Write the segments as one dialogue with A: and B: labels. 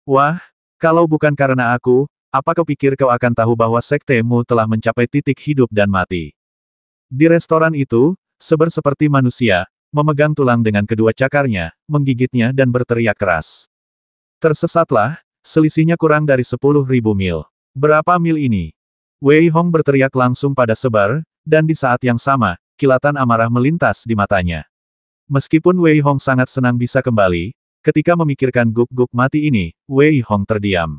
A: Wah, kalau bukan karena aku, apa kau pikir kau akan tahu bahwa sektemu telah mencapai titik hidup dan mati? Di restoran itu, Seber seperti manusia, memegang tulang dengan kedua cakarnya, menggigitnya dan berteriak keras. Tersesatlah, selisihnya kurang dari 10.000 mil. Berapa mil ini? Wei Hong berteriak langsung pada Seber, dan di saat yang sama, kilatan amarah melintas di matanya. Meskipun Wei Hong sangat senang bisa kembali, ketika memikirkan guk-guk mati ini, Wei Hong terdiam.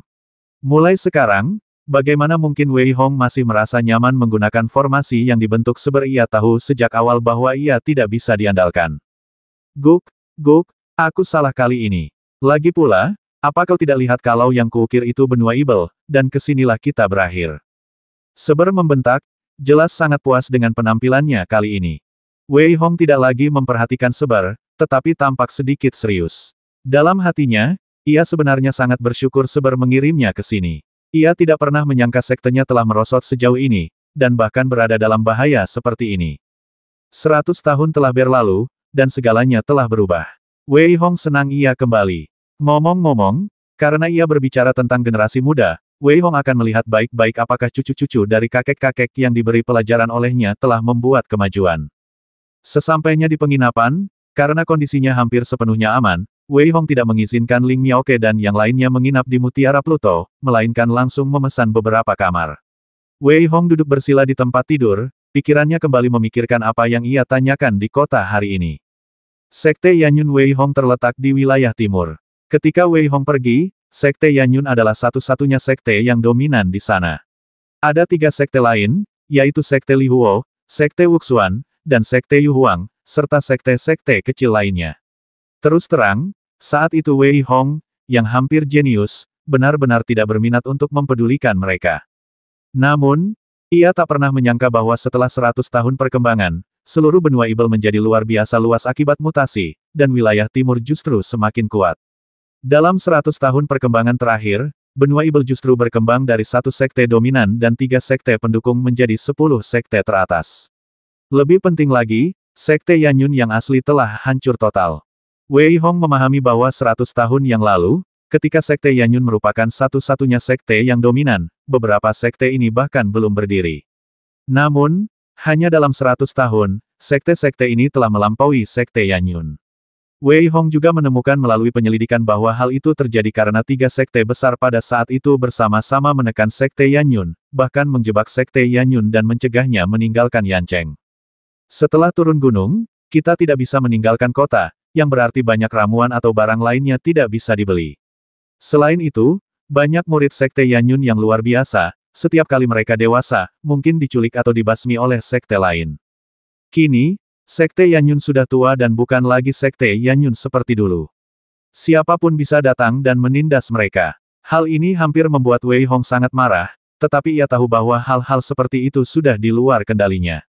A: Mulai sekarang, bagaimana mungkin Wei Hong masih merasa nyaman menggunakan formasi yang dibentuk Seber? Ia tahu sejak awal bahwa ia tidak bisa diandalkan. Guk, aku salah kali ini. Lagi pula, apa kau tidak lihat kalau yang kuukir itu benua Ibel, dan kesinilah kita berakhir? Seber membentak, jelas sangat puas dengan penampilannya kali ini. Wei Hong tidak lagi memperhatikan Seber, tetapi tampak sedikit serius. Dalam hatinya, ia sebenarnya sangat bersyukur Seber mengirimnya ke sini. Ia tidak pernah menyangka sektenya telah merosot sejauh ini, dan bahkan berada dalam bahaya seperti ini. 100 tahun telah berlalu, dan segalanya telah berubah. Wei Hong senang ia kembali. Ngomong-ngomong, karena ia berbicara tentang generasi muda, Wei Hong akan melihat baik-baik apakah cucu-cucu dari kakek-kakek yang diberi pelajaran olehnya telah membuat kemajuan. Sesampainya di penginapan, karena kondisinya hampir sepenuhnya aman, Wei Hong tidak mengizinkan Ling Miaoke dan yang lainnya menginap di Mutiara Pluto, melainkan langsung memesan beberapa kamar. Wei Hong duduk bersila di tempat tidur, pikirannya kembali memikirkan apa yang ia tanyakan di kota hari ini. Sekte Yanyun Wei Hong terletak di wilayah timur. Ketika Wei Hong pergi, Sekte Yanyun adalah satu-satunya sekte yang dominan di sana. Ada 3 sekte lain, yaitu Sekte Li Huo, Sekte Wuxuan, dan Sekte Yu Huang, serta sekte-sekte kecil lainnya. Terus terang, saat itu Wei Hong, yang hampir jenius, benar-benar tidak berminat untuk mempedulikan mereka. Namun, ia tak pernah menyangka bahwa setelah 100 tahun perkembangan, seluruh benua Ibel menjadi luar biasa luas akibat mutasi, dan wilayah timur justru semakin kuat. Dalam 100 tahun perkembangan terakhir, benua Ibel justru berkembang dari 1 sekte dominan dan 3 sekte pendukung menjadi 10 sekte teratas. Lebih penting lagi, Sekte Yanyun yang asli telah hancur total. Wei Hong memahami bahwa 100 tahun yang lalu, ketika Sekte Yanyun merupakan satu-satunya sekte yang dominan, beberapa sekte ini bahkan belum berdiri. Namun, hanya dalam 100 tahun, sekte-sekte ini telah melampaui Sekte Yanyun. Wei Hong juga menemukan melalui penyelidikan bahwa hal itu terjadi karena 3 sekte besar pada saat itu bersama-sama menekan Sekte Yanyun, bahkan menjebak Sekte Yanyun dan mencegahnya meninggalkan Yancheng. Setelah turun gunung, kita tidak bisa meninggalkan kota, yang berarti banyak ramuan atau barang lainnya tidak bisa dibeli. Selain itu, banyak murid Sekte Yanyun yang luar biasa, setiap kali mereka dewasa, mungkin diculik atau dibasmi oleh sekte lain. Kini, Sekte Yanyun sudah tua dan bukan lagi Sekte Yanyun seperti dulu. Siapapun bisa datang dan menindas mereka. Hal ini hampir membuat Wei Hong sangat marah, tetapi ia tahu bahwa hal-hal seperti itu sudah di luar kendalinya.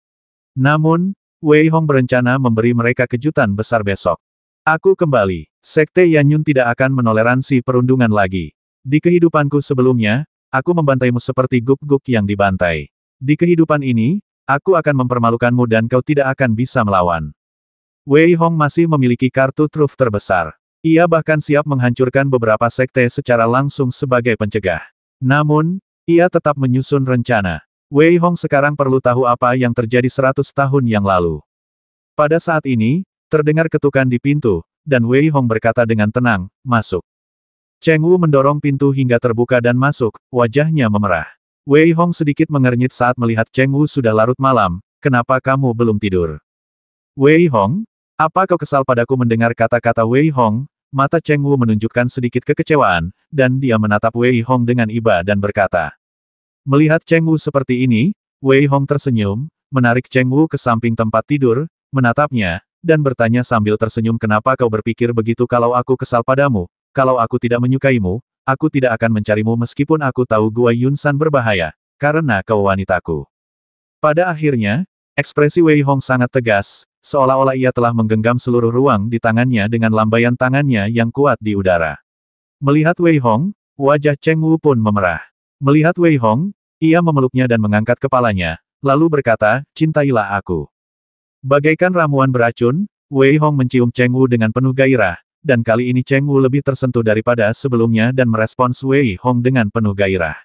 A: Namun, Wei Hong berencana memberi mereka kejutan besar besok. Aku kembali. Sekte Yanyun tidak akan menoleransi perundungan lagi. Di kehidupanku sebelumnya, aku membantaimu seperti guk-guk yang dibantai. Di kehidupan ini, aku akan mempermalukanmu dan kau tidak akan bisa melawan. Wei Hong masih memiliki kartu truf terbesar. Ia bahkan siap menghancurkan beberapa sekte secara langsung sebagai pencegah. Namun, ia tetap menyusun rencana. Wei Hong sekarang perlu tahu apa yang terjadi 100 tahun yang lalu. Pada saat ini, terdengar ketukan di pintu, dan Wei Hong berkata dengan tenang, "Masuk." Cheng Wu mendorong pintu hingga terbuka dan masuk, wajahnya memerah. Wei Hong sedikit mengernyit saat melihat Cheng Wu sudah larut malam, "Kenapa kamu belum tidur?" "Wei Hong? Apa kau kesal padaku?" Mendengar kata-kata Wei Hong, mata Cheng Wu menunjukkan sedikit kekecewaan, dan dia menatap Wei Hong dengan iba dan berkata. Melihat Cheng Wu seperti ini, Wei Hong tersenyum, menarik Cheng Wu ke samping tempat tidur, menatapnya, dan bertanya sambil tersenyum, "Kenapa kau berpikir begitu? Kalau aku kesal padamu, kalau aku tidak menyukaimu, aku tidak akan mencarimu meskipun aku tahu Gua Yunsan berbahaya, karena kau wanitaku." Pada akhirnya, ekspresi Wei Hong sangat tegas, seolah-olah ia telah menggenggam seluruh ruang di tangannya dengan lambaian tangannya yang kuat di udara. Melihat Wei Hong, wajah Cheng Wu pun memerah. Melihat Wei Hong, ia memeluknya dan mengangkat kepalanya, lalu berkata, "Cintailah aku." Bagaikan ramuan beracun, Wei Hong mencium Cheng Wu dengan penuh gairah, dan kali ini Cheng Wu lebih tersentuh daripada sebelumnya dan merespons Wei Hong dengan penuh gairah.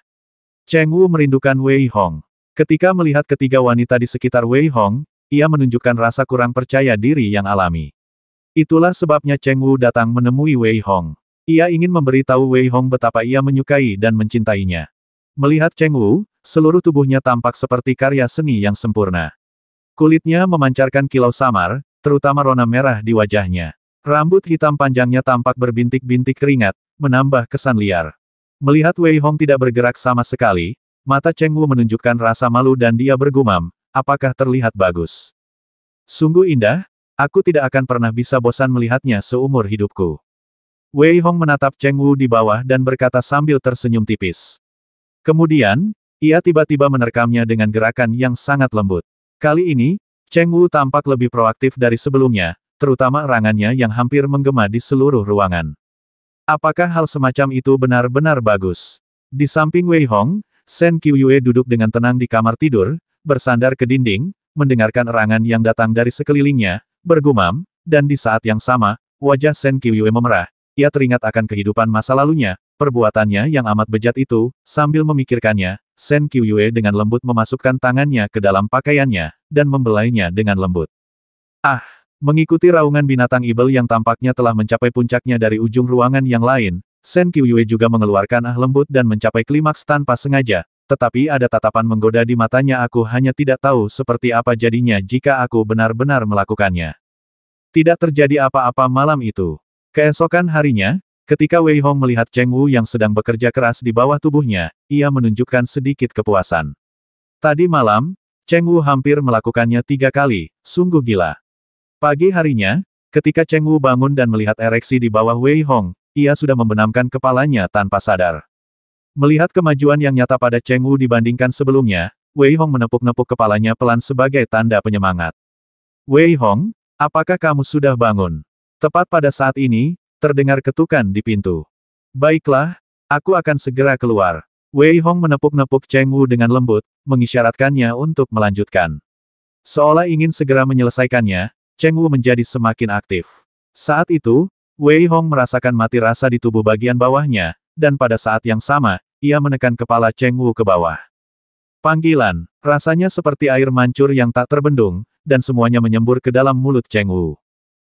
A: Cheng Wu merindukan Wei Hong. Ketika melihat ketiga wanita di sekitar Wei Hong, ia menunjukkan rasa kurang percaya diri yang alami. Itulah sebabnya Cheng Wu datang menemui Wei Hong. Ia ingin memberitahu Wei Hong betapa ia menyukai dan mencintainya. Melihat Cheng Wu, seluruh tubuhnya tampak seperti karya seni yang sempurna. Kulitnya memancarkan kilau samar, terutama rona merah di wajahnya. Rambut hitam panjangnya tampak berbintik-bintik keringat, menambah kesan liar. Melihat Wei Hong tidak bergerak sama sekali, mata Cheng Wu menunjukkan rasa malu dan dia bergumam, apakah terlihat bagus? Sungguh indah, aku tidak akan pernah bisa bosan melihatnya seumur hidupku. Wei Hong menatap Cheng Wu di bawah dan berkata sambil tersenyum tipis. Kemudian, ia tiba-tiba menerkamnya dengan gerakan yang sangat lembut. Kali ini, Cheng Wu tampak lebih proaktif dari sebelumnya, terutama erangannya yang hampir menggema di seluruh ruangan. Apakah hal semacam itu benar-benar bagus? Di samping Wei Hong, Shen Qiuyue duduk dengan tenang di kamar tidur, bersandar ke dinding, mendengarkan erangan yang datang dari sekelilingnya, bergumam, dan di saat yang sama, wajah Shen Qiuyue memerah. Ia teringat akan kehidupan masa lalunya, perbuatannya yang amat bejat itu, sambil memikirkannya, Shen Qiuyue dengan lembut memasukkan tangannya ke dalam pakaiannya, dan membelainya dengan lembut. Ah! Mengikuti raungan binatang ibel yang tampaknya telah mencapai puncaknya dari ujung ruangan yang lain, Shen Qiuyue juga mengeluarkan lembut dan mencapai klimaks tanpa sengaja, tetapi ada tatapan menggoda di matanya. Aku hanya tidak tahu seperti apa jadinya jika aku benar-benar melakukannya. Tidak terjadi apa-apa malam itu. Keesokan harinya, ketika Wei Hong melihat Cheng Wu yang sedang bekerja keras di bawah tubuhnya, ia menunjukkan sedikit kepuasan. Tadi malam, Cheng Wu hampir melakukannya 3 kali, sungguh gila. Pagi harinya, ketika Cheng Wu bangun dan melihat ereksi di bawah Wei Hong, ia sudah membenamkan kepalanya tanpa sadar. Melihat kemajuan yang nyata pada Cheng Wu dibandingkan sebelumnya, Wei Hong menepuk-nepuk kepalanya pelan sebagai tanda penyemangat. Wei Hong, apakah kamu sudah bangun? Tepat pada saat ini, terdengar ketukan di pintu. Baiklah, aku akan segera keluar. Wei Hong menepuk-nepuk Cheng Wu dengan lembut, mengisyaratkannya untuk melanjutkan. Seolah ingin segera menyelesaikannya, Cheng Wu menjadi semakin aktif. Saat itu, Wei Hong merasakan mati rasa di tubuh bagian bawahnya, dan pada saat yang sama, ia menekan kepala Cheng Wu ke bawah. Panggilan, rasanya seperti air mancur yang tak terbendung, dan semuanya menyembur ke dalam mulut Cheng Wu.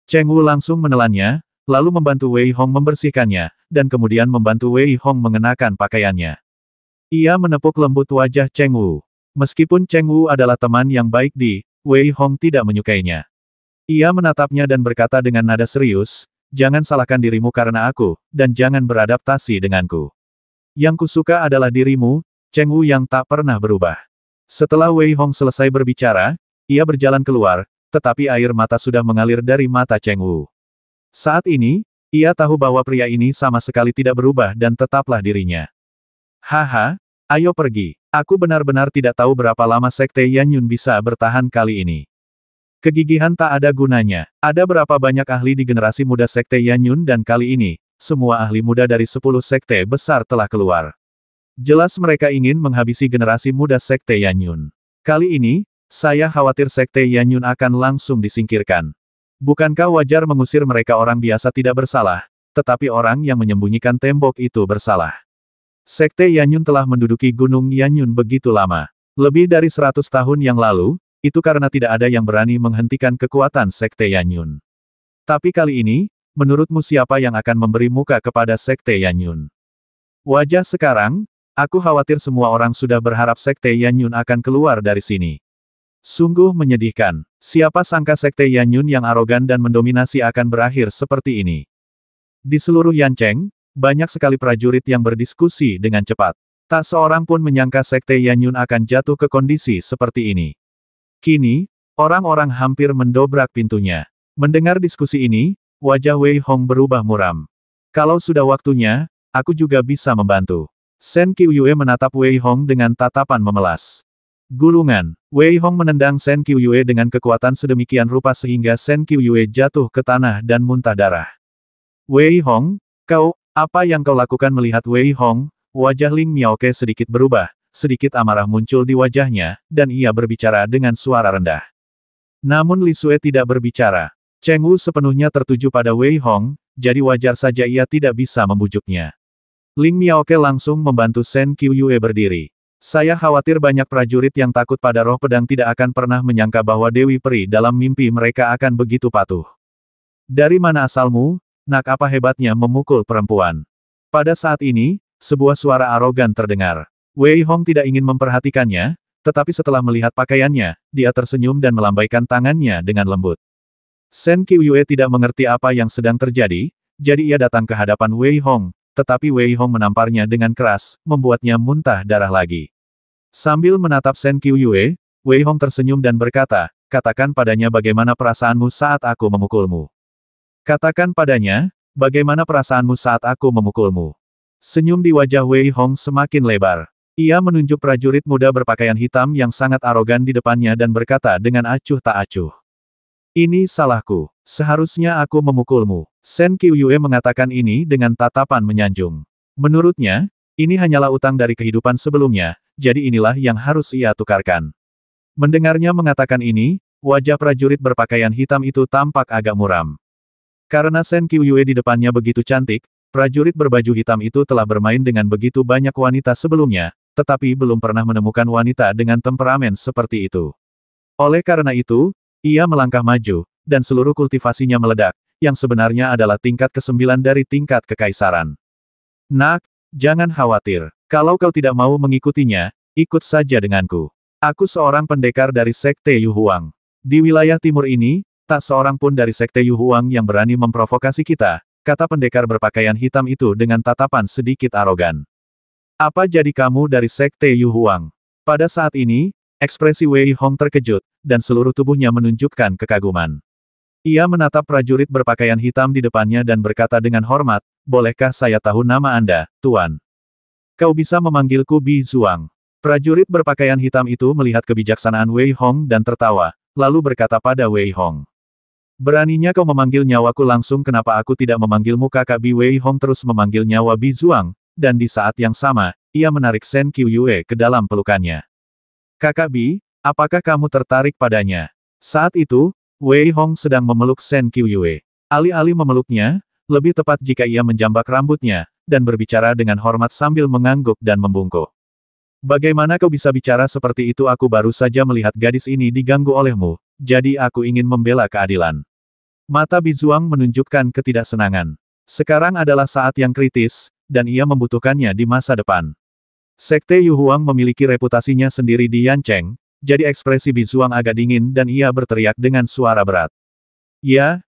A: Cheng Wu langsung menelannya, lalu membantu Wei Hong membersihkannya, dan kemudian membantu Wei Hong mengenakan pakaiannya. Ia menepuk lembut wajah Cheng Wu. Meskipun Cheng Wu adalah teman yang baik Wei Hong tidak menyukainya. Ia menatapnya dan berkata dengan nada serius, jangan salahkan dirimu karena aku, dan jangan beradaptasi denganku. Yang kusuka adalah dirimu, Cheng Wu yang tak pernah berubah. Setelah Wei Hong selesai berbicara, ia berjalan keluar, tetapi air mata sudah mengalir dari mata Cheng Wu. Saat ini, ia tahu bahwa pria ini sama sekali tidak berubah dan tetaplah dirinya. Haha, ayo pergi. Aku benar-benar tidak tahu berapa lama Sekte Yanyun bisa bertahan kali ini. Kegigihan tak ada gunanya. Ada berapa banyak ahli di generasi muda Sekte Yanyun dan kali ini, semua ahli muda dari 10 sekte besar telah keluar. Jelas mereka ingin menghabisi generasi muda Sekte Yanyun. Kali ini, saya khawatir Sekte Yanyun akan langsung disingkirkan. Bukankah wajar mengusir mereka? Orang biasa tidak bersalah, tetapi orang yang menyembunyikan tembok itu bersalah. Sekte Yanyun telah menduduki Gunung Yanyun begitu lama. Lebih dari 100 tahun yang lalu, itu karena tidak ada yang berani menghentikan kekuatan Sekte Yanyun. Tapi kali ini, menurutmu siapa yang akan memberi muka kepada Sekte Yanyun? Wajah sekarang, aku khawatir semua orang sudah berharap Sekte Yanyun akan keluar dari sini. Sungguh menyedihkan. Siapa sangka Sekte Yanyun yang arogan dan mendominasi akan berakhir seperti ini. Di seluruh Yancheng, banyak sekali prajurit yang berdiskusi dengan cepat. Tak seorang pun menyangka Sekte Yanyun akan jatuh ke kondisi seperti ini. Kini, orang-orang hampir mendobrak pintunya. Mendengar diskusi ini, wajah Wei Hong berubah muram. Kalau sudah waktunya, aku juga bisa membantu. Shen Qiuyue menatap Wei Hong dengan tatapan memelas. Gulungan, Wei Hong menendang Shen Qiuyue dengan kekuatan sedemikian rupa sehingga Shen Qiuyue jatuh ke tanah dan muntah darah. Wei Hong, apa yang kau lakukan? Melihat Wei Hong, wajah Ling Miaoke sedikit berubah. Sedikit amarah muncul di wajahnya, dan ia berbicara dengan suara rendah. Namun Li Sue tidak berbicara. Cheng Wu sepenuhnya tertuju pada Wei Hong, jadi wajar saja ia tidak bisa membujuknya. Ling Miaoke langsung membantu Shen Qiuyue berdiri. Saya khawatir banyak prajurit yang takut pada roh pedang tidak akan pernah menyangka bahwa Dewi Peri dalam mimpi mereka akan begitu patuh. Dari mana asalmu, nak? Apa hebatnya memukul perempuan? Pada saat ini, sebuah suara arogan terdengar. Wei Hong tidak ingin memperhatikannya, tetapi setelah melihat pakaiannya, dia tersenyum dan melambaikan tangannya dengan lembut. Shen Qiuyue tidak mengerti apa yang sedang terjadi, jadi ia datang ke hadapan Wei Hong, tetapi Wei Hong menamparnya dengan keras, membuatnya muntah darah lagi. Sambil menatap Shen Qiuyue, Wei Hong tersenyum dan berkata, katakan padanya bagaimana perasaanmu saat aku memukulmu. Katakan padanya, bagaimana perasaanmu saat aku memukulmu. Senyum di wajah Wei Hong semakin lebar. Ia menunjuk prajurit muda berpakaian hitam yang sangat arogan di depannya dan berkata dengan acuh tak acuh. Ini salahku. Seharusnya aku memukulmu. Shen Qiuyue mengatakan ini dengan tatapan menyanjung. Menurutnya, ini hanyalah utang dari kehidupan sebelumnya, jadi inilah yang harus ia tukarkan. Mendengarnya mengatakan ini, wajah prajurit berpakaian hitam itu tampak agak muram. Karena Shen Qiuyue di depannya begitu cantik, prajurit berbaju hitam itu telah bermain dengan begitu banyak wanita sebelumnya, tetapi belum pernah menemukan wanita dengan temperamen seperti itu. Oleh karena itu, ia melangkah maju, dan seluruh kultivasinya meledak, yang sebenarnya adalah tingkat ke-9 dari tingkat kekaisaran. Nak, jangan khawatir. Kalau kau tidak mau mengikutinya, ikut saja denganku. Aku seorang pendekar dari Sekte Yu Huang. Di wilayah timur ini, tak seorang pun dari Sekte Yu Huang yang berani memprovokasi kita, kata pendekar berpakaian hitam itu dengan tatapan sedikit arogan. Apa jadi kamu dari Sekte Yu Huang? Pada saat ini, ekspresi Wei Hong terkejut, dan seluruh tubuhnya menunjukkan kekaguman. Ia menatap prajurit berpakaian hitam di depannya dan berkata dengan hormat, bolehkah saya tahu nama Anda, Tuan? Kau bisa memanggilku Bi Zuang. Prajurit berpakaian hitam itu melihat kebijaksanaan Wei Hong dan tertawa, lalu berkata pada Wei Hong. Beraninya kau memanggil nyawaku langsung, kenapa aku tidak memanggilmu kakak Bi? Wei Hong terus memanggil nyawa Bi Zuang, dan di saat yang sama, ia menarik Shen Qiuyue ke dalam pelukannya. Kakak Bi, apakah kamu tertarik padanya? Saat itu, Wei Hong sedang memeluk Shen Qiuyue. Alih-alih memeluknya, lebih tepat jika ia menjambak rambutnya, dan berbicara dengan hormat sambil mengangguk dan membungkuk. Bagaimana kau bisa bicara seperti itu? Aku baru saja melihat gadis ini diganggu olehmu, jadi aku ingin membela keadilan. Mata Bi Zuang menunjukkan ketidaksenangan. Sekarang adalah saat yang kritis, dan ia membutuhkannya di masa depan. Sekte Yu Huang memiliki reputasinya sendiri di Yancheng, jadi ekspresi Bi Zuang agak dingin dan ia berteriak dengan suara berat. Ya,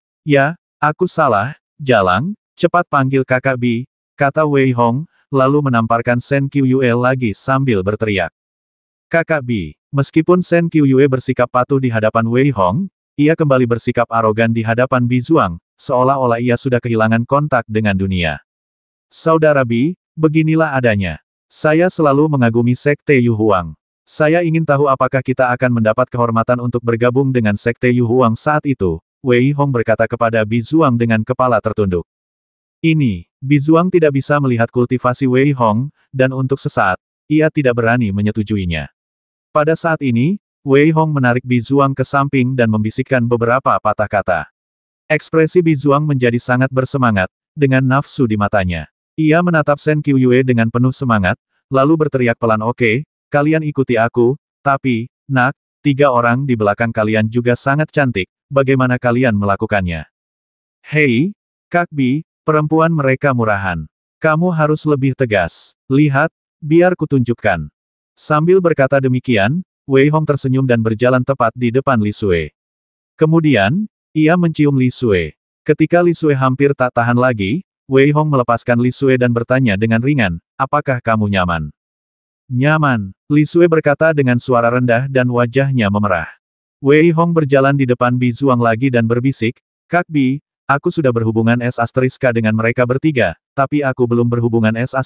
A: aku salah, Jalang, cepat panggil kakak Bi, kata Wei Hong, lalu menamparkan Shen Qiuyue lagi sambil berteriak. Kakak Bi, meskipun Shen Qiuyue bersikap patuh di hadapan Wei Hong, ia kembali bersikap arogan di hadapan Bi Zuang, seolah-olah ia sudah kehilangan kontak dengan dunia. Saudara Bi, beginilah adanya. Saya selalu mengagumi Sekte Yu Huang. Saya ingin tahu apakah kita akan mendapat kehormatan untuk bergabung dengan Sekte Yu Huang saat itu, Wei Hong berkata kepada Bi Zuang dengan kepala tertunduk. Ini, Bi Zuang tidak bisa melihat kultivasi Wei Hong, dan untuk sesaat, ia tidak berani menyetujuinya. Pada saat ini, Wei Hong menarik Bi Zuang ke samping dan membisikkan beberapa patah kata. Ekspresi Bi Zuang menjadi sangat bersemangat, dengan nafsu di matanya. Ia menatap Shen Qiuyue dengan penuh semangat, lalu berteriak pelan, oke, kalian ikuti aku, tapi, nak, 3 orang di belakang kalian juga sangat cantik, bagaimana kalian melakukannya? Hei, Kak Bi, perempuan mereka murahan. Kamu harus lebih tegas. Lihat, biar kutunjukkan. Sambil berkata demikian, Wei Hong tersenyum dan berjalan tepat di depan Li Sui. Kemudian, ia mencium Li Sui. Ketika Li Sui hampir tak tahan lagi, Wei Hong melepaskan Li Sui dan bertanya dengan ringan, apakah kamu nyaman? Nyaman, Li Sui berkata dengan suara rendah dan wajahnya memerah. Wei Hong berjalan di depan Bi Zuang lagi dan berbisik, Kak Bi, aku sudah berhubungan S** dengan mereka bertiga, tapi aku belum berhubungan S**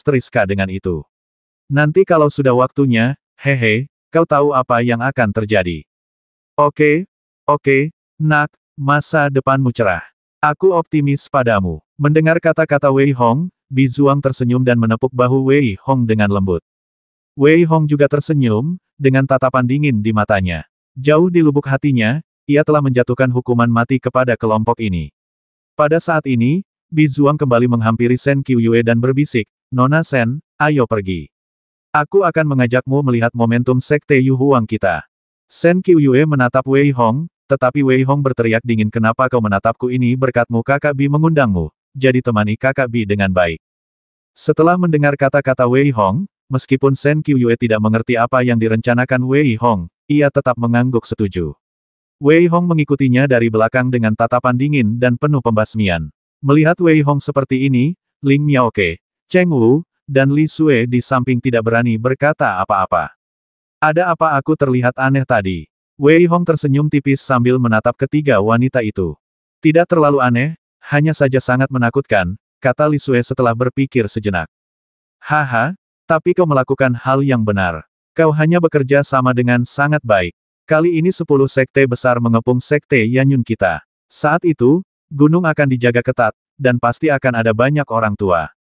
A: dengan itu. Nanti kalau sudah waktunya, hehe, kau tahu apa yang akan terjadi. Oke, nak, masa depanmu cerah. Aku optimis padamu. Mendengar kata-kata Wei Hong, Bi Zuang tersenyum dan menepuk bahu Wei Hong dengan lembut. Wei Hong juga tersenyum, dengan tatapan dingin di matanya. Jauh di lubuk hatinya, ia telah menjatuhkan hukuman mati kepada kelompok ini. Pada saat ini, Bi Zuang kembali menghampiri Sen Qiuyue dan berbisik, "Nona Sen, ayo pergi. Aku akan mengajakmu melihat momentum Sekte Yu Huang kita." Sen Qiuyue menatap Wei Hong, tetapi Wei Hong berteriak dingin, "Kenapa kau menatapku ini? Berkatmu Kakak Bi mengundangmu. Jadi temani Kakak Bi dengan baik." Setelah mendengar kata-kata Wei Hong, meskipun Sen Qiuyue tidak mengerti apa yang direncanakan Wei Hong, ia tetap mengangguk setuju. Wei Hong mengikutinya dari belakang dengan tatapan dingin dan penuh pembasmian. Melihat Wei Hong seperti ini, Ling Miaoke, Cheng Wu, dan Li Sue di samping tidak berani berkata apa-apa. "Ada apa aku terlihat aneh tadi?" Wei Hong tersenyum tipis sambil menatap ketiga wanita itu. "Tidak terlalu aneh, hanya saja sangat menakutkan," kata Li Sue setelah berpikir sejenak. "Haha, tapi kau melakukan hal yang benar. Kau hanya bekerja sama dengan sangat baik. Kali ini 10 sekte besar mengepung sekte Yanyun kita. Saat itu, gunung akan dijaga ketat, dan pasti akan ada banyak orang tua.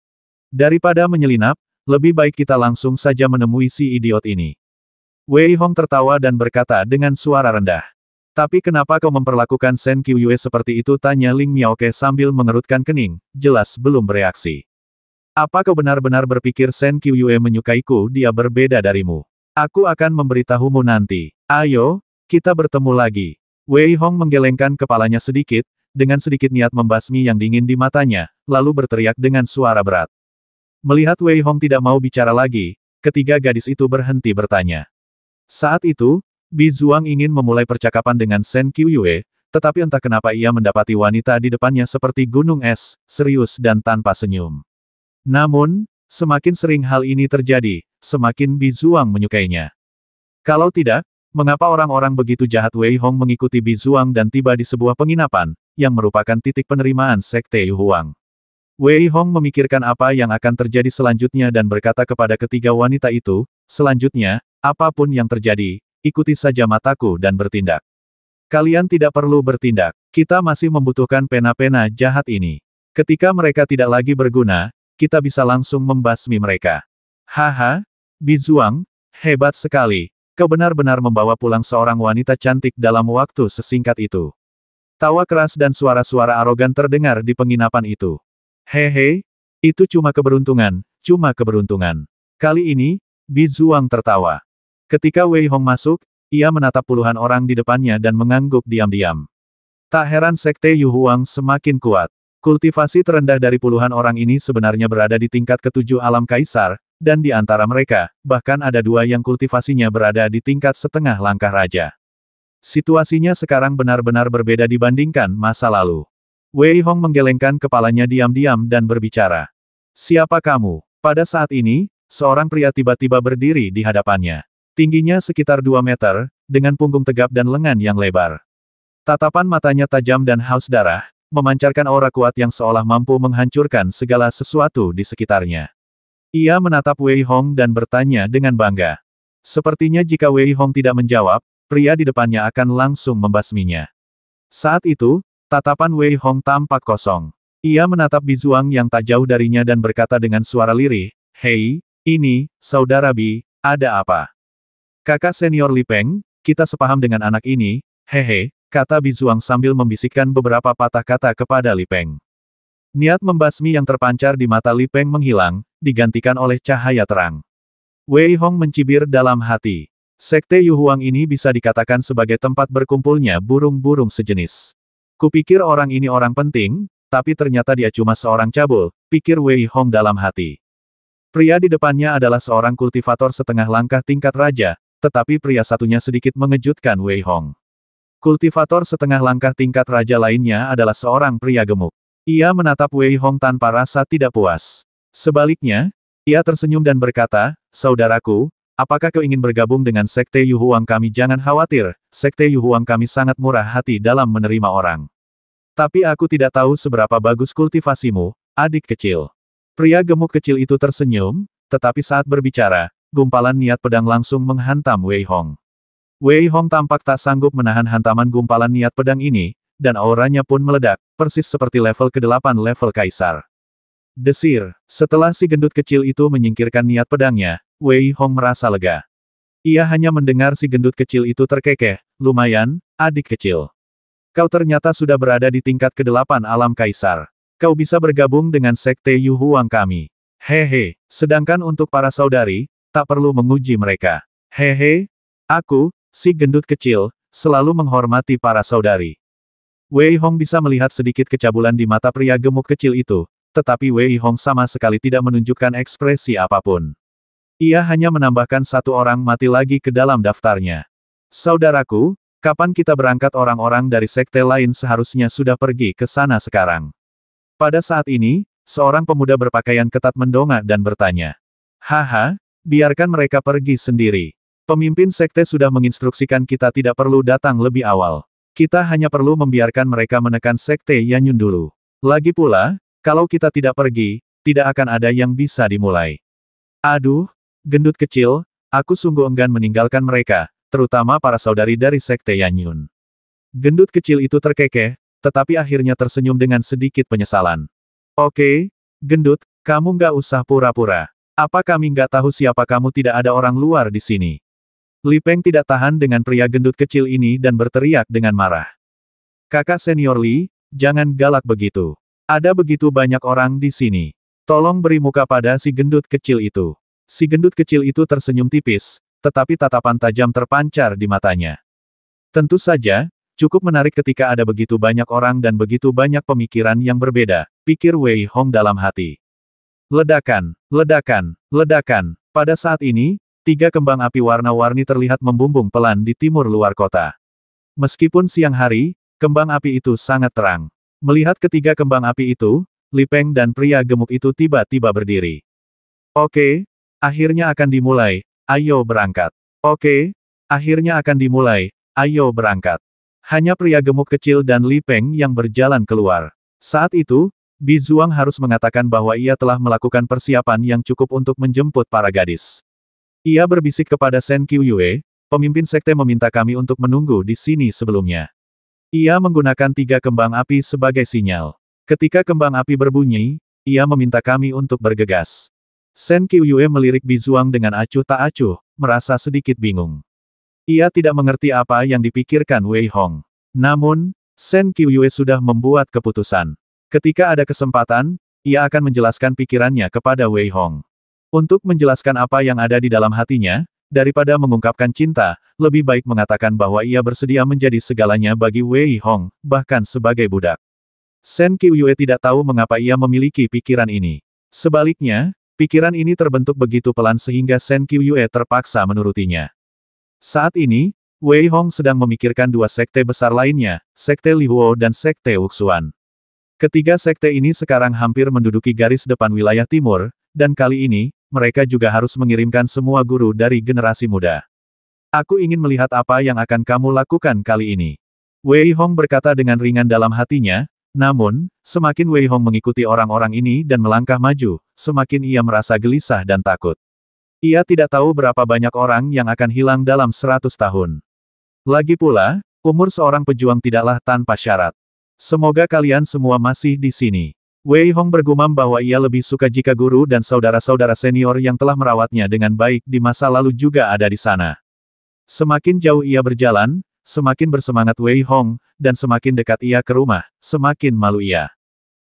A: Daripada menyelinap, lebih baik kita langsung saja menemui si idiot ini." Wei Hong tertawa dan berkata dengan suara rendah. "Tapi kenapa kau memperlakukan Sen Qiuyue seperti itu?" tanya Ling Miaoke sambil mengerutkan kening, jelas belum bereaksi. "Apa kau benar-benar berpikir Sen Qiuyue menyukaiku? Dia berbeda darimu. Aku akan memberitahumu nanti. Ayo, kita bertemu lagi." Wei Hong menggelengkan kepalanya sedikit, dengan sedikit niat membasmi yang dingin di matanya, lalu berteriak dengan suara berat. Melihat Wei Hong tidak mau bicara lagi, ketiga gadis itu berhenti bertanya. Saat itu, Bi Zuang ingin memulai percakapan dengan Sen Qiuyue, tetapi entah kenapa ia mendapati wanita di depannya seperti gunung es, serius dan tanpa senyum. Namun, semakin sering hal ini terjadi, semakin Bi Zuang menyukainya. Kalau tidak, mengapa orang-orang begitu jahat? Wei Hong mengikuti Bi Zuang dan tiba di sebuah penginapan, yang merupakan titik penerimaan Sekte Yu Huang. Wei Hong memikirkan apa yang akan terjadi selanjutnya dan berkata kepada ketiga wanita itu, "Selanjutnya, apapun yang terjadi, ikuti saja mataku dan bertindak. Kalian tidak perlu bertindak. Kita masih membutuhkan pena-pena jahat ini. Ketika mereka tidak lagi berguna, kita bisa langsung membasmi mereka." "Haha, Bi Zuang, hebat sekali. Kau benar-benar membawa pulang seorang wanita cantik dalam waktu sesingkat itu." Tawa keras dan suara-suara arogan terdengar di penginapan itu. "Hehe, itu cuma keberuntungan, cuma keberuntungan." Kali ini, Bi Zuang tertawa. Ketika Wei Hong masuk, ia menatap puluhan orang di depannya dan mengangguk diam-diam. Tak heran Sekte Yu Huang semakin kuat. Kultivasi terendah dari puluhan orang ini sebenarnya berada di tingkat ketujuh alam kaisar, dan di antara mereka, bahkan ada dua yang kultivasinya berada di tingkat setengah langkah raja. Situasinya sekarang benar-benar berbeda dibandingkan masa lalu. Wei Hong menggelengkan kepalanya diam-diam dan berbicara. "Siapa kamu?" Pada saat ini, seorang pria tiba-tiba berdiri di hadapannya. Tingginya sekitar 2 meter, dengan punggung tegap dan lengan yang lebar. Tatapan matanya tajam dan haus darah, memancarkan aura kuat yang seolah mampu menghancurkan segala sesuatu di sekitarnya. Ia menatap Wei Hong dan bertanya dengan bangga. Sepertinya jika Wei Hong tidak menjawab, pria di depannya akan langsung membasminya. Saat itu, tatapan Wei Hong tampak kosong. Ia menatap Bi Zuang yang tak jauh darinya dan berkata dengan suara lirih, "Hei, ini, Saudara Bi, ada apa?" "Kakak senior Li Peng, kita sepaham dengan anak ini, hehe," kata Bi Zuang sambil membisikkan beberapa patah kata kepada Li Peng. Niat membasmi yang terpancar di mata Li Peng menghilang, digantikan oleh cahaya terang. Wei Hong mencibir dalam hati. Sekte Yu Huang ini bisa dikatakan sebagai tempat berkumpulnya burung-burung sejenis. Kupikir orang ini orang penting, tapi ternyata dia cuma seorang cabul, pikir Wei Hong dalam hati. Pria di depannya adalah seorang kultivator setengah langkah tingkat raja, tetapi pria satunya sedikit mengejutkan Wei Hong. Kultivator setengah langkah tingkat raja lainnya adalah seorang pria gemuk. Ia menatap Wei Hong tanpa rasa tidak puas. Sebaliknya, ia tersenyum dan berkata, "Saudaraku, apakah kau ingin bergabung dengan Sekte Yu Huang kami?" "Jangan khawatir, Sekte Yu Huang kami sangat murah hati dalam menerima orang. Tapi aku tidak tahu seberapa bagus kultivasimu, adik kecil." Pria gemuk kecil itu tersenyum, tetapi saat berbicara, gumpalan niat pedang langsung menghantam Wei Hong. Wei Hong tampak tak sanggup menahan hantaman gumpalan niat pedang ini, dan auranya pun meledak, persis seperti level ke-8 level kaisar. Desir. Setelah si gendut kecil itu menyingkirkan niat pedangnya, Wei Hong merasa lega. Ia hanya mendengar si gendut kecil itu terkekeh, "Lumayan, adik kecil. Kau ternyata sudah berada di tingkat ke-8 alam kaisar. kau bisa bergabung dengan Sekte Yu Huang kami. Hehe, sedangkan untuk para saudari, tak perlu menguji mereka. Hehe, aku, si gendut kecil, selalu menghormati para saudari. Wei Hong bisa melihat sedikit kecabulan di mata pria gemuk kecil itu, tetapi Wei Hong sama sekali tidak menunjukkan ekspresi apapun. Ia hanya menambahkan satu orang mati lagi ke dalam daftarnya. Saudaraku, kapan kita berangkat? Orang-orang dari sekte lain seharusnya sudah pergi ke sana sekarang. Pada saat ini, seorang pemuda berpakaian ketat mendongak dan bertanya. Haha, biarkan mereka pergi sendiri. Pemimpin sekte sudah menginstruksikan kita tidak perlu datang lebih awal. Kita hanya perlu membiarkan mereka menekan sekte Yanyun dulu. Lagi pula, kalau kita tidak pergi, tidak akan ada yang bisa dimulai. Aduh, gendut kecil, aku sungguh enggan meninggalkan mereka, terutama para saudari dari sekte Yanyun. Gendut kecil itu terkekeh, tetapi akhirnya tersenyum dengan sedikit penyesalan. Oke, gendut, kamu nggak usah pura-pura. Apa kami nggak tahu siapa kamu? Tidak ada orang luar di sini. Li Peng tidak tahan dengan pria gendut kecil ini dan berteriak dengan marah. Kakak senior Li, jangan galak begitu. Ada begitu banyak orang di sini. Tolong beri muka pada si gendut kecil itu. Si gendut kecil itu tersenyum tipis, tetapi tatapan tajam terpancar di matanya. Tentu saja, cukup menarik ketika ada begitu banyak orang dan begitu banyak pemikiran yang berbeda, pikir Wei Hong dalam hati. Ledakan, ledakan, ledakan. Pada saat ini, 3 kembang api warna-warni terlihat membumbung pelan di timur luar kota. Meskipun siang hari, kembang api itu sangat terang. Melihat ketiga kembang api itu, Li Peng dan pria gemuk itu tiba-tiba berdiri. Oke, akhirnya akan dimulai, ayo berangkat. Oke, akhirnya akan dimulai, ayo berangkat. Hanya pria gemuk kecil dan Li Peng yang berjalan keluar. Saat itu, Bi Zuang harus mengatakan bahwa ia telah melakukan persiapan yang cukup untuk menjemput para gadis. Ia berbisik kepada Shen Qiuyue, pemimpin sekte meminta kami untuk menunggu di sini sebelumnya. Ia menggunakan 3 kembang api sebagai sinyal. Ketika kembang api berbunyi, ia meminta kami untuk bergegas. Shen Qiuyue melirik Bi Zuang dengan acuh tak acuh, merasa sedikit bingung. Ia tidak mengerti apa yang dipikirkan Wei Hong. Namun, Shen Qiuyue sudah membuat keputusan. Ketika ada kesempatan, ia akan menjelaskan pikirannya kepada Wei Hong. Untuk menjelaskan apa yang ada di dalam hatinya, daripada mengungkapkan cinta, lebih baik mengatakan bahwa ia bersedia menjadi segalanya bagi Wei Hong, bahkan sebagai budak. Shen Qiuyue tidak tahu mengapa ia memiliki pikiran ini. Sebaliknya, pikiran ini terbentuk begitu pelan sehingga Shen Qiuyue terpaksa menurutinya. Saat ini, Wei Hong sedang memikirkan 2 sekte besar lainnya, Sekte Lihuo dan Sekte Wuxuan. Ketiga sekte ini sekarang hampir menduduki garis depan wilayah timur, dan kali ini, mereka juga harus mengirimkan semua guru dari generasi muda. Aku ingin melihat apa yang akan kamu lakukan kali ini. Wei Hong berkata dengan ringan dalam hatinya, namun, semakin Wei Hong mengikuti orang-orang ini dan melangkah maju, semakin ia merasa gelisah dan takut. Ia tidak tahu berapa banyak orang yang akan hilang dalam 100 tahun. Lagi pula, umur seorang pejuang tidaklah tanpa syarat. Semoga kalian semua masih di sini. Wei Hong bergumam bahwa ia lebih suka jika guru dan saudara-saudara senior yang telah merawatnya dengan baik di masa lalu juga ada di sana. Semakin jauh ia berjalan, semakin bersemangat Wei Hong, dan semakin dekat ia ke rumah, semakin malu ia.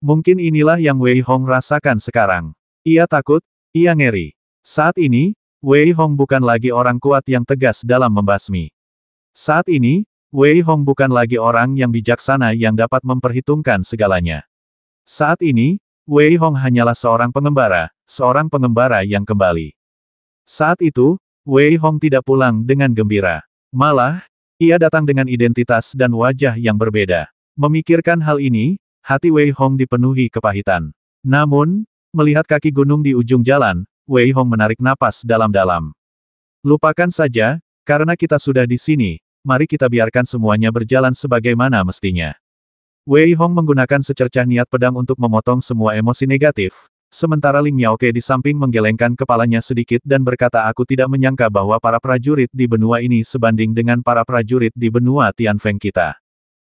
A: Mungkin inilah yang Wei Hong rasakan sekarang. Ia takut, ia ngeri. Saat ini, Wei Hong bukan lagi orang kuat yang tegas dalam membasmi. Saat ini, Wei Hong bukan lagi orang yang bijaksana yang dapat memperhitungkan segalanya. Saat ini, Wei Hong hanyalah seorang pengembara yang kembali. Saat itu, Wei Hong tidak pulang dengan gembira. Malah, ia datang dengan identitas dan wajah yang berbeda. Memikirkan hal ini, hati Wei Hong dipenuhi kepahitan. Namun, melihat kaki gunung di ujung jalan, Wei Hong menarik napas dalam-dalam. Lupakan saja, karena kita sudah di sini, mari kita biarkan semuanya berjalan sebagaimana mestinya. Wei Hong menggunakan secercah niat pedang untuk memotong semua emosi negatif, sementara Ling Miaoke di samping menggelengkan kepalanya sedikit dan berkata, aku tidak menyangka bahwa para prajurit di benua ini sebanding dengan para prajurit di benua Tianfeng kita.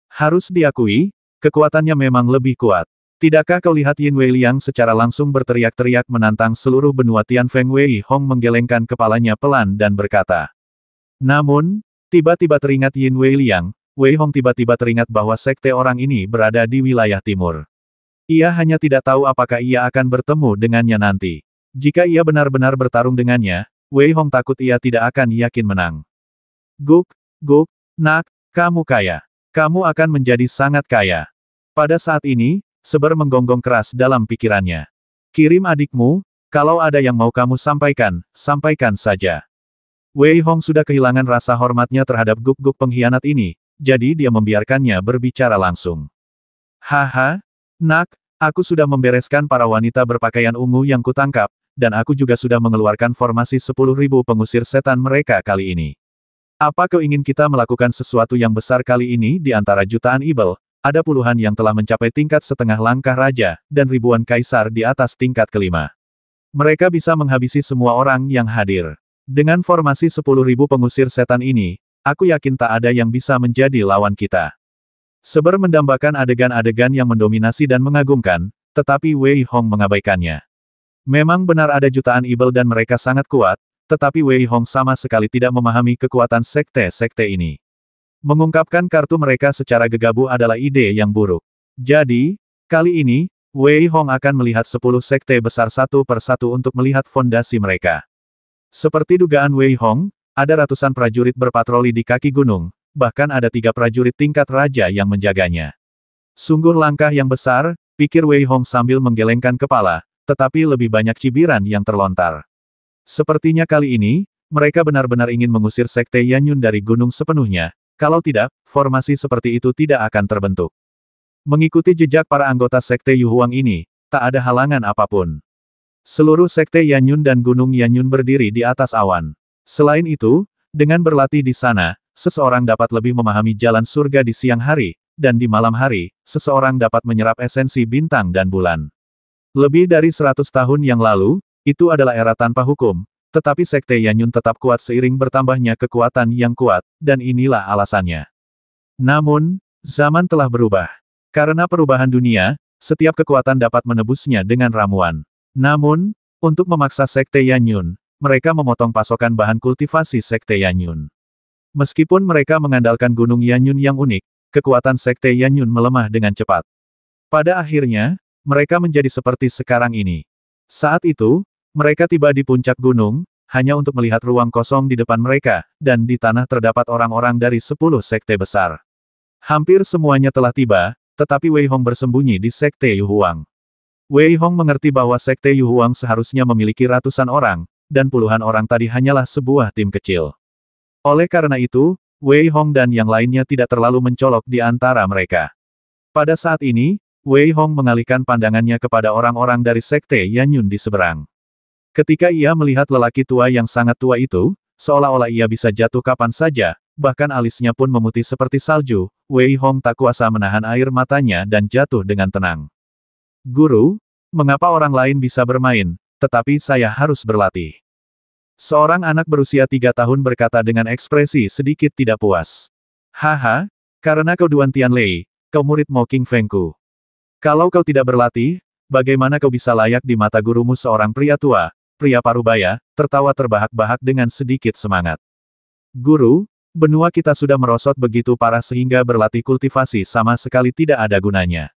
A: Harus diakui, kekuatannya memang lebih kuat. Tidakkah kau lihat Yin Wei Liang secara langsung berteriak-teriak menantang seluruh benua Tianfeng? Wei Hong menggelengkan kepalanya pelan dan berkata. Namun, tiba-tiba teringat Yin Wei Liang, Wei Hong tiba-tiba teringat bahwa sekte orang ini berada di wilayah timur. Ia hanya tidak tahu apakah ia akan bertemu dengannya nanti. Jika ia benar-benar bertarung dengannya, Wei Hong takut ia tidak akan yakin menang. Guk, Guk, nak, kamu kaya. Kamu akan menjadi sangat kaya. Pada saat ini, Seber menggonggong keras dalam pikirannya. Kirim adikmu, kalau ada yang mau kamu sampaikan, sampaikan saja. Wei Hong sudah kehilangan rasa hormatnya terhadap Guk-Guk pengkhianat ini, jadi dia membiarkannya berbicara langsung. Haha, nak, aku sudah membereskan para wanita berpakaian ungu yang kutangkap, dan aku juga sudah mengeluarkan formasi 10.000 pengusir setan mereka kali ini. Apa kau ingin kita melakukan sesuatu yang besar kali ini di antara jutaan ibel? Ada puluhan yang telah mencapai tingkat setengah langkah raja, dan ribuan kaisar di atas tingkat kelima. Mereka bisa menghabisi semua orang yang hadir. Dengan formasi 10.000 pengusir setan ini, aku yakin tak ada yang bisa menjadi lawan kita. Seber mendambakan adegan-adegan yang mendominasi dan mengagumkan, tetapi Wei Hong mengabaikannya. Memang benar ada jutaan ibel dan mereka sangat kuat, tetapi Wei Hong sama sekali tidak memahami kekuatan sekte-sekte ini. Mengungkapkan kartu mereka secara gegabah adalah ide yang buruk. Jadi, kali ini, Wei Hong akan melihat 10 sekte besar satu per satu untuk melihat fondasi mereka. Seperti dugaan Wei Hong, ada ratusan prajurit berpatroli di kaki gunung, bahkan ada 3 prajurit tingkat raja yang menjaganya. Sungguh langkah yang besar, pikir Wei Hong sambil menggelengkan kepala, tetapi lebih banyak cibiran yang terlontar. Sepertinya kali ini, mereka benar-benar ingin mengusir sekte Yanyun dari gunung sepenuhnya. Kalau tidak, formasi seperti itu tidak akan terbentuk. Mengikuti jejak para anggota sekte Yu Huang ini, tak ada halangan apapun. Seluruh sekte Yanyun dan Gunung Yanyun berdiri di atas awan. Selain itu, dengan berlatih di sana, seseorang dapat lebih memahami jalan surga di siang hari, dan di malam hari, seseorang dapat menyerap esensi bintang dan bulan. Lebih dari 100 tahun yang lalu, itu adalah era tanpa hukum. Tetapi sekte Yanyun tetap kuat seiring bertambahnya kekuatan yang kuat, dan inilah alasannya. Namun, zaman telah berubah. Karena perubahan dunia, setiap kekuatan dapat menebusnya dengan ramuan. Namun, untuk memaksa sekte Yanyun, mereka memotong pasokan bahan kultivasi sekte Yanyun. Meskipun mereka mengandalkan gunung Yanyun yang unik, kekuatan sekte Yanyun melemah dengan cepat. Pada akhirnya, mereka menjadi seperti sekarang ini. Saat itu, mereka tiba di puncak gunung, hanya untuk melihat ruang kosong di depan mereka, dan di tanah terdapat orang-orang dari 10 sekte besar. Hampir semuanya telah tiba, tetapi Wei Hong bersembunyi di sekte Yu Huang. Wei Hong mengerti bahwa sekte Yu Huang seharusnya memiliki ratusan orang, dan puluhan orang tadi hanyalah sebuah tim kecil. Oleh karena itu, Wei Hong dan yang lainnya tidak terlalu mencolok di antara mereka. Pada saat ini, Wei Hong mengalihkan pandangannya kepada orang-orang dari sekte Yanyun di seberang. Ketika ia melihat lelaki tua yang sangat tua itu, seolah-olah ia bisa jatuh kapan saja, bahkan alisnya pun memutih seperti salju, Wei Hong tak kuasa menahan air matanya dan jatuh dengan tenang. Guru, mengapa orang lain bisa bermain, tetapi saya harus berlatih? Seorang anak berusia 3 tahun berkata dengan ekspresi sedikit tidak puas. Haha, karena kau Duan Tianlei, kau murid Mo King Fengku. Kalau kau tidak berlatih, bagaimana kau bisa layak di mata gurumu seorang pria tua? Pria parubaya, tertawa terbahak-bahak dengan sedikit semangat. Guru, benua kita sudah merosot begitu parah sehingga berlatih kultivasi sama sekali tidak ada gunanya.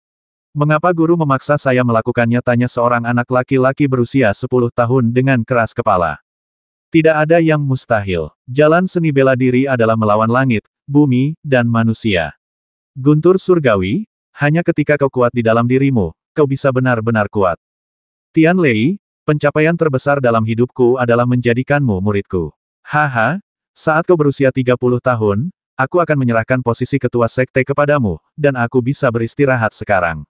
A: Mengapa guru memaksa saya melakukannya? Tanya seorang anak laki-laki berusia 10 tahun dengan keras kepala. Tidak ada yang mustahil. Jalan seni bela diri adalah melawan langit, bumi, dan manusia. Guntur surgawi, hanya ketika kau kuat di dalam dirimu, kau bisa benar-benar kuat. Tianlei, pencapaian terbesar dalam hidupku adalah menjadikanmu muridku. Haha, saat kau berusia 30 tahun, aku akan menyerahkan posisi ketua sekte kepadamu, dan aku bisa beristirahat sekarang.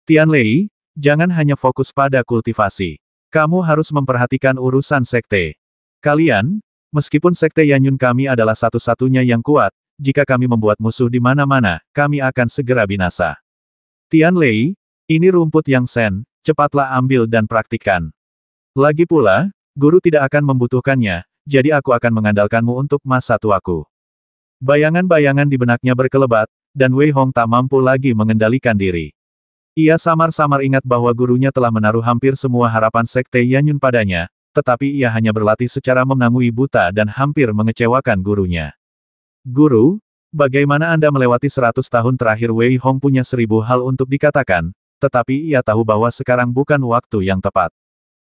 A: Tianlei, jangan hanya fokus pada kultivasi. Kamu harus memperhatikan urusan sekte. Kalian, meskipun sekte Yanyun kami adalah satu-satunya yang kuat, jika kami membuat musuh di mana-mana, kami akan segera binasa. Tianlei, ini rumput yang sen, cepatlah ambil dan praktikkan. Lagi pula, guru tidak akan membutuhkannya, jadi aku akan mengandalkanmu untuk masa tuaku. Bayangan-bayangan di benaknya berkelebat, dan Wei Hong tak mampu lagi mengendalikan diri. Ia samar-samar ingat bahwa gurunya telah menaruh hampir semua harapan sekte Yanyun padanya, tetapi ia hanya berlatih secara menangui buta dan hampir mengecewakan gurunya. Guru, bagaimana Anda melewati 100 tahun terakhir? Wei Hong punya 1000 hal untuk dikatakan, tetapi ia tahu bahwa sekarang bukan waktu yang tepat.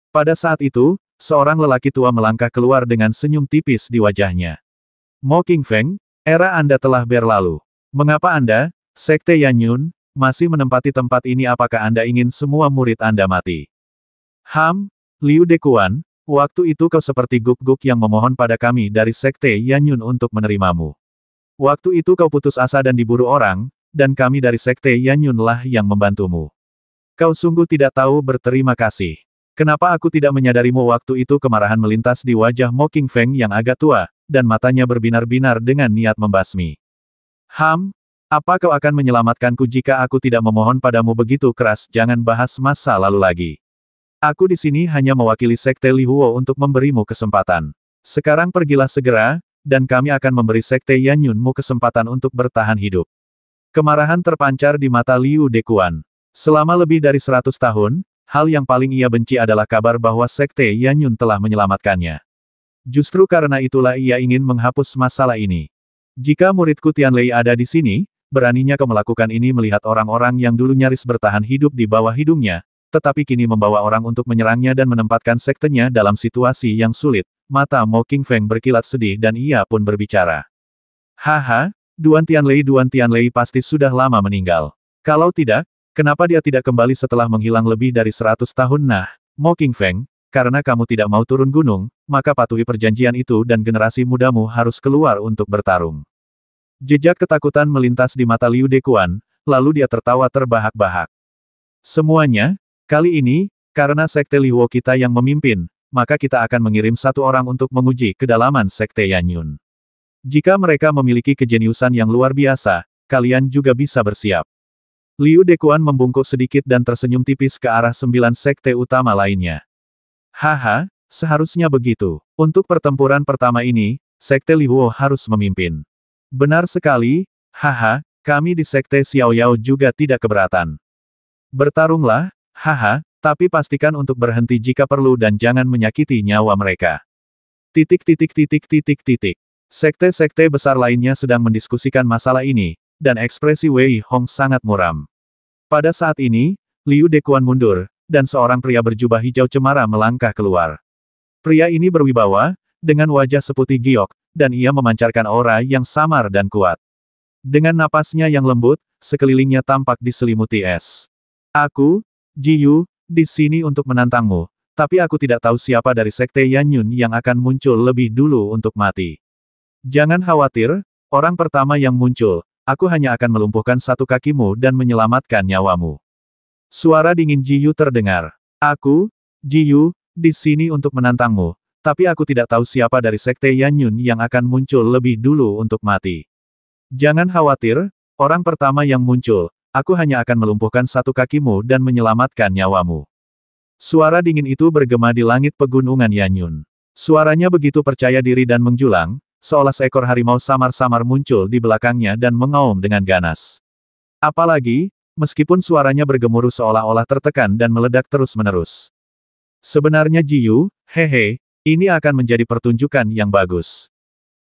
A: Pada saat itu, seorang lelaki tua melangkah keluar dengan senyum tipis di wajahnya. Mo Qingfeng, era Anda telah berlalu. Mengapa Anda, Sekte Yanyun, masih menempati tempat ini? Apakah Anda ingin semua murid Anda mati? Liu Dekuan, waktu itu kau seperti guk-guk yang memohon pada kami dari Sekte Yanyun untuk menerimamu. Waktu itu kau putus asa dan diburu orang, dan kami dari Sekte Yanyun lah yang membantumu. Kau sungguh tidak tahu berterima kasih. Kenapa aku tidak menyadarimu? Waktu itu kemarahan melintas di wajah Mo Qingfeng yang agak tua, dan matanya berbinar-binar dengan niat membasmi. Apa kau akan menyelamatkanku jika aku tidak memohon padamu begitu keras? Jangan bahas masa lalu lagi. Aku di sini hanya mewakili Sekte Li Huo untuk memberimu kesempatan. Sekarang pergilah segera, dan kami akan memberi Sekte Yanyunmu kesempatan untuk bertahan hidup. Kemarahan terpancar di mata Liu Dekuan. Selama lebih dari 100 tahun, hal yang paling ia benci adalah kabar bahwa Sekte Yanyun telah menyelamatkannya. Justru karena itulah ia ingin menghapus masalah ini. Jika muridku Tianlei ada di sini, beraninya kau melakukan ini melihat orang-orang yang dulu nyaris bertahan hidup di bawah hidungnya, tetapi kini membawa orang untuk menyerangnya dan menempatkan sektenya dalam situasi yang sulit. Mata Mo Qingfeng berkilat sedih dan ia pun berbicara. Haha, Duan Tianlei pasti sudah lama meninggal. Kalau tidak, kenapa dia tidak kembali setelah menghilang lebih dari 100 tahun? Nah, Mo Qingfeng, karena kamu tidak mau turun gunung, maka patuhi perjanjian itu dan generasi mudamu harus keluar untuk bertarung. Jejak ketakutan melintas di mata Liu Dekuan, lalu dia tertawa terbahak-bahak. Semuanya, kali ini, karena Sekte Li Huo kita yang memimpin, maka kita akan mengirim satu orang untuk menguji kedalaman Sekte Yanyun. Jika mereka memiliki kejeniusan yang luar biasa, kalian juga bisa bersiap. Liu Dekuan membungkuk sedikit dan tersenyum tipis ke arah 9 sekte utama lainnya. Haha, seharusnya begitu. Untuk pertempuran pertama ini, Sekte Li Huo harus memimpin. Benar sekali, haha, kami di Sekte Xiaoyao juga tidak keberatan. Bertarunglah, haha, tapi pastikan untuk berhenti jika perlu dan jangan menyakiti nyawa mereka. Sekte-sekte besar lainnya sedang mendiskusikan masalah ini, dan ekspresi Wei Hong sangat muram. Pada saat ini, Liu Dekuan mundur, dan seorang pria berjubah hijau cemara melangkah keluar. Pria ini berwibawa, dengan wajah seputih giok, dan ia memancarkan aura yang samar dan kuat. Dengan napasnya yang lembut, sekelilingnya tampak diselimuti es. Aku, Jiyu, di sini untuk menantangmu, tapi aku tidak tahu siapa dari Sekte Yanyun yang akan muncul lebih dulu untuk mati. Jangan khawatir, orang pertama yang muncul, aku hanya akan melumpuhkan satu kakimu dan menyelamatkan nyawamu. Suara dingin Jiyu terdengar. Aku, Jiyu, di sini untuk menantangmu, tapi aku tidak tahu siapa dari Sekte Yanyun yang akan muncul lebih dulu untuk mati. Jangan khawatir, orang pertama yang muncul, aku hanya akan melumpuhkan satu kakimu dan menyelamatkan nyawamu. Suara dingin itu bergema di langit pegunungan Yanyun. Suaranya begitu percaya diri dan menjulang, seolah seekor harimau samar-samar muncul di belakangnya dan mengaum dengan ganas. Apalagi, meskipun suaranya bergemuruh seolah-olah tertekan dan meledak terus-menerus. Sebenarnya Jiyu, hehe, ini akan menjadi pertunjukan yang bagus.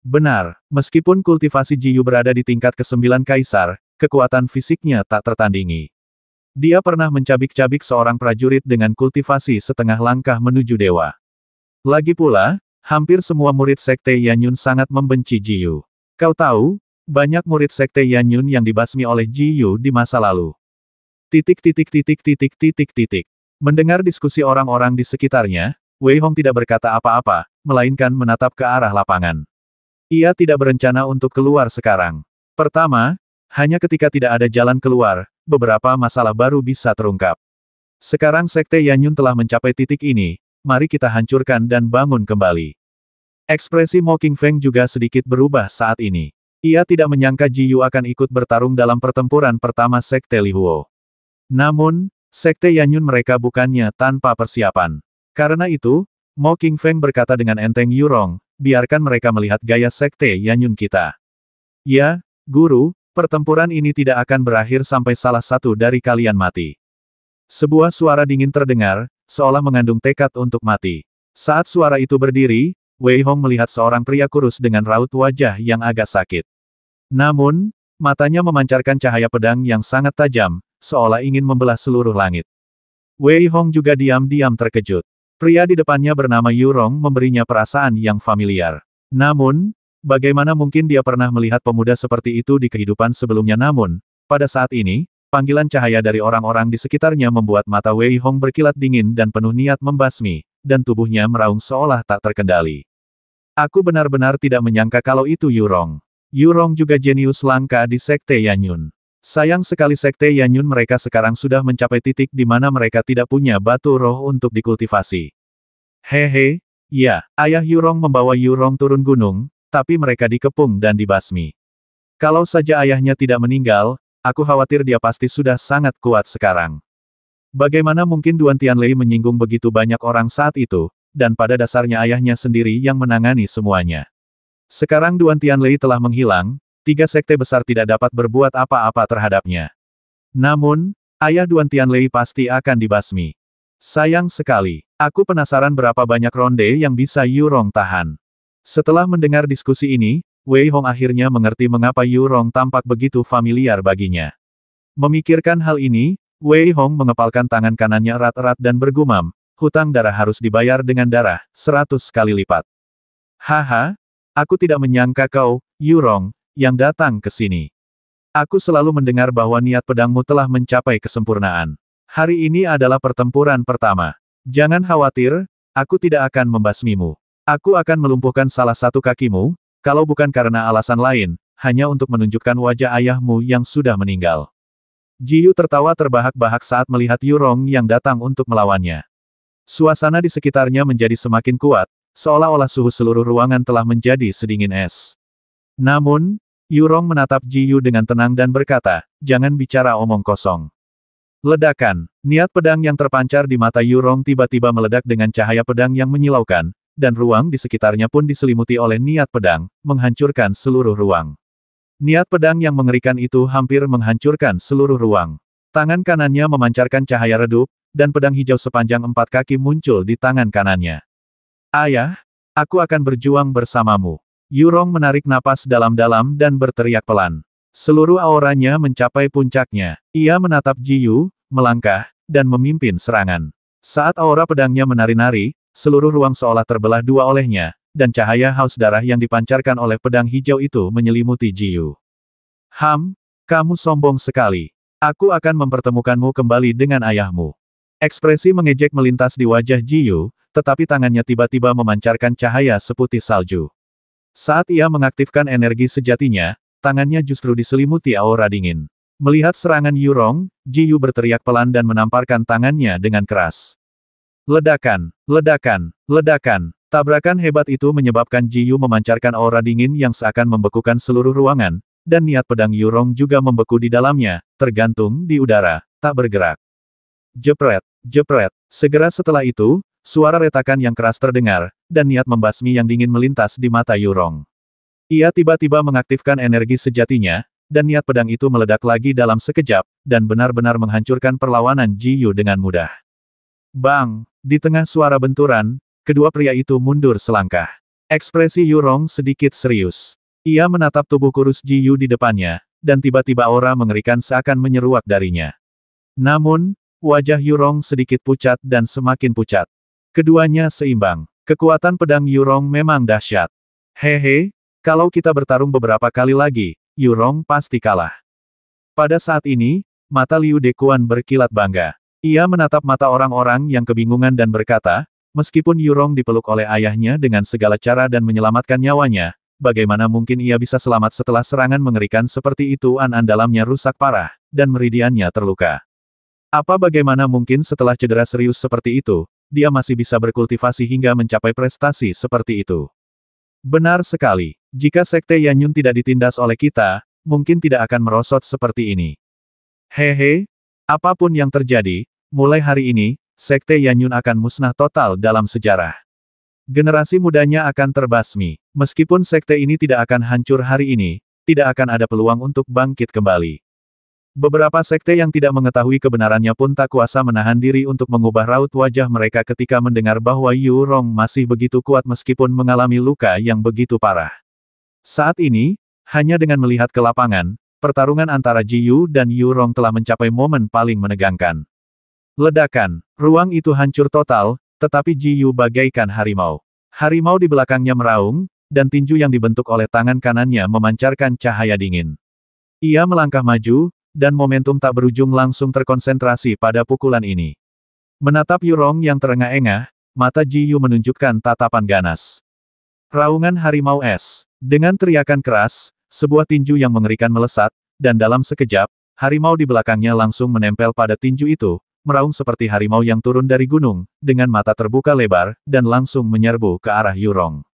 A: Benar, meskipun kultivasi Jiyu berada di tingkat ke-9 kaisar, kekuatan fisiknya tak tertandingi. Dia pernah mencabik-cabik seorang prajurit dengan kultivasi setengah langkah menuju dewa. Lagi pula, hampir semua murid Sekte Yanyun sangat membenci Jiyu. Kau tahu, banyak murid Sekte Yanyun yang dibasmi oleh Jiyu di masa lalu. Mendengar diskusi orang-orang di sekitarnya, Wei Hong tidak berkata apa-apa, melainkan menatap ke arah lapangan. Ia tidak berencana untuk keluar sekarang. Pertama, hanya ketika tidak ada jalan keluar, beberapa masalah baru bisa terungkap. Sekarang Sekte Yanyun telah mencapai titik ini, mari kita hancurkan dan bangun kembali. Ekspresi Mo Qingfeng juga sedikit berubah saat ini. Ia tidak menyangka Jiyu akan ikut bertarung dalam pertempuran pertama Sekte Li Huo. Namun, Sekte Yanyun mereka bukannya tanpa persiapan. Karena itu, Mo Qingfeng berkata dengan enteng, Yurong, biarkan mereka melihat gaya Sekte Yanyun kita. Ya, Guru, pertempuran ini tidak akan berakhir sampai salah satu dari kalian mati. Sebuah suara dingin terdengar, seolah mengandung tekad untuk mati. Saat suara itu berdiri, Wei Hong melihat seorang pria kurus dengan raut wajah yang agak sakit. Namun, matanya memancarkan cahaya pedang yang sangat tajam, seolah ingin membelah seluruh langit. Wei Hong juga diam-diam terkejut. Pria di depannya bernama Yu Rong memberinya perasaan yang familiar. Namun, bagaimana mungkin dia pernah melihat pemuda seperti itu di kehidupan sebelumnya? Namun, pada saat ini, panggilan cahaya dari orang-orang di sekitarnya membuat mata Wei Hong berkilat dingin dan penuh niat membasmi, dan tubuhnya meraung seolah tak terkendali. Aku benar-benar tidak menyangka kalau itu Yu Rong. Yu Rong juga jenius langka di Sekte Yanyun. Sayang sekali Sekte Yanyun mereka sekarang sudah mencapai titik di mana mereka tidak punya batu roh untuk dikultivasi. Hehe, ya, ayah Yu Rong membawa Yu Rong turun gunung, tapi mereka dikepung dan dibasmi. Kalau saja ayahnya tidak meninggal, aku khawatir dia pasti sudah sangat kuat sekarang. Bagaimana mungkin Duan Tianlei menyinggung begitu banyak orang saat itu, dan pada dasarnya ayahnya sendiri yang menangani semuanya. Sekarang Duan Tianlei telah menghilang, 3 sekte besar tidak dapat berbuat apa-apa terhadapnya. Namun, ayah Duan Tianlei pasti akan dibasmi. Sayang sekali, aku penasaran berapa banyak ronde yang bisa Yu Rong tahan. Setelah mendengar diskusi ini, Wei Hong akhirnya mengerti mengapa Yu Rong tampak begitu familiar baginya. Memikirkan hal ini, Wei Hong mengepalkan tangan kanannya erat-erat dan bergumam, hutang darah harus dibayar dengan darah, 100 kali lipat. Haha, aku tidak menyangka kau, Yu Rong, yang datang ke sini. Aku selalu mendengar bahwa niat pedangmu telah mencapai kesempurnaan. Hari ini adalah pertempuran pertama. Jangan khawatir, aku tidak akan membasmimu. Aku akan melumpuhkan salah satu kakimu, kalau bukan karena alasan lain, hanya untuk menunjukkan wajah ayahmu yang sudah meninggal. Ji Yu tertawa terbahak-bahak saat melihat Yu Rong yang datang untuk melawannya. Suasana di sekitarnya menjadi semakin kuat, seolah-olah suhu seluruh ruangan telah menjadi sedingin es. Namun, Yu Rong menatap Ji Yu dengan tenang dan berkata, jangan bicara omong kosong. Ledakan, niat pedang yang terpancar di mata Yu Rong tiba-tiba meledak dengan cahaya pedang yang menyilaukan, dan ruang di sekitarnya pun diselimuti oleh niat pedang, menghancurkan seluruh ruang. Niat pedang yang mengerikan itu hampir menghancurkan seluruh ruang. Tangan kanannya memancarkan cahaya redup, dan pedang hijau sepanjang 4 kaki muncul di tangan kanannya. Ayah, aku akan berjuang bersamamu. Yu Rong menarik napas dalam-dalam dan berteriak pelan. Seluruh auranya mencapai puncaknya. Ia menatap Ji Yu, melangkah, dan memimpin serangan. Saat aura pedangnya menari-nari, seluruh ruang seolah terbelah dua olehnya, dan cahaya haus darah yang dipancarkan oleh pedang hijau itu menyelimuti Ji Yu. Kamu sombong sekali. Aku akan mempertemukanmu kembali dengan ayahmu. Ekspresi mengejek melintas di wajah Ji Yu, tetapi tangannya tiba-tiba memancarkan cahaya seputih salju. Saat ia mengaktifkan energi sejatinya, tangannya justru diselimuti aura dingin. Melihat serangan Yu Rong, Ji Yu berteriak pelan dan menamparkan tangannya dengan keras. Ledakan, ledakan, ledakan. Tabrakan hebat itu menyebabkan Ji Yu memancarkan aura dingin yang seakan membekukan seluruh ruangan, dan niat pedang Yu Rong juga membeku di dalamnya, tergantung di udara, tak bergerak. Jepret, jepret. Segera setelah itu, suara retakan yang keras terdengar, dan niat membasmi yang dingin melintas di mata Yu Rong. Ia tiba-tiba mengaktifkan energi sejatinya, dan niat pedang itu meledak lagi dalam sekejap, dan benar-benar menghancurkan perlawanan Ji Yu dengan mudah. Bang! Di tengah suara benturan, kedua pria itu mundur selangkah. Ekspresi Yu Rong sedikit serius. Ia menatap tubuh kurus Ji Yu di depannya, dan tiba-tiba aura mengerikan seakan menyeruak darinya. Namun, wajah Yu Rong sedikit pucat dan semakin pucat. Keduanya seimbang. Kekuatan pedang Yu Rong memang dahsyat. Hehe, kalau kita bertarung beberapa kali lagi, Yu Rong pasti kalah. Pada saat ini, mata Liu Dekuan berkilat bangga. Ia menatap mata orang-orang yang kebingungan dan berkata, meskipun Yu Rong dipeluk oleh ayahnya dengan segala cara dan menyelamatkan nyawanya, bagaimana mungkin ia bisa selamat setelah serangan mengerikan seperti itu? An dalamnya rusak parah, dan meridiannya terluka. Apa bagaimana mungkin setelah cedera serius seperti itu, dia masih bisa berkultivasi hingga mencapai prestasi seperti itu? Benar sekali, jika Sekte Yanyun tidak ditindas oleh kita, mungkin tidak akan merosot seperti ini. Hehe, apapun yang terjadi, mulai hari ini, Sekte Yanyun akan musnah total dalam sejarah. Generasi mudanya akan terbasmi. Meskipun sekte ini tidak akan hancur hari ini, tidak akan ada peluang untuk bangkit kembali. Beberapa sekte yang tidak mengetahui kebenarannya pun tak kuasa menahan diri untuk mengubah raut wajah mereka ketika mendengar bahwa Yu Rong masih begitu kuat meskipun mengalami luka yang begitu parah. Saat ini, hanya dengan melihat ke lapangan, pertarungan antara Ji Yu dan Yu Rong telah mencapai momen paling menegangkan. Ledakan. Ruang itu hancur total, tetapi Ji Yu bagaikan harimau. Harimau di belakangnya meraung, dan tinju yang dibentuk oleh tangan kanannya memancarkan cahaya dingin. Ia melangkah maju, dan momentum tak berujung langsung terkonsentrasi pada pukulan ini. Menatap Yu Rong yang terengah-engah, mata Ji Yu menunjukkan tatapan ganas. Raungan harimau es. Dengan teriakan keras, sebuah tinju yang mengerikan melesat, dan dalam sekejap, harimau di belakangnya langsung menempel pada tinju itu, meraung seperti harimau yang turun dari gunung, dengan mata terbuka lebar, dan langsung menyerbu ke arah Yu Rong.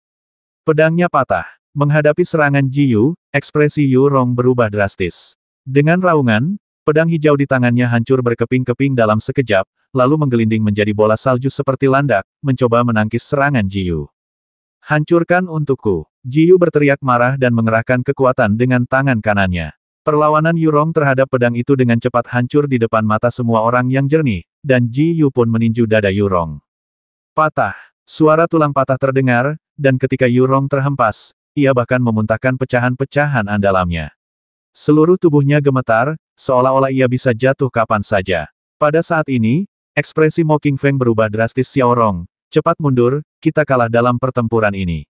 A: Pedangnya patah. Menghadapi serangan Ji Yu, ekspresi Yu Rong berubah drastis. Dengan raungan, pedang hijau di tangannya hancur berkeping-keping dalam sekejap, lalu menggelinding menjadi bola salju seperti landak, mencoba menangkis serangan Ji Yu. Hancurkan untukku. Ji Yu berteriak marah dan mengerahkan kekuatan dengan tangan kanannya. Perlawanan Yu Rong terhadap pedang itu dengan cepat hancur di depan mata semua orang yang jernih, dan Ji Yu pun meninju dada Yu Rong. Patah. Suara tulang patah terdengar, dan ketika Yu Rong terhempas, ia bahkan memuntahkan pecahan-pecahan andalamnya. Seluruh tubuhnya gemetar, seolah-olah ia bisa jatuh kapan saja. Pada saat ini, ekspresi Mo Qingfeng berubah drastis. Xiao Rong, cepat mundur, kita kalah dalam pertempuran ini.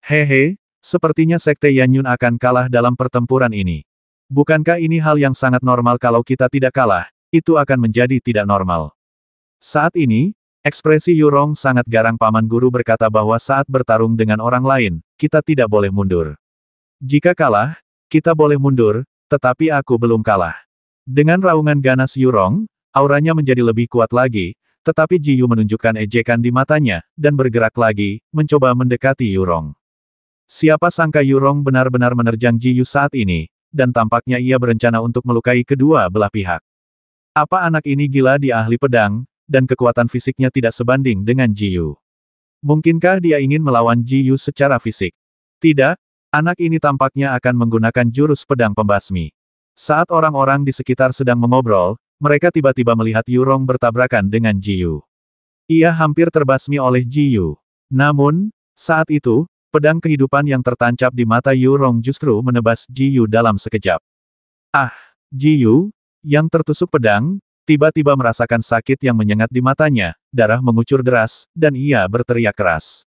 A: Hehe, sepertinya Sekte Yanyun akan kalah dalam pertempuran ini. Bukankah ini hal yang sangat normal kalau kita tidak kalah, itu akan menjadi tidak normal. Saat ini, ekspresi Yu Rong sangat garang. Paman Guru berkata bahwa saat bertarung dengan orang lain, kita tidak boleh mundur. Jika kalah, kita boleh mundur, tetapi aku belum kalah. Dengan raungan ganas Yu Rong, auranya menjadi lebih kuat lagi, tetapi Ji Yu menunjukkan ejekan di matanya, dan bergerak lagi, mencoba mendekati Yu Rong. Siapa sangka Yu Rong benar-benar menerjang Ji Yu saat ini, dan tampaknya ia berencana untuk melukai kedua belah pihak. Apa anak ini gila? Dia ahli pedang, dan kekuatan fisiknya tidak sebanding dengan Ji Yu. Mungkinkah dia ingin melawan Ji Yu secara fisik? Tidak, anak ini tampaknya akan menggunakan jurus pedang pembasmi. Saat orang-orang di sekitar sedang mengobrol, mereka tiba-tiba melihat Yu Rong bertabrakan dengan Ji Yu. Ia hampir terbasmi oleh Ji Yu. Namun, saat itu, pedang kehidupan yang tertancap di mata Yu Rong justru menebas Ji Yu dalam sekejap. Ah! Ji Yu, yang tertusuk pedang, tiba-tiba merasakan sakit yang menyengat di matanya, darah mengucur deras, dan ia berteriak keras.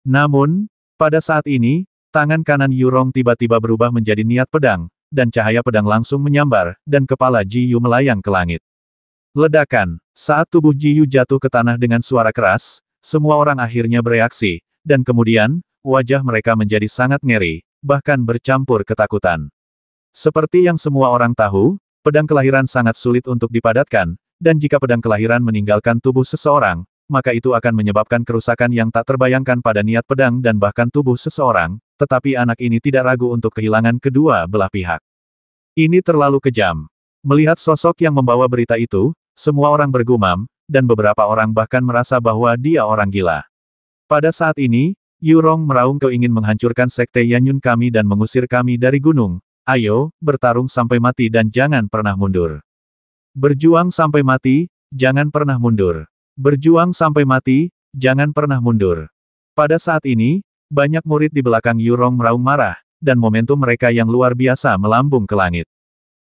A: Namun, pada saat ini, tangan kanan Yu Rong tiba-tiba berubah menjadi niat pedang, dan cahaya pedang langsung menyambar, dan kepala Ji Yu melayang ke langit. Ledakan. Saat tubuh Ji Yu jatuh ke tanah dengan suara keras, semua orang akhirnya bereaksi, dan kemudian, wajah mereka menjadi sangat ngeri, bahkan bercampur ketakutan. Seperti yang semua orang tahu, pedang kelahiran sangat sulit untuk dipadatkan, dan jika pedang kelahiran meninggalkan tubuh seseorang, maka itu akan menyebabkan kerusakan yang tak terbayangkan pada niat pedang dan bahkan tubuh seseorang, tetapi anak ini tidak ragu untuk kehilangan kedua belah pihak. Ini terlalu kejam. Melihat sosok yang membawa berita itu, semua orang bergumam, dan beberapa orang bahkan merasa bahwa dia orang gila. Pada saat ini, Yu Rong meraung, kau ingin menghancurkan Sekte Yanyun kami dan mengusir kami dari gunung. Ayo, bertarung sampai mati dan jangan pernah mundur. Berjuang sampai mati, jangan pernah mundur. Berjuang sampai mati, jangan pernah mundur. Pada saat ini, banyak murid di belakang Yu Rong meraung marah, dan momentum mereka yang luar biasa melambung ke langit.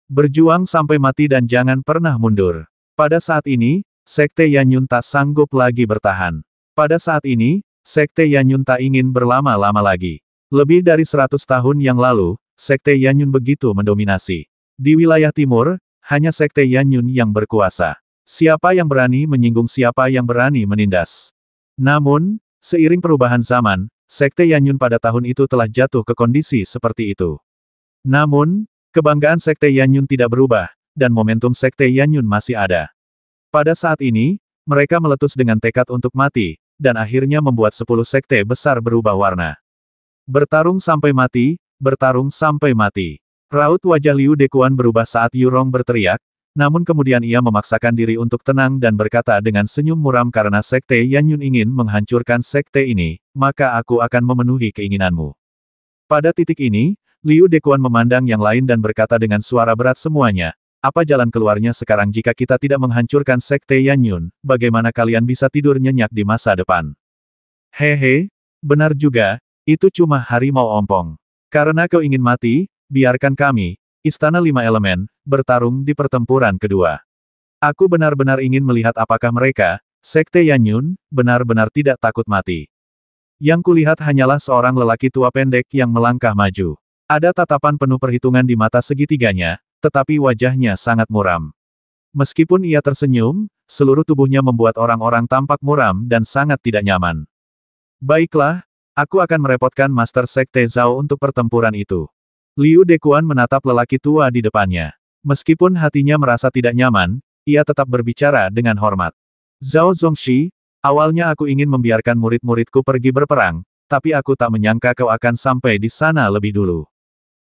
A: Berjuang sampai mati dan jangan pernah mundur. Pada saat ini, Sekte Yanyun tak sanggup lagi bertahan. Pada saat ini, Sekte Yanyun tak ingin berlama-lama lagi. Lebih dari 100 tahun yang lalu, Sekte Yanyun begitu mendominasi. Di wilayah timur, hanya Sekte Yanyun yang berkuasa. Siapa yang berani menyinggung, siapa yang berani menindas. Namun, seiring perubahan zaman, Sekte Yanyun pada tahun itu telah jatuh ke kondisi seperti itu. Namun, kebanggaan Sekte Yanyun tidak berubah, dan momentum Sekte Yanyun masih ada. Pada saat ini, mereka meletus dengan tekad untuk mati, dan akhirnya membuat 10 sekte besar berubah warna. Bertarung sampai mati, bertarung sampai mati. Raut wajah Liu Dekuan berubah saat Yu Rong berteriak, namun kemudian ia memaksakan diri untuk tenang dan berkata dengan senyum muram, karena Sekte Yanyun ingin menghancurkan sekte ini, maka aku akan memenuhi keinginanmu. Pada titik ini, Liu Dekuan memandang yang lain dan berkata dengan suara berat, semuanya, apa jalan keluarnya sekarang jika kita tidak menghancurkan Sekte Yanyun? Bagaimana kalian bisa tidur nyenyak di masa depan? Hehe, benar juga, itu cuma harimau ompong. Karena kau ingin mati, biarkan kami, Istana Lima Elemen, bertarung di pertempuran kedua. Aku benar-benar ingin melihat apakah mereka, Sekte Yanyun, benar-benar tidak takut mati. Yang kulihat hanyalah seorang lelaki tua pendek yang melangkah maju. Ada tatapan penuh perhitungan di mata segitiganya, tetapi wajahnya sangat muram. Meskipun ia tersenyum, seluruh tubuhnya membuat orang-orang tampak muram dan sangat tidak nyaman. Baiklah, aku akan merepotkan Master Sekte Zhao untuk pertempuran itu. Liu Dequan menatap lelaki tua di depannya. Meskipun hatinya merasa tidak nyaman, ia tetap berbicara dengan hormat. Zhao Zongxi, awalnya aku ingin membiarkan murid-muridku pergi berperang, tapi aku tak menyangka kau akan sampai di sana lebih dulu.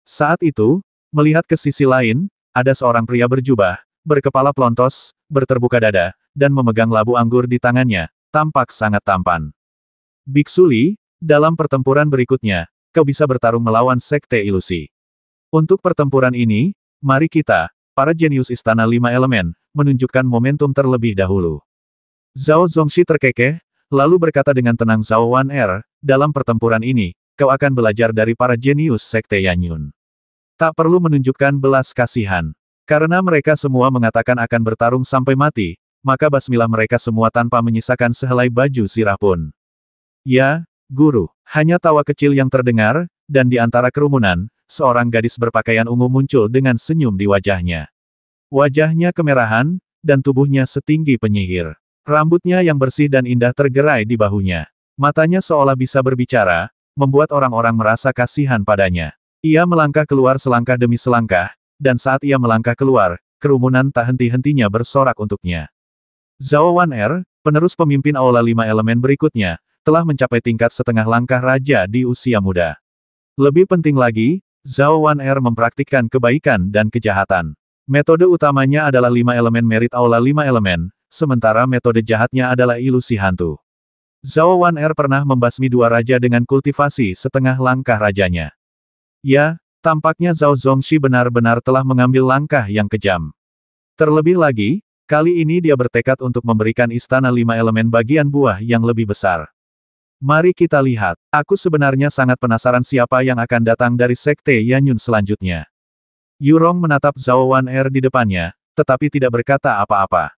A: Saat itu, melihat ke sisi lain, ada seorang pria berjubah, berkepala pelontos, berterbuka dada, dan memegang labu anggur di tangannya, tampak sangat tampan. Biksu Li, dalam pertempuran berikutnya, kau bisa bertarung melawan Sekte Ilusi. Untuk pertempuran ini, mari kita, para jenius Istana Lima Elemen, menunjukkan momentum terlebih dahulu. Zhao Zongxi terkekeh, lalu berkata dengan tenang Zhao Wan dalam pertempuran ini, kau akan belajar dari para jenius Sekte Yanyun. Tak perlu menunjukkan belas kasihan. Karena mereka semua mengatakan akan bertarung sampai mati, maka basmilah mereka semua tanpa menyisakan sehelai baju sirah pun. Ya, guru, hanya tawa kecil yang terdengar, dan di antara kerumunan, seorang gadis berpakaian ungu muncul dengan senyum di wajahnya. Wajahnya kemerahan, dan tubuhnya setinggi penyihir. Rambutnya yang bersih dan indah tergerai di bahunya. Matanya seolah bisa berbicara, membuat orang-orang merasa kasihan padanya. Ia melangkah keluar selangkah demi selangkah, dan saat ia melangkah keluar, kerumunan tak henti-hentinya bersorak untuknya. Zhao Wan, penerus pemimpin Aula Lima Elemen berikutnya, telah mencapai tingkat setengah langkah raja di usia muda. Lebih penting lagi, Zhao Wan mempraktikkan kebaikan dan kejahatan. Metode utamanya adalah 5 elemen merit Aula 5 elemen, sementara metode jahatnya adalah ilusi hantu. Zhao Wan pernah membasmi 2 raja dengan kultivasi setengah langkah rajanya. Ya, tampaknya Zhao Zongxi benar-benar telah mengambil langkah yang kejam. Terlebih lagi, kali ini dia bertekad untuk memberikan Istana 5 elemen bagian buah yang lebih besar. Mari kita lihat, aku sebenarnya sangat penasaran siapa yang akan datang dari Sekte Yanyun selanjutnya. Yurong menatap Zhao Wan di depannya, tetapi tidak berkata apa-apa.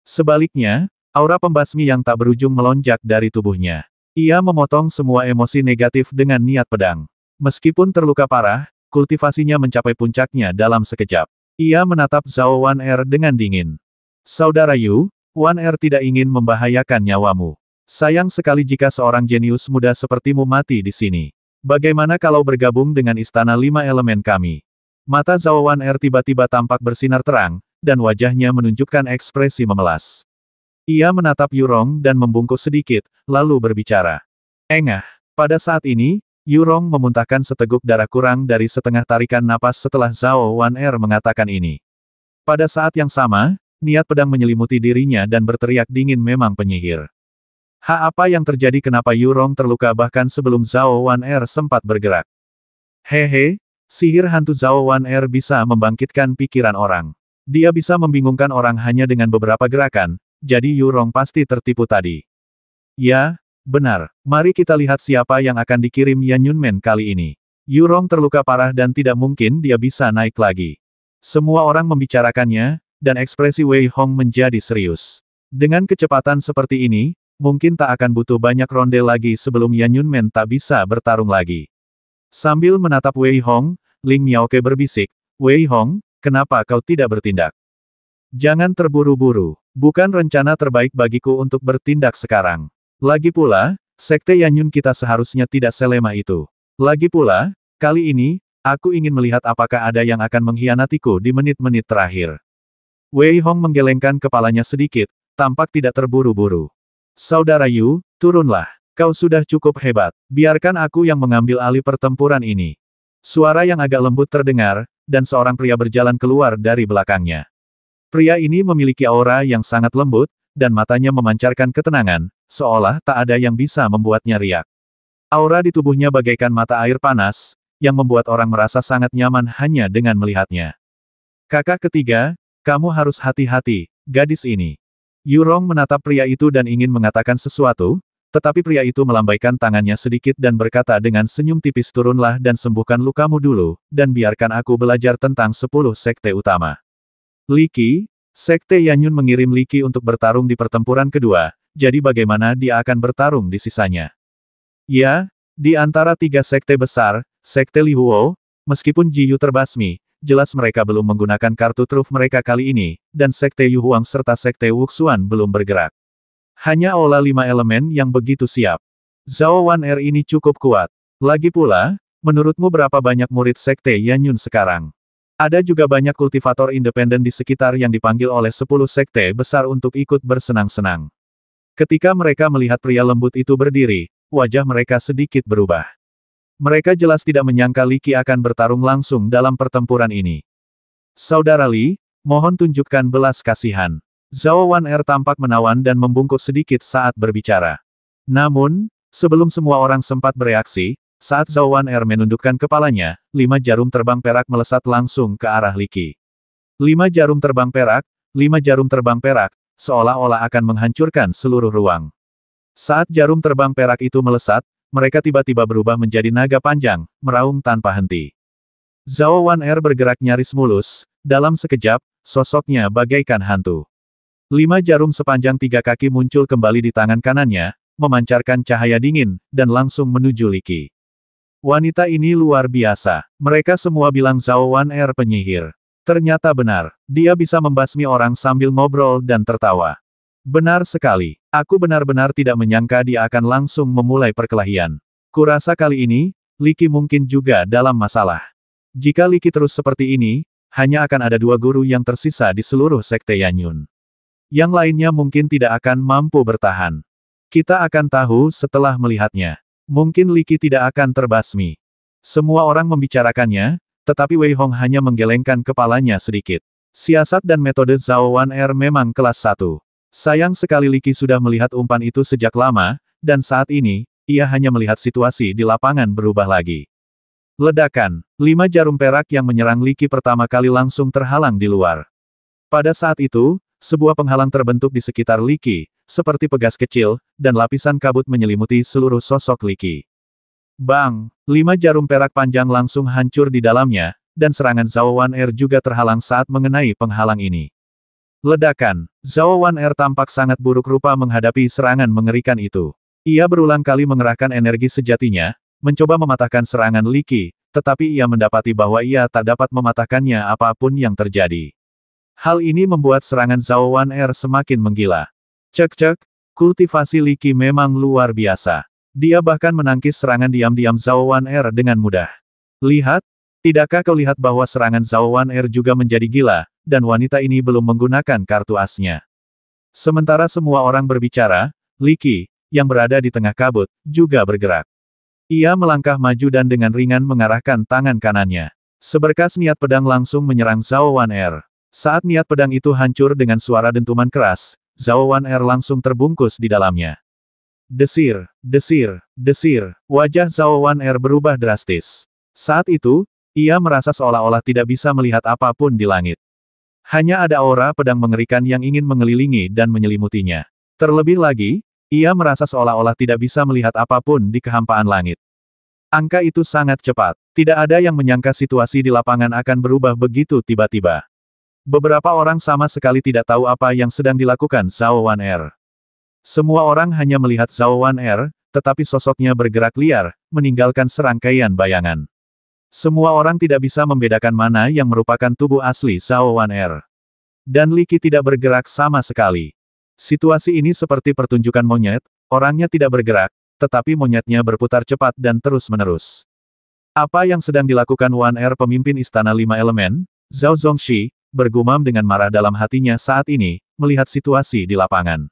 A: Sebaliknya, aura pembasmi yang tak berujung melonjak dari tubuhnya. Ia memotong semua emosi negatif dengan niat pedang. Meskipun terluka parah, kultivasinya mencapai puncaknya dalam sekejap. Ia menatap Zhao Wan dengan dingin. Saudara Yu, Wan tidak ingin membahayakan nyawamu. Sayang sekali jika seorang jenius muda sepertimu mati di sini. Bagaimana kalau bergabung dengan Istana 5 elemen kami? Mata Zhao Wan tiba-tiba tampak bersinar terang, dan wajahnya menunjukkan ekspresi memelas. Ia menatap Yurong dan membungkuk sedikit, lalu berbicara. Engah. Pada saat ini, Yurong memuntahkan seteguk darah kurang dari setengah tarikan napas setelah Zhao Wan mengatakan ini. Pada saat yang sama, niat pedang menyelimuti dirinya dan berteriak dingin memang penyihir. Apa yang terjadi kenapa Yurong terluka bahkan sebelum Zhao Wan sempat bergerak? Hehe, sihir hantu Zhao Wan bisa membangkitkan pikiran orang. Dia bisa membingungkan orang hanya dengan beberapa gerakan, jadi Yurong pasti tertipu tadi. Ya, benar. Mari kita lihat siapa yang akan dikirim Yanyunmen kali ini. Yurong terluka parah dan tidak mungkin dia bisa naik lagi. Semua orang membicarakannya, dan ekspresi Wei Hong menjadi serius. Dengan kecepatan seperti ini, mungkin tak akan butuh banyak ronde lagi sebelum Yanyunmen tak bisa bertarung lagi. Sambil menatap Wei Hong, Ling Miaoke berbisik, Wei Hong, kenapa kau tidak bertindak? Jangan terburu-buru. Bukan rencana terbaik bagiku untuk bertindak sekarang. Lagi pula, Sekte Yanyun kita seharusnya tidak selemah itu. Lagi pula, kali ini, aku ingin melihat apakah ada yang akan mengkhianatiku di menit-menit terakhir. Wei Hong menggelengkan kepalanya sedikit, tampak tidak terburu-buru. Saudara Yu, turunlah. Kau sudah cukup hebat. Biarkan aku yang mengambil alih pertempuran ini. Suara yang agak lembut terdengar, dan seorang pria berjalan keluar dari belakangnya. Pria ini memiliki aura yang sangat lembut, dan matanya memancarkan ketenangan, seolah tak ada yang bisa membuatnya riak. Aura di tubuhnya bagaikan mata air panas, yang membuat orang merasa sangat nyaman hanya dengan melihatnya. Kakak ketiga, kamu harus hati-hati, gadis ini. Yurong menatap pria itu dan ingin mengatakan sesuatu, Tetapi pria itu melambaikan tangannya sedikit dan berkata dengan senyum tipis, turunlah dan sembuhkan lukamu dulu, dan biarkan aku belajar tentang 10 sekte utama. Li Qi, Sekte Yanyun mengirim Li Qi untuk bertarung di pertempuran kedua, jadi bagaimana dia akan bertarung di sisanya? Ya, di antara 3 sekte besar, Sekte Li Huo, meskipun Ji Yu terbasmi, jelas mereka belum menggunakan kartu truf mereka kali ini, dan Sekte Yu Huang serta Sekte Wuxuan belum bergerak. Hanya olah 5 elemen yang begitu siap. Zhao Wan Er ini cukup kuat. Lagi pula, menurutmu berapa banyak murid Sekte Yanyun sekarang? Ada juga banyak kultivator independen di sekitar yang dipanggil oleh 10 sekte besar untuk ikut bersenang-senang. Ketika mereka melihat pria lembut itu berdiri, wajah mereka sedikit berubah. Mereka jelas tidak menyangka Li Qi akan bertarung langsung dalam pertempuran ini. Saudara Li, mohon tunjukkan belas kasihan. Zhao Wan Er tampak menawan dan membungkuk sedikit saat berbicara. Namun, sebelum semua orang sempat bereaksi, saat Zhao Wan Er menundukkan kepalanya, 5 jarum terbang perak melesat langsung ke arah Li Qi. 5 jarum terbang perak, 5 jarum terbang perak, seolah-olah akan menghancurkan seluruh ruang. Saat jarum terbang perak itu melesat, mereka tiba-tiba berubah menjadi naga panjang, meraung tanpa henti. Zhao Wan Er bergerak nyaris mulus, dalam sekejap, sosoknya bagaikan hantu. 5 jarum sepanjang 3 kaki muncul kembali di tangan kanannya, memancarkan cahaya dingin, dan langsung menuju Li Qi. Wanita ini luar biasa. Mereka semua bilang Zhao Wan Er penyihir. Ternyata benar. Dia bisa membasmi orang sambil ngobrol dan tertawa. Benar sekali. Aku benar-benar tidak menyangka dia akan langsung memulai perkelahian. Kurasa kali ini, Li Qi mungkin juga dalam masalah. Jika Li Qi terus seperti ini, hanya akan ada 2 guru yang tersisa di seluruh Sekte Yanyun. Yang lainnya mungkin tidak akan mampu bertahan. Kita akan tahu setelah melihatnya. Mungkin Li Qi tidak akan terbasmi. Semua orang membicarakannya, tetapi Wei Hong hanya menggelengkan kepalanya sedikit. Siasat dan metode Zhao Wan Er memang kelas 1. Sayang sekali Li Qi sudah melihat umpan itu sejak lama, dan saat ini, ia hanya melihat situasi di lapangan berubah lagi. Ledakan. 5 jarum perak yang menyerang Li Qi pertama kali langsung terhalang di luar. Pada saat itu, sebuah penghalang terbentuk di sekitar Li Qi, seperti pegas kecil, dan lapisan kabut menyelimuti seluruh sosok Li Qi. Bang! 5 jarum perak panjang langsung hancur di dalamnya, dan serangan Zhao Wan Er juga terhalang saat mengenai penghalang ini. Ledakan. Zhao Wan Er tampak sangat buruk rupa menghadapi serangan mengerikan itu. Ia berulang kali mengerahkan energi sejatinya, mencoba mematahkan serangan Li Qi, tetapi ia mendapati bahwa ia tak dapat mematahkannya apapun yang terjadi. Hal ini membuat serangan Zhao Wan Er semakin menggila. Cek-cek, kultivasi Li Qi memang luar biasa. Dia bahkan menangkis serangan diam-diam Zhao Wan Er dengan mudah. Lihat, tidakkah kau lihat bahwa serangan Zhao Wan Er juga menjadi gila, dan wanita ini belum menggunakan kartu asnya. Sementara semua orang berbicara, Li Qi, yang berada di tengah kabut, juga bergerak. Ia melangkah maju dan dengan ringan mengarahkan tangan kanannya. Seberkas niat pedang langsung menyerang Zhao Wan Er. Saat niat pedang itu hancur dengan suara dentuman keras, Zhao Wan Er langsung terbungkus di dalamnya. Desir, desir, desir, wajah Zhao Wan Er berubah drastis. Saat itu, ia merasa seolah-olah tidak bisa melihat apapun di langit. Hanya ada aura pedang mengerikan yang ingin mengelilingi dan menyelimutinya. Terlebih lagi, ia merasa seolah-olah tidak bisa melihat apapun di kehampaan langit. Angka itu sangat cepat. Tidak ada yang menyangka situasi di lapangan akan berubah begitu tiba-tiba. Beberapa orang sama sekali tidak tahu apa yang sedang dilakukan Zhao Wan Er. Semua orang hanya melihat Zhao Wan Er, tetapi sosoknya bergerak liar, meninggalkan serangkaian bayangan. Semua orang tidak bisa membedakan mana yang merupakan tubuh asli Zhao Wan Er. Dan Li Qi tidak bergerak sama sekali. Situasi ini seperti pertunjukan monyet, orangnya tidak bergerak, tetapi monyetnya berputar cepat dan terus-menerus. Apa yang sedang dilakukan Wan Er, pemimpin Istana 5 Elemen? Zhao Zongxi bergumam dengan marah dalam hatinya saat ini, melihat situasi di lapangan.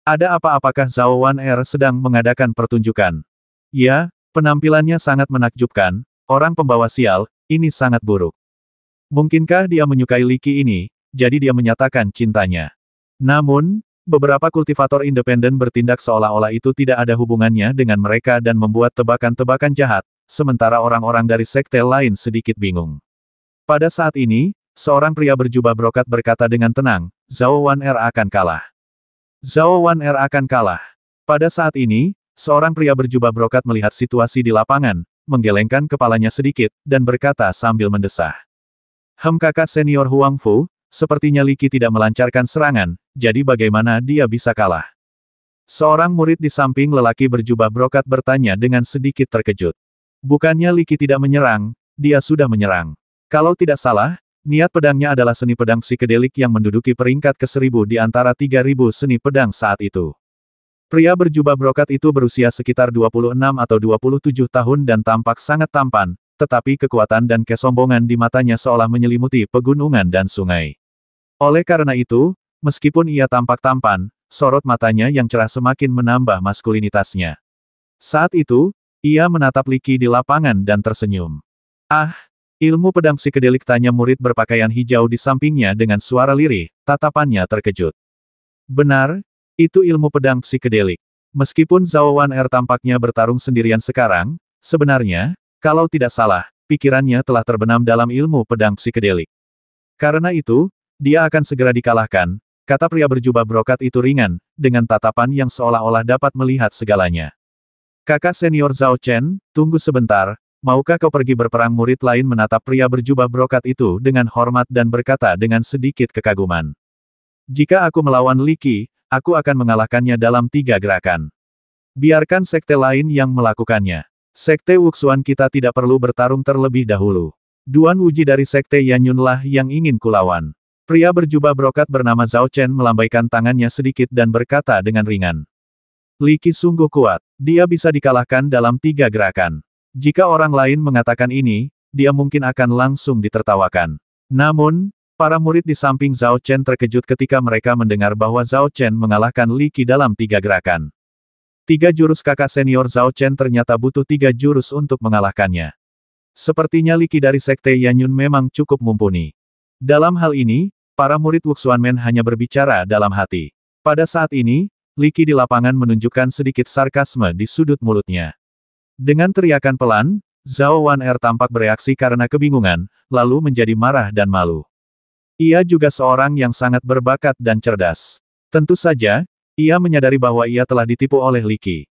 A: Ada apa-apakah Zhao Wan Er sedang mengadakan pertunjukan? Ya, penampilannya sangat menakjubkan, orang pembawa sial, ini sangat buruk. Mungkinkah dia menyukai Li Qi ini, jadi dia menyatakan cintanya. Namun, beberapa kultivator independen bertindak seolah-olah itu tidak ada hubungannya dengan mereka dan membuat tebakan-tebakan jahat, sementara orang-orang dari sekte lain sedikit bingung. Pada saat ini, seorang pria berjubah brokat berkata dengan tenang, Zhao Wan Er akan kalah. Zhao Wan Er akan kalah. Pada saat ini, seorang pria berjubah brokat melihat situasi di lapangan, menggelengkan kepalanya sedikit, dan berkata sambil mendesah. Kakak senior Huang Fu, sepertinya Li Qi tidak melancarkan serangan, jadi bagaimana dia bisa kalah? Seorang murid di samping lelaki berjubah brokat bertanya dengan sedikit terkejut. Bukannya Li Qi tidak menyerang, dia sudah menyerang. Kalau tidak salah, niat pedangnya adalah seni pedang psikedelik yang menduduki peringkat ke-1000 di antara 3000 seni pedang saat itu. Pria berjubah brokat itu berusia sekitar 26 atau 27 tahun dan tampak sangat tampan, tetapi kekuatan dan kesombongan di matanya seolah menyelimuti pegunungan dan sungai. Oleh karena itu, meskipun ia tampak tampan, sorot matanya yang cerah semakin menambah maskulinitasnya. Saat itu, ia menatap Li Qi di lapangan dan tersenyum. Ah, ilmu pedang psikedelik, tanya murid berpakaian hijau di sampingnya dengan suara lirih, tatapannya terkejut. Benar, itu ilmu pedang psikedelik. Meskipun Zhao Wan Er tampaknya bertarung sendirian sekarang, sebenarnya, kalau tidak salah, pikirannya telah terbenam dalam ilmu pedang psikedelik. Karena itu, dia akan segera dikalahkan, kata pria berjubah brokat itu ringan, dengan tatapan yang seolah-olah dapat melihat segalanya. Kakak senior Zhao Chen, tunggu sebentar, maukah kau pergi berperang? Murid lain menatap pria berjubah brokat itu dengan hormat dan berkata dengan sedikit kekaguman. Jika aku melawan Li Qi, aku akan mengalahkannya dalam 3 gerakan. Biarkan sekte lain yang melakukannya. Sekte Wuxuan kita tidak perlu bertarung terlebih dahulu. Duan Wuji dari sekte Yanyun lah yang ingin kulawan. Pria berjubah brokat bernama Zhao Chen melambaikan tangannya sedikit dan berkata dengan ringan. Li Qi sungguh kuat. Dia bisa dikalahkan dalam 3 gerakan. Jika orang lain mengatakan ini, dia mungkin akan langsung ditertawakan. Namun, para murid di samping Zhao Chen terkejut ketika mereka mendengar bahwa Zhao Chen mengalahkan Li Qi dalam 3 gerakan. 3 jurus kakak senior Zhao Chen ternyata butuh 3 jurus untuk mengalahkannya. Sepertinya Li Qi dari sekte Yanyun memang cukup mumpuni. Dalam hal ini, para murid Wuxuanmen hanya berbicara dalam hati. Pada saat ini, Li Qi di lapangan menunjukkan sedikit sarkasme di sudut mulutnya. Dengan teriakan pelan, Zhao Wan Er tampak bereaksi karena kebingungan, lalu menjadi marah dan malu. Ia juga seorang yang sangat berbakat dan cerdas. Tentu saja, ia menyadari bahwa ia telah ditipu oleh Li Qi.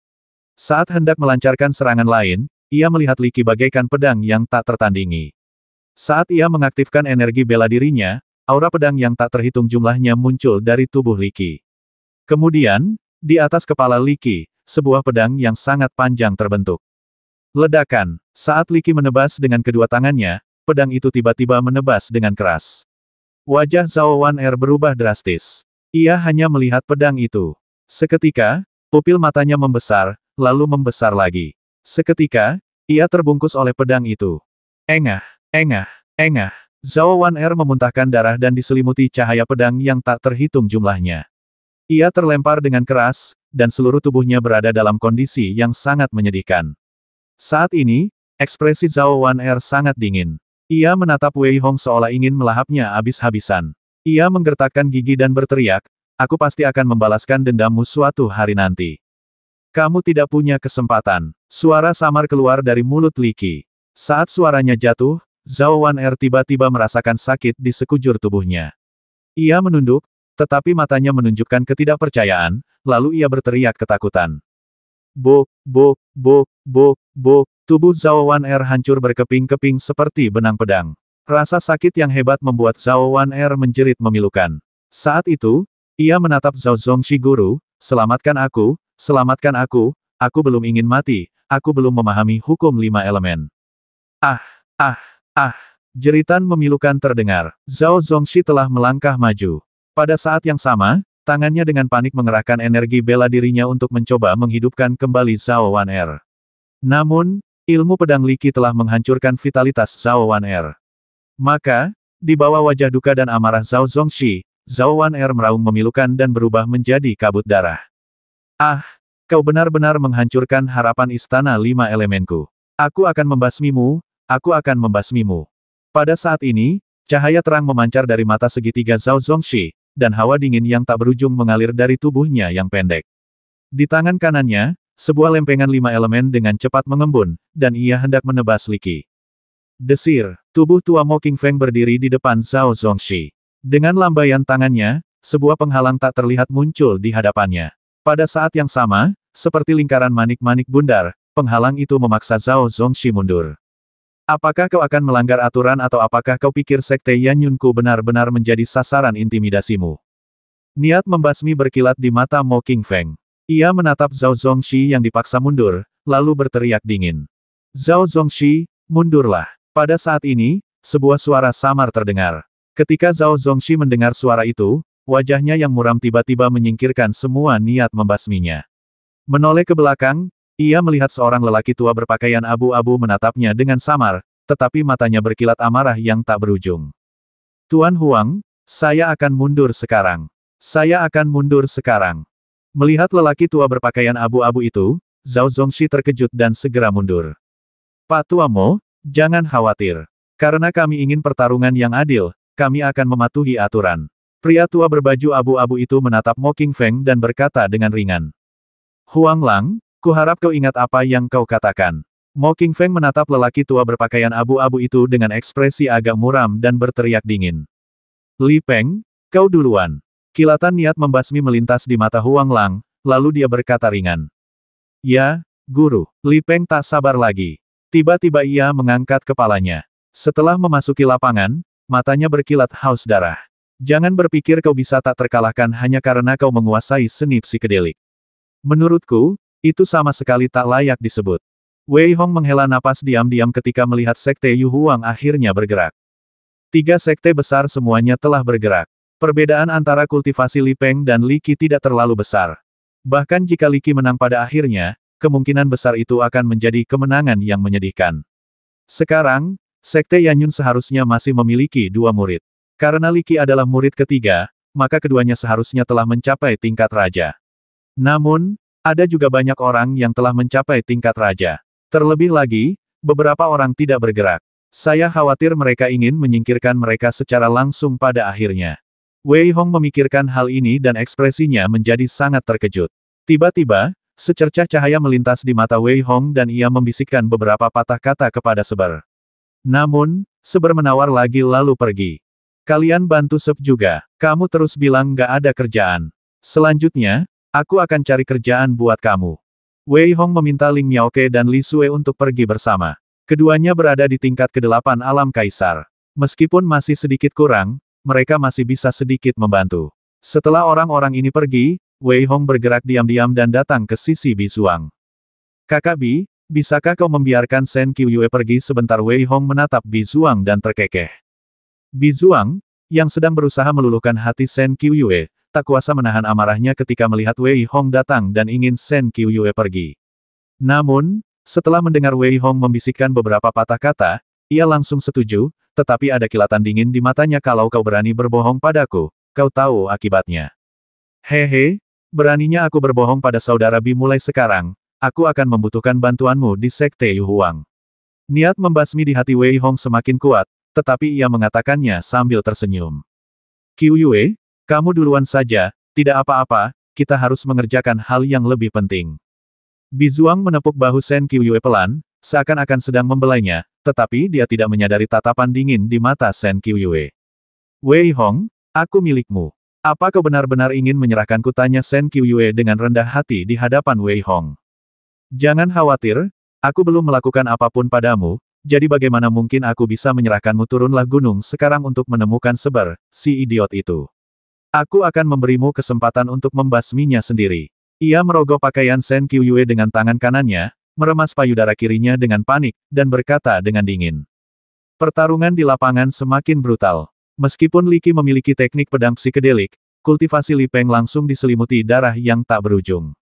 A: Saat hendak melancarkan serangan lain, ia melihat Li Qi bagaikan pedang yang tak tertandingi. Saat ia mengaktifkan energi bela dirinya, aura pedang yang tak terhitung jumlahnya muncul dari tubuh Li Qi. Kemudian, di atas kepala Li Qi, sebuah pedang yang sangat panjang terbentuk. Ledakan. Saat Li Qi menebas dengan kedua tangannya, pedang itu tiba-tiba menebas dengan keras. Wajah Zhao Wan Er berubah drastis. Ia hanya melihat pedang itu. Seketika, pupil matanya membesar, lalu membesar lagi. Seketika, ia terbungkus oleh pedang itu. Engah, engah, engah. Zhao Wan Er memuntahkan darah dan diselimuti cahaya pedang yang tak terhitung jumlahnya. Ia terlempar dengan keras, dan seluruh tubuhnya berada dalam kondisi yang sangat menyedihkan. Saat ini, ekspresi Zhao Wan Er sangat dingin. Ia menatap Wei Hong seolah ingin melahapnya habis-habisan. Ia menggertakkan gigi dan berteriak, aku pasti akan membalaskan dendammu suatu hari nanti. Kamu tidak punya kesempatan. Suara samar keluar dari mulut Li Qi. Saat suaranya jatuh, Zhao Wan Er tiba-tiba merasakan sakit di sekujur tubuhnya. Ia menunduk, tetapi matanya menunjukkan ketidakpercayaan, lalu ia berteriak ketakutan. Bok, bok, bok, bok, bok. Tubuh Zhao Wan Er hancur berkeping-keping seperti benang pedang. Rasa sakit yang hebat membuat Zhao Wan Er menjerit memilukan. Saat itu, ia menatap Zhao Zongxi guru, selamatkan aku belum ingin mati, aku belum memahami hukum 5 elemen. Ah, ah, ah, jeritan memilukan terdengar. Zhao Zongxi telah melangkah maju. Pada saat yang sama, tangannya dengan panik mengerahkan energi bela dirinya untuk mencoba menghidupkan kembali Zhao Wan Er. Namun, ilmu pedang Li Qi telah menghancurkan vitalitas Zhao Wan Er. Maka, di bawah wajah duka dan amarah Zhao Zongxi, Zhao Wan Er meraung memilukan dan berubah menjadi kabut darah. Ah, kau benar-benar menghancurkan harapan istana 5 elemenku. Aku akan membasmimu, aku akan membasmimu. Pada saat ini, cahaya terang memancar dari mata segitiga Zhao Zongxi, dan hawa dingin yang tak berujung mengalir dari tubuhnya yang pendek. Di tangan kanannya, sebuah lempengan 5 elemen dengan cepat mengembun, dan ia hendak menebas Li Qi. Desir, tubuh tua Mo Qingfeng berdiri di depan Zhao Zongxi. Dengan lambaian tangannya, sebuah penghalang tak terlihat muncul di hadapannya. Pada saat yang sama, seperti lingkaran manik-manik bundar, penghalang itu memaksa Zhao Zongxi mundur. Apakah kau akan melanggar aturan atau apakah kau pikir Sekte Yanyunku benar-benar menjadi sasaran intimidasimu? Niat membasmi berkilat di mata Mo Qingfeng. Ia menatap Zhao Zongxi yang dipaksa mundur, lalu berteriak dingin. Zhao Zongxi, mundurlah. Pada saat ini, sebuah suara samar terdengar. Ketika Zhao Zongxi mendengar suara itu, wajahnya yang muram tiba-tiba menyingkirkan semua niat membasminya. Menoleh ke belakang, ia melihat seorang lelaki tua berpakaian abu-abu menatapnya dengan samar, tetapi matanya berkilat amarah yang tak berujung. Tuan Huang, saya akan mundur sekarang. Saya akan mundur sekarang. Melihat lelaki tua berpakaian abu-abu itu, Zhao Zongxi terkejut dan segera mundur. Pak Tua Mo, jangan khawatir. Karena kami ingin pertarungan yang adil, kami akan mematuhi aturan. Pria tua berbaju abu-abu itu menatap Mo Qingfeng dan berkata dengan ringan. Huang Lang, kuharap kau ingat apa yang kau katakan. Mo Qingfeng menatap lelaki tua berpakaian abu-abu itu dengan ekspresi agak muram dan berteriak dingin. Li Peng, kau duluan. Kilatan niat membasmi melintas di mata Huang Lang, lalu dia berkata ringan. Ya, Guru. Li Peng tak sabar lagi. Tiba-tiba ia mengangkat kepalanya. Setelah memasuki lapangan, matanya berkilat haus darah. Jangan berpikir kau bisa tak terkalahkan hanya karena kau menguasai seni psikedelik. Menurutku, itu sama sekali tak layak disebut. Wei Hong menghela napas diam-diam ketika melihat Sekte Yu Huang akhirnya bergerak. 3 sekte besar semuanya telah bergerak. Perbedaan antara kultivasi Li Peng dan Li Qi tidak terlalu besar. Bahkan jika Li Qi menang pada akhirnya, kemungkinan besar itu akan menjadi kemenangan yang menyedihkan. Sekarang, Sekte Yanyun seharusnya masih memiliki 2 murid. Karena Li Qi adalah murid ketiga, maka keduanya seharusnya telah mencapai tingkat raja. Namun, ada juga banyak orang yang telah mencapai tingkat raja. Terlebih lagi, beberapa orang tidak bergerak. Saya khawatir mereka ingin menyingkirkan mereka secara langsung pada akhirnya. Wei Hong memikirkan hal ini dan ekspresinya menjadi sangat terkejut. Tiba-tiba, secercah cahaya melintas di mata Wei Hong dan ia membisikkan beberapa patah kata kepada Seber. Namun, Seber menawar lagi lalu pergi. Kalian bantu Sep juga. Kamu terus bilang nggak ada kerjaan. Selanjutnya, aku akan cari kerjaan buat kamu. Wei Hong meminta Ling Miaoke dan Li Sue untuk pergi bersama. Keduanya berada di tingkat ke-8 alam kaisar. Meskipun masih sedikit kurang, mereka masih bisa sedikit membantu. Setelah orang-orang ini pergi, Wei Hong bergerak diam-diam dan datang ke sisi Bi Zuang. Kakak Bi, bisakah kau membiarkan Shen Qiuyue pergi sebentar? Wei Hong menatap Bi Zuang dan terkekeh. Bi Zuang, yang sedang berusaha meluluhkan hati Shen Qiuyue, tak kuasa menahan amarahnya ketika melihat Wei Hong datang dan ingin Shen Qiuyue pergi. Namun, setelah mendengar Wei Hong membisikkan beberapa patah kata, ia langsung setuju, tetapi ada kilatan dingin di matanya. Kalau kau berani berbohong padaku, kau tahu akibatnya. Hehe, beraninya aku berbohong pada saudara Bi. Mulai sekarang, aku akan membutuhkan bantuanmu di Sekte Yu Huang. Niat membasmi di hati Wei Hong semakin kuat, tetapi ia mengatakannya sambil tersenyum. Qiuyue, kamu duluan saja, tidak apa-apa, kita harus mengerjakan hal yang lebih penting. Bi Zuang menepuk bahu Shen Qiuyue pelan, seakan-akan sedang membelainya, tetapi dia tidak menyadari tatapan dingin di mata Shen Qiuyue. Wei Hong, aku milikmu. Apa kau benar-benar ingin menyerahkanku? Tanya Shen Qiuyue dengan rendah hati di hadapan Wei Hong. Jangan khawatir, aku belum melakukan apapun padamu, jadi bagaimana mungkin aku bisa menyerahkanmu? Turunlah gunung sekarang untuk menemukan Seber, si idiot itu. Aku akan memberimu kesempatan untuk membasminya sendiri. Ia merogoh pakaian Shen Qiuyue dengan tangan kanannya, meremas payudara kirinya dengan panik, dan berkata dengan dingin. Pertarungan di lapangan semakin brutal. Meskipun Li Qi memiliki teknik pedang psikedelik, kultivasi Li Peng langsung diselimuti darah yang tak berujung.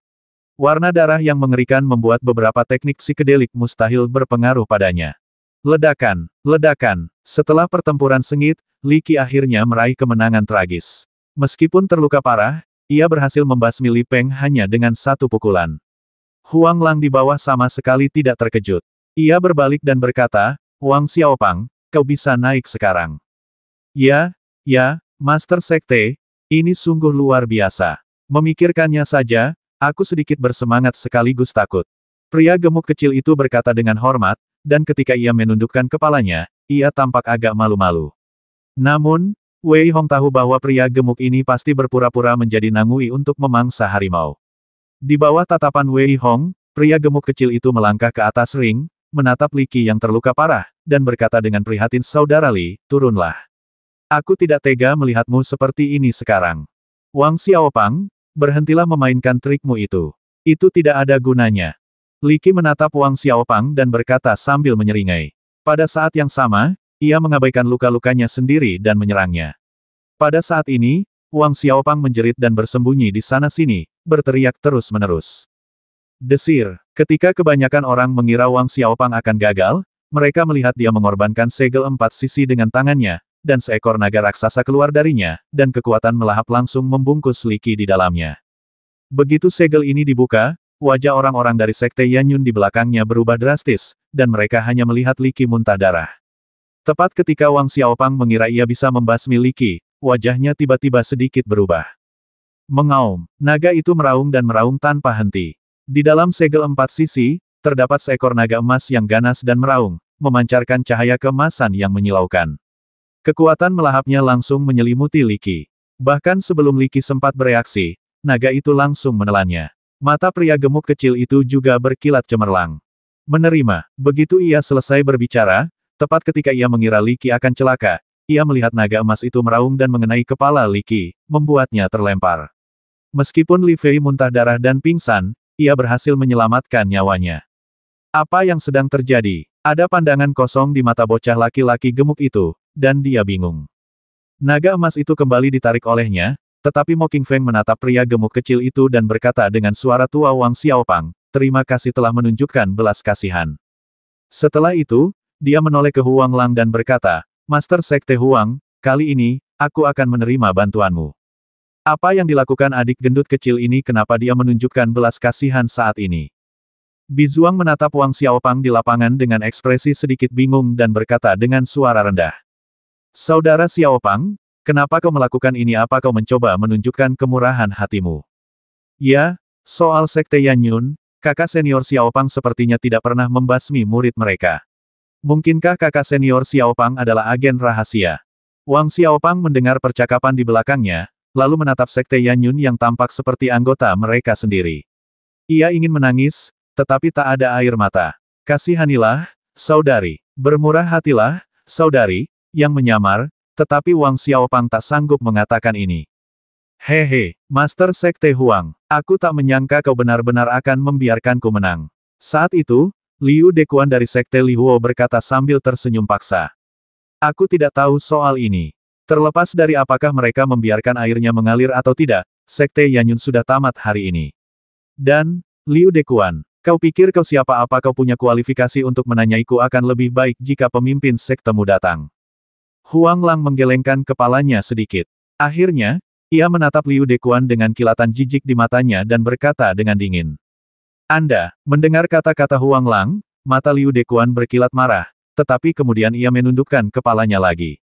A: Warna darah yang mengerikan membuat beberapa teknik psikedelik mustahil berpengaruh padanya. Ledakan, ledakan. Setelah pertempuran sengit, Li Qi akhirnya meraih kemenangan tragis. Meskipun terluka parah, ia berhasil membasmi Li Peng hanya dengan satu pukulan. Huang Lang di bawah sama sekali tidak terkejut. Ia berbalik dan berkata, Wang Xiaopang, kau bisa naik sekarang. Ya, Master Sekte, ini sungguh luar biasa. Memikirkannya saja, aku sedikit bersemangat sekaligus takut. Pria gemuk kecil itu berkata dengan hormat, dan ketika ia menundukkan kepalanya, ia tampak agak malu-malu. Namun, Wei Hong tahu bahwa pria gemuk ini pasti berpura-pura menjadi Nangui untuk memangsa harimau. Di bawah tatapan Wei Hong, pria gemuk kecil itu melangkah ke atas ring, menatap Li Qi yang terluka parah, dan berkata dengan prihatin, "Saudara Li, turunlah. Aku tidak tega melihatmu seperti ini sekarang. Wang Xiaopang, berhentilah memainkan trikmu itu. Itu tidak ada gunanya." Li Qi menatap Wang Xiaopang dan berkata sambil menyeringai. Pada saat yang sama, ia mengabaikan luka-lukanya sendiri dan menyerangnya. Pada saat ini, Wang Xiaopang menjerit dan bersembunyi di sana-sini, berteriak terus-menerus. Desir. Ketika kebanyakan orang mengira Wang Xiaopang akan gagal, mereka melihat dia mengorbankan segel 4 sisi dengan tangannya, dan seekor naga raksasa keluar darinya, dan kekuatan melahap langsung membungkus Li Qi di dalamnya. Begitu segel ini dibuka, wajah orang-orang dari Sekte Yanyun di belakangnya berubah drastis, dan mereka hanya melihat Li Qi muntah darah. Tepat ketika Wang Xiaopang mengira ia bisa membasmi Li Qi, wajahnya tiba-tiba sedikit berubah. Mengaum, naga itu meraung dan meraung tanpa henti. Di dalam segel 4 sisi, terdapat seekor naga emas yang ganas dan meraung, memancarkan cahaya keemasan yang menyilaukan. Kekuatan melahapnya langsung menyelimuti Li Qi. Bahkan sebelum Li Qi sempat bereaksi, naga itu langsung menelannya. Mata pria gemuk kecil itu juga berkilat cemerlang. Menerima, begitu ia selesai berbicara, tepat ketika ia mengira Li Qi akan celaka, ia melihat naga emas itu meraung dan mengenai kepala Li Qi, membuatnya terlempar. Meskipun Li Fei muntah darah dan pingsan, ia berhasil menyelamatkan nyawanya. Apa yang sedang terjadi? Ada pandangan kosong di mata bocah laki-laki gemuk itu, dan dia bingung. Naga emas itu kembali ditarik olehnya, tetapi Mo Qingfeng menatap pria gemuk kecil itu dan berkata dengan suara tua, "Wang Xiaopang, terima kasih telah menunjukkan belas kasihan." Setelah itu, dia menoleh ke Huang Lang dan berkata, "Master Sekte Huang, kali ini, aku akan menerima bantuanmu." Apa yang dilakukan adik gendut kecil ini, kenapa dia menunjukkan belas kasihan saat ini? Bizuang menatap Wang Xiaopang di lapangan dengan ekspresi sedikit bingung dan berkata dengan suara rendah. "Saudara Xiaopang, kenapa kau melakukan ini? Apa kau mencoba menunjukkan kemurahan hatimu?" "Ya, soal Sekte Yanyun, kakak senior Xiaopang sepertinya tidak pernah membasmi murid mereka. Mungkinkah kakak senior Xiaopang adalah agen rahasia?" Wang Xiaopang mendengar percakapan di belakangnya, lalu menatap Sekte Yanyun yang tampak seperti anggota mereka sendiri. Ia ingin menangis, tetapi tak ada air mata. "Kasihanilah, saudari. Bermurah hatilah, saudari," yang menyamar, tetapi Wang Xiaopang tak sanggup mengatakan ini. "Hehe, Master Sekte Huang, aku tak menyangka kau benar-benar akan membiarkanku menang." Saat itu, Liu Dekuan dari Sekte Lihuo berkata sambil tersenyum paksa. "Aku tidak tahu soal ini. Terlepas dari apakah mereka membiarkan airnya mengalir atau tidak, Sekte Yanyun sudah tamat hari ini. Dan, Liu Dekuan, kau pikir kau siapa? Apa kau punya kualifikasi untuk menanyaiku? Akan lebih baik jika pemimpin sektemu datang." Huang Lang menggelengkan kepalanya sedikit. Akhirnya, ia menatap Liu Dekuan dengan kilatan jijik di matanya dan berkata dengan dingin. "Anda," mendengar kata-kata Huang Lang, mata Liu Dekuan berkilat marah, tetapi kemudian ia menundukkan kepalanya lagi.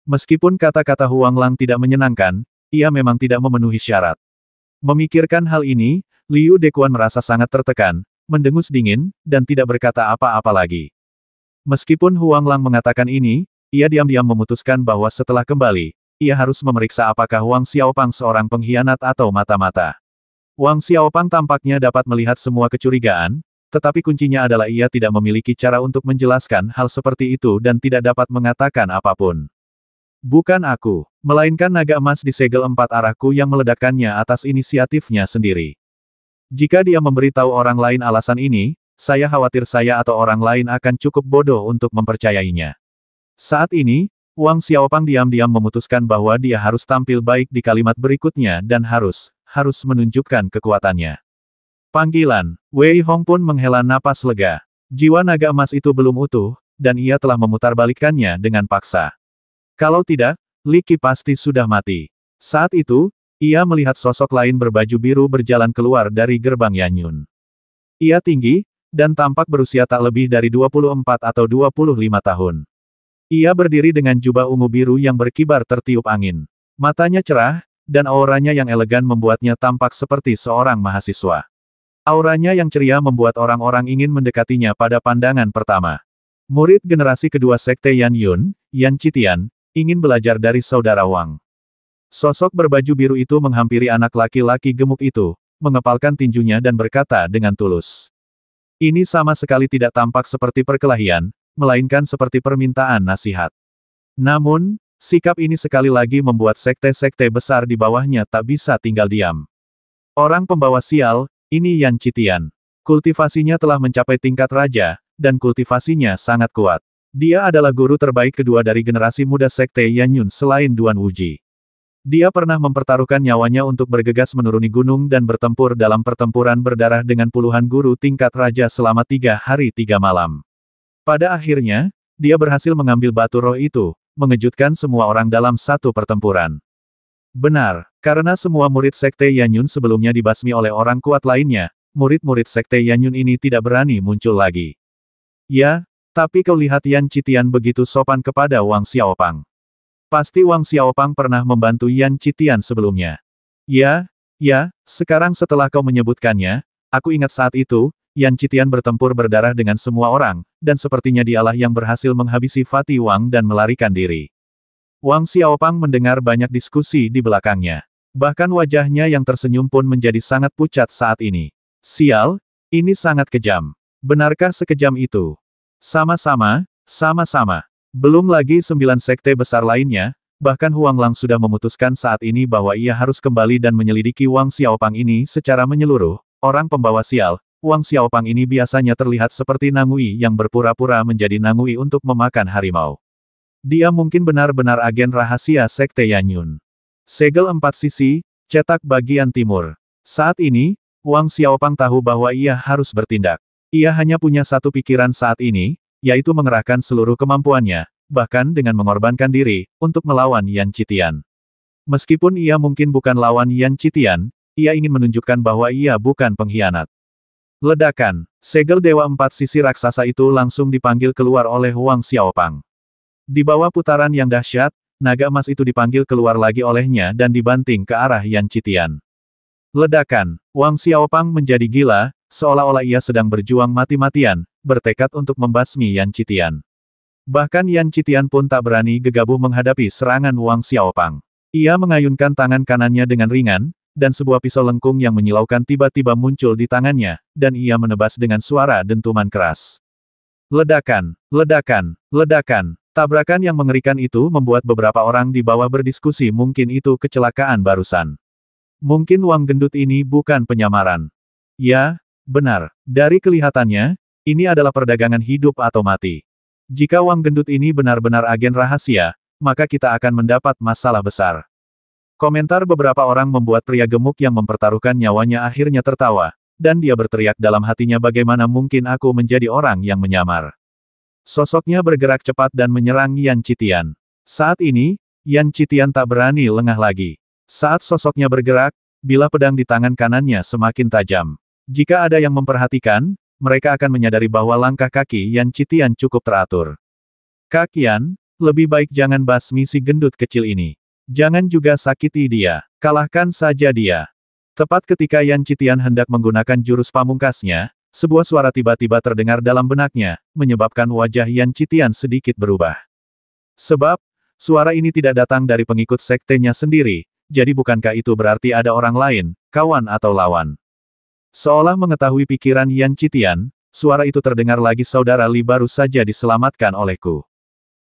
A: Meskipun kata-kata Huang Lang tidak menyenangkan, ia memang tidak memenuhi syarat. Memikirkan hal ini, Liu Dekuan merasa sangat tertekan, mendengus dingin, dan tidak berkata apa-apa lagi. Meskipun Huang Lang mengatakan ini, ia diam-diam memutuskan bahwa setelah kembali, ia harus memeriksa apakah Wang Xiaopang seorang pengkhianat atau mata-mata. Wang Xiaopang tampaknya dapat melihat semua kecurigaan, tetapi kuncinya adalah ia tidak memiliki cara untuk menjelaskan hal seperti itu dan tidak dapat mengatakan apapun. "Bukan aku, melainkan naga emas di segel 4 arahku yang meledakkannya atas inisiatifnya sendiri. Jika dia memberitahu orang lain alasan ini, saya khawatir saya atau orang lain akan cukup bodoh untuk mempercayainya." Saat ini, Wang Xiaopang diam-diam memutuskan bahwa dia harus tampil baik di kalimat berikutnya dan harus menunjukkan kekuatannya. Panggilan, Wei Hong pun menghela napas lega. Jiwa naga emas itu belum utuh, dan ia telah memutarbalikkannya dengan paksa. Kalau tidak, Li Qi pasti sudah mati. Saat itu, ia melihat sosok lain berbaju biru berjalan keluar dari gerbang Yanyun. Ia tinggi, dan tampak berusia tak lebih dari 24 atau 25 tahun. Ia berdiri dengan jubah ungu biru yang berkibar tertiup angin. Matanya cerah, dan auranya yang elegan membuatnya tampak seperti seorang mahasiswa. Auranya yang ceria membuat orang-orang ingin mendekatinya pada pandangan pertama. Murid generasi kedua Sekte Yanyun, Yan Qitian, ingin belajar dari saudara Wang. Sosok berbaju biru itu menghampiri anak laki-laki gemuk itu, mengepalkan tinjunya dan berkata dengan tulus. Ini sama sekali tidak tampak seperti perkelahian, melainkan seperti permintaan nasihat. Namun, sikap ini sekali lagi membuat sekte-sekte besar di bawahnya tak bisa tinggal diam. Orang pembawa sial, ini Yan Qitian. Kultivasinya telah mencapai tingkat raja, dan kultivasinya sangat kuat. Dia adalah guru terbaik kedua dari generasi muda sekte Yanyun selain Duan Wuji. Dia pernah mempertaruhkan nyawanya untuk bergegas menuruni gunung dan bertempur dalam pertempuran berdarah dengan puluhan guru tingkat raja selama 3 hari 3 malam. Pada akhirnya, dia berhasil mengambil batu roh itu, mengejutkan semua orang dalam satu pertempuran. Benar, karena semua murid sekte Yanyun sebelumnya dibasmi oleh orang kuat lainnya, murid-murid sekte Yanyun ini tidak berani muncul lagi. Ya, tapi kau lihat Yan Qitian begitu sopan kepada Wang Xiaopang. Pasti Wang Xiaopang pernah membantu Yan Qitian sebelumnya. Ya, sekarang setelah kau menyebutkannya, aku ingat saat itu, Yan Qitian bertempur berdarah dengan semua orang, dan sepertinya dialah yang berhasil menghabisi Fatih Wang dan melarikan diri. Wang Xiaopang mendengar banyak diskusi di belakangnya. Bahkan wajahnya yang tersenyum pun menjadi sangat pucat saat ini. Sial, ini sangat kejam. Benarkah sekejam itu? Sama-sama. Belum lagi 9 sekte besar lainnya, bahkan Huang Lang sudah memutuskan saat ini bahwa ia harus kembali dan menyelidiki Wang Xiaopang ini secara menyeluruh. Orang pembawa sial, Wang Xiaopang ini biasanya terlihat seperti Nangui yang berpura-pura menjadi Nangui untuk memakan harimau. Dia mungkin benar-benar agen rahasia sekte Yanyun. Segel 4 sisi, cetak bagian timur. Saat ini, Wang Xiaopang tahu bahwa ia harus bertindak. Ia hanya punya satu pikiran saat ini, yaitu mengerahkan seluruh kemampuannya, bahkan dengan mengorbankan diri, untuk melawan Yan Qitian. Meskipun ia mungkin bukan lawan Yan Qitian, ia ingin menunjukkan bahwa ia bukan pengkhianat. Ledakan, segel Dewa 4 sisi raksasa itu langsung dipanggil keluar oleh Wang Xiaopang. Di bawah putaran yang dahsyat, naga emas itu dipanggil keluar lagi olehnya dan dibanting ke arah Yan Qitian. Ledakan, Wang Xiaopang menjadi gila, seolah-olah ia sedang berjuang mati-matian, bertekad untuk membasmi Yan Qitian. Bahkan Yan Qitian pun tak berani gegabah menghadapi serangan Wang Xiaopang. Ia mengayunkan tangan kanannya dengan ringan, dan sebuah pisau lengkung yang menyilaukan tiba-tiba muncul di tangannya, dan ia menebas dengan suara dentuman keras. Ledakan. Tabrakan yang mengerikan itu membuat beberapa orang di bawah berdiskusi mungkin itu kecelakaan barusan. Mungkin Wang gendut ini bukan penyamaran. Ya, benar. Dari kelihatannya, ini adalah perdagangan hidup atau mati. Jika Wang gendut ini benar-benar agen rahasia, maka kita akan mendapat masalah besar. Komentar beberapa orang membuat pria gemuk yang mempertaruhkan nyawanya akhirnya tertawa, dan dia berteriak dalam hatinya bagaimana mungkin aku menjadi orang yang menyamar. Sosoknya bergerak cepat dan menyerang Yan Qitian. Saat ini, Yan Qitian tak berani lengah lagi. Saat sosoknya bergerak, bilah pedang di tangan kanannya semakin tajam. Jika ada yang memperhatikan, mereka akan menyadari bahwa langkah kaki Yan Qitian cukup teratur. Kak Yan, lebih baik jangan basmi si gendut kecil ini. Jangan juga sakiti dia. Kalahkan saja dia. Tepat ketika Yan Qitian hendak menggunakan jurus pamungkasnya, sebuah suara tiba-tiba terdengar dalam benaknya, menyebabkan wajah Yan Qitian sedikit berubah. Sebab, suara ini tidak datang dari pengikut sektenya sendiri, jadi bukankah itu berarti ada orang lain, kawan atau lawan? Seolah mengetahui pikiran Yan Qitian, suara itu terdengar lagi saudara Li baru saja diselamatkan olehku.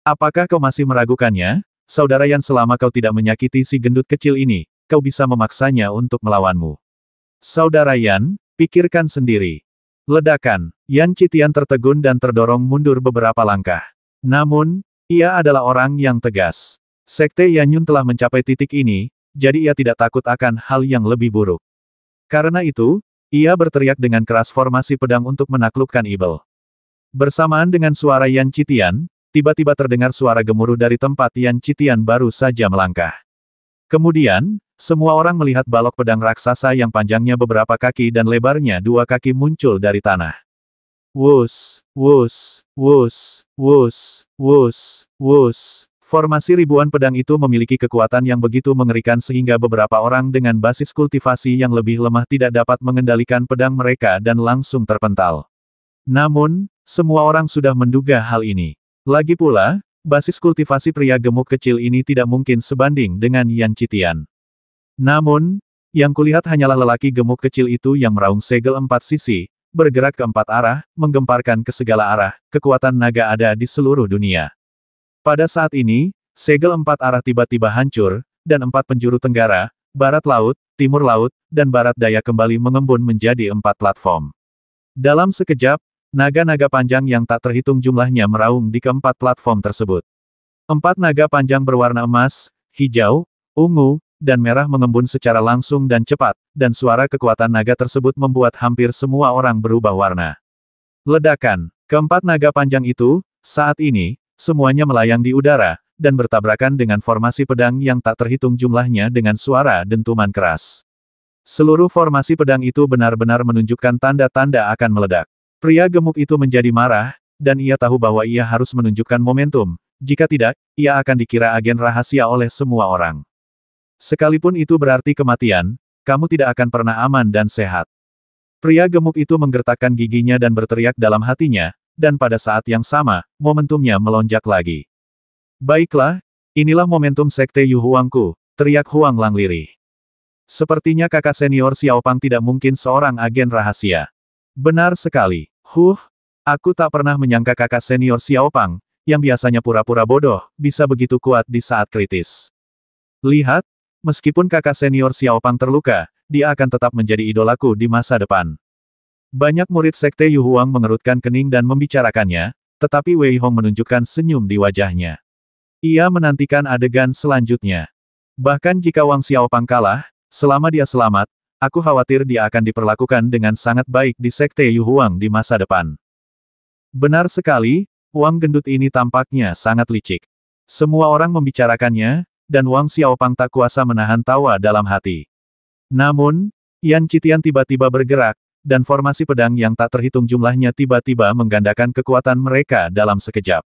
A: Apakah kau masih meragukannya, saudara Yan selama kau tidak menyakiti si gendut kecil ini, kau bisa memaksanya untuk melawanmu. Saudara Yan, pikirkan sendiri. Ledakan, Yan Qitian tertegun dan terdorong mundur beberapa langkah. Namun, ia adalah orang yang tegas. Sekte Yanyun telah mencapai titik ini, jadi ia tidak takut akan hal yang lebih buruk. Karena itu, ia berteriak dengan keras formasi pedang untuk menaklukkan Ibel. Bersamaan dengan suara Yan Qitian, tiba-tiba terdengar suara gemuruh dari tempat Yan Qitian baru saja melangkah. Kemudian, semua orang melihat balok pedang raksasa yang panjangnya beberapa kaki dan lebarnya 2 kaki muncul dari tanah. Wus. Formasi ribuan pedang itu memiliki kekuatan yang begitu mengerikan sehingga beberapa orang dengan basis kultivasi yang lebih lemah tidak dapat mengendalikan pedang mereka dan langsung terpental. Namun, semua orang sudah menduga hal ini. Lagi pula, basis kultivasi pria gemuk kecil ini tidak mungkin sebanding dengan Yan Qitian. Namun, Yang kulihat hanyalah lelaki gemuk kecil itu yang meraung segel 4 sisi, bergerak ke 4 arah, menggemparkan ke segala arah, kekuatan naga ada di seluruh dunia. Pada saat ini, segel 4 arah tiba-tiba hancur, dan 4 penjuru tenggara, barat laut, timur laut, dan barat daya kembali mengembun menjadi 4 platform. Dalam sekejap, naga-naga panjang yang tak terhitung jumlahnya meraung di keempat platform tersebut. 4 naga panjang berwarna emas, hijau, ungu, dan merah mengembun secara langsung dan cepat, dan suara kekuatan naga tersebut membuat hampir semua orang berubah warna. Ledakan. Keempat naga panjang itu, saat ini, semuanya melayang di udara, dan bertabrakan dengan formasi pedang yang tak terhitung jumlahnya dengan suara dentuman keras. Seluruh formasi pedang itu benar-benar menunjukkan tanda-tanda akan meledak. Pria gemuk itu menjadi marah, dan ia tahu bahwa ia harus menunjukkan momentum, jika tidak, ia akan dikira agen rahasia oleh semua orang. Sekalipun itu berarti kematian, kamu tidak akan pernah aman dan sehat. Pria gemuk itu menggertakkan giginya dan berteriak dalam hatinya, dan pada saat yang sama, momentumnya melonjak lagi. Baiklah, inilah momentum Sekte Yu Huangku, teriak Huang Lang lirih. Sepertinya kakak senior Xiaopang tidak mungkin seorang agen rahasia. Benar sekali. Aku tak pernah menyangka kakak senior Xiaopang, yang biasanya pura-pura bodoh, bisa begitu kuat di saat kritis. Lihat, meskipun kakak senior Xiaopang terluka, dia akan tetap menjadi idolaku di masa depan. Banyak murid Sekte Yu Huang mengerutkan kening dan membicarakannya, tetapi Wei Hong menunjukkan senyum di wajahnya. Ia menantikan adegan selanjutnya. Bahkan jika Wang Xiaopang kalah, selama dia selamat, aku khawatir dia akan diperlakukan dengan sangat baik di Sekte Yu Huang di masa depan. Benar sekali, Wang gendut ini tampaknya sangat licik. Semua orang membicarakannya, dan Wang Xiaopang tak kuasa menahan tawa dalam hati. Namun, Yan Qitian tiba-tiba bergerak, dan formasi pedang yang tak terhitung jumlahnya tiba-tiba menggandakan kekuatan mereka dalam sekejap.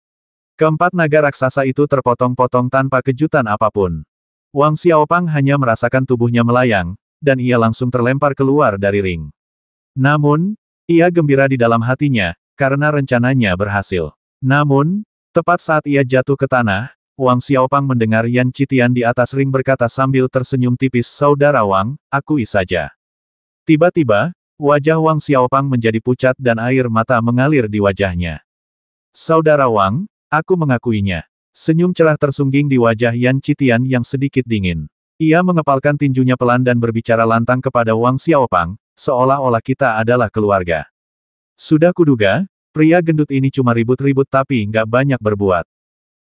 A: Keempat naga raksasa itu terpotong-potong tanpa kejutan apapun. Wang Xiaopang hanya merasakan tubuhnya melayang, dan ia langsung terlempar keluar dari ring. Namun, ia gembira di dalam hatinya, karena rencananya berhasil. Namun, tepat saat ia jatuh ke tanah, Wang Xiaopang mendengar Yan Qitian di atas ring berkata sambil tersenyum tipis, "Saudara Wang, akui saja." Tiba-tiba, wajah Wang Xiaopang menjadi pucat dan air mata mengalir di wajahnya. "Saudara Wang, aku mengakuinya." Senyum cerah tersungging di wajah Yan Qitian yang sedikit dingin. Ia mengepalkan tinjunya pelan dan berbicara lantang kepada Wang Xiaopang, seolah-olah kita adalah keluarga. Sudah kuduga, pria gendut ini cuma ribut-ribut tapi nggak banyak berbuat.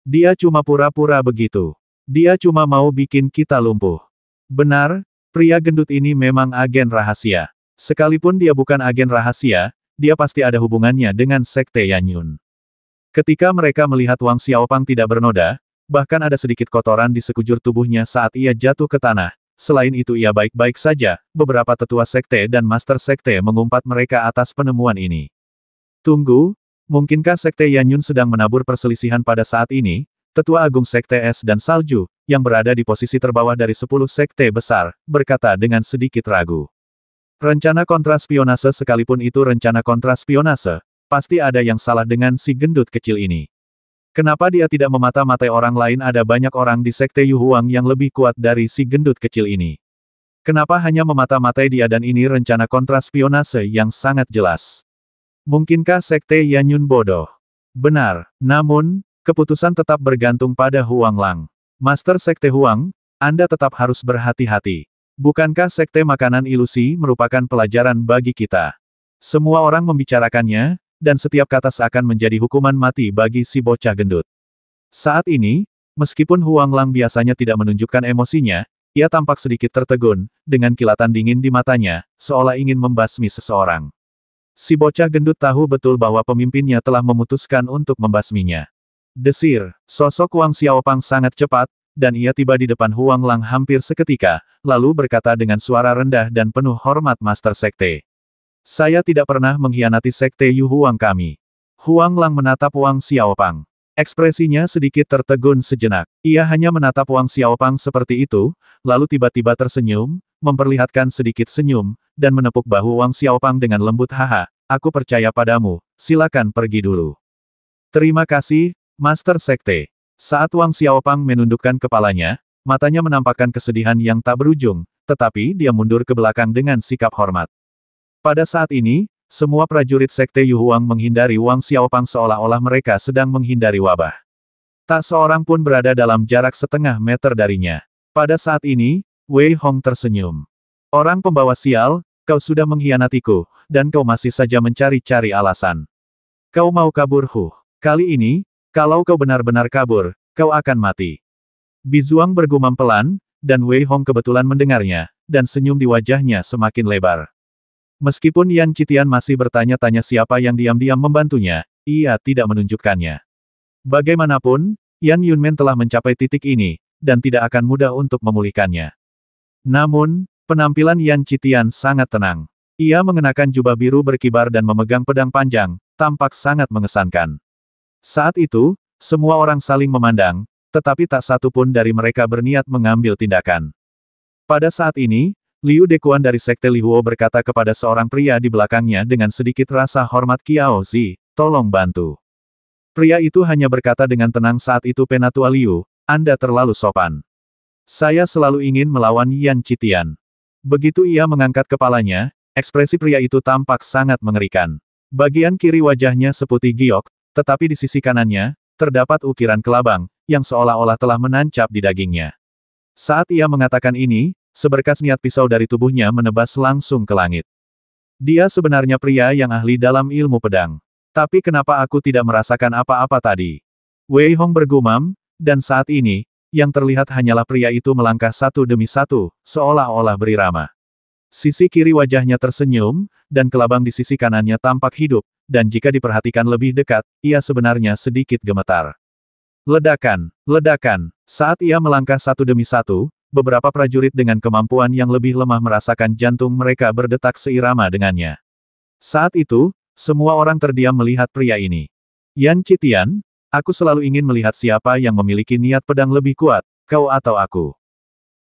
A: Dia cuma pura-pura begitu. Dia cuma mau bikin kita lumpuh. Benar, pria gendut ini memang agen rahasia. Sekalipun dia bukan agen rahasia, dia pasti ada hubungannya dengan Sekte Yanyun. Ketika mereka melihat Wang Xiaopang tidak bernoda, bahkan ada sedikit kotoran di sekujur tubuhnya saat ia jatuh ke tanah. Selain itu ia baik-baik saja, beberapa tetua sekte dan master sekte mengumpat mereka atas penemuan ini. Tunggu, mungkinkah Sekte Yanyun sedang menabur perselisihan pada saat ini? Tetua Agung Sekte Es dan Salju, yang berada di posisi terbawah dari 10 sekte besar, berkata dengan sedikit ragu. Rencana kontraspionase sekalipun itu rencana kontraspionase, pasti ada yang salah dengan si gendut kecil ini. Kenapa dia tidak memata-matai orang lain? Ada banyak orang di Sekte Yu Huang yang lebih kuat dari si gendut kecil ini. Kenapa hanya memata-matai dia dan ini rencana kontraspionase yang sangat jelas? Mungkinkah Sekte Yanyun bodoh? Benar, namun, keputusan tetap bergantung pada Huang Lang. Master Sekte Huang, Anda tetap harus berhati-hati. Bukankah Sekte Makanan Ilusi merupakan pelajaran bagi kita? Semua orang membicarakannya, dan setiap kata seakan menjadi hukuman mati bagi si bocah gendut. Saat ini, meskipun Huang Lang biasanya tidak menunjukkan emosinya, ia tampak sedikit tertegun, dengan kilatan dingin di matanya, seolah ingin membasmi seseorang. Si bocah gendut tahu betul bahwa pemimpinnya telah memutuskan untuk membasminya. Desir, sosok Wang Xiaopang sangat cepat, dan ia tiba di depan Huang Lang hampir seketika, lalu berkata dengan suara rendah dan penuh hormat, Master Sekte. Saya tidak pernah mengkhianati Sekte Yu Huang kami. Huang Lang menatap Wang Xiaopang. Ekspresinya sedikit tertegun sejenak. Ia hanya menatap Wang Xiaopang seperti itu, lalu tiba-tiba tersenyum, memperlihatkan sedikit senyum, dan menepuk bahu Wang Xiaopang dengan lembut. Haha, aku percaya padamu, silakan pergi dulu. Terima kasih, Master Sekte. Saat Wang Xiaopang menundukkan kepalanya, matanya menampakkan kesedihan yang tak berujung, tetapi dia mundur ke belakang dengan sikap hormat. Pada saat ini, semua prajurit Sekte Yu Huang menghindari Wang Xiaopang seolah-olah mereka sedang menghindari wabah. Tak seorang pun berada dalam jarak setengah meter darinya. Pada saat ini, Wei Hong tersenyum. Orang pembawa sial, kau sudah mengkhianatiku, dan kau masih saja mencari-cari alasan. Kau mau kabur Kali ini, kalau kau benar-benar kabur, kau akan mati. Bizuang bergumam pelan, dan Wei Hong kebetulan mendengarnya, dan senyum di wajahnya semakin lebar. Meskipun Yan Qitian masih bertanya-tanya siapa yang diam-diam membantunya, ia tidak menunjukkannya. Bagaimanapun, Yan Yunmen telah mencapai titik ini, dan tidak akan mudah untuk memulihkannya. Namun, penampilan Yan Qitian sangat tenang. Ia mengenakan jubah biru berkibar dan memegang pedang panjang, tampak sangat mengesankan. Saat itu, semua orang saling memandang, tetapi tak satu pun dari mereka berniat mengambil tindakan. Pada saat ini, Liu Dekuan dari Sekte Lihuo berkata kepada seorang pria di belakangnya dengan sedikit rasa hormat, Kiao Zi, tolong bantu. Pria itu hanya berkata dengan tenang saat itu, Penatua Liu, Anda terlalu sopan. Saya selalu ingin melawan Yan Qitian. Begitu ia mengangkat kepalanya, ekspresi pria itu tampak sangat mengerikan. Bagian kiri wajahnya seputih giok, tetapi di sisi kanannya, terdapat ukiran kelabang, yang seolah-olah telah menancap di dagingnya. Saat ia mengatakan ini, seberkas niat pisau dari tubuhnya menebas langsung ke langit. Dia sebenarnya pria yang ahli dalam ilmu pedang. Tapi kenapa aku tidak merasakan apa-apa tadi? Wei Hong bergumam, dan saat ini, yang terlihat hanyalah pria itu melangkah satu demi satu, seolah-olah berirama. Sisi kiri wajahnya tersenyum, dan kelabang di sisi kanannya tampak hidup, dan jika diperhatikan lebih dekat, ia sebenarnya sedikit gemetar. Ledakan, ledakan. Saat ia melangkah satu demi satu, beberapa prajurit dengan kemampuan yang lebih lemah merasakan jantung mereka berdetak seirama dengannya. Saat itu, semua orang terdiam melihat pria ini. Yan Qitian, aku selalu ingin melihat siapa yang memiliki niat pedang lebih kuat, kau atau aku.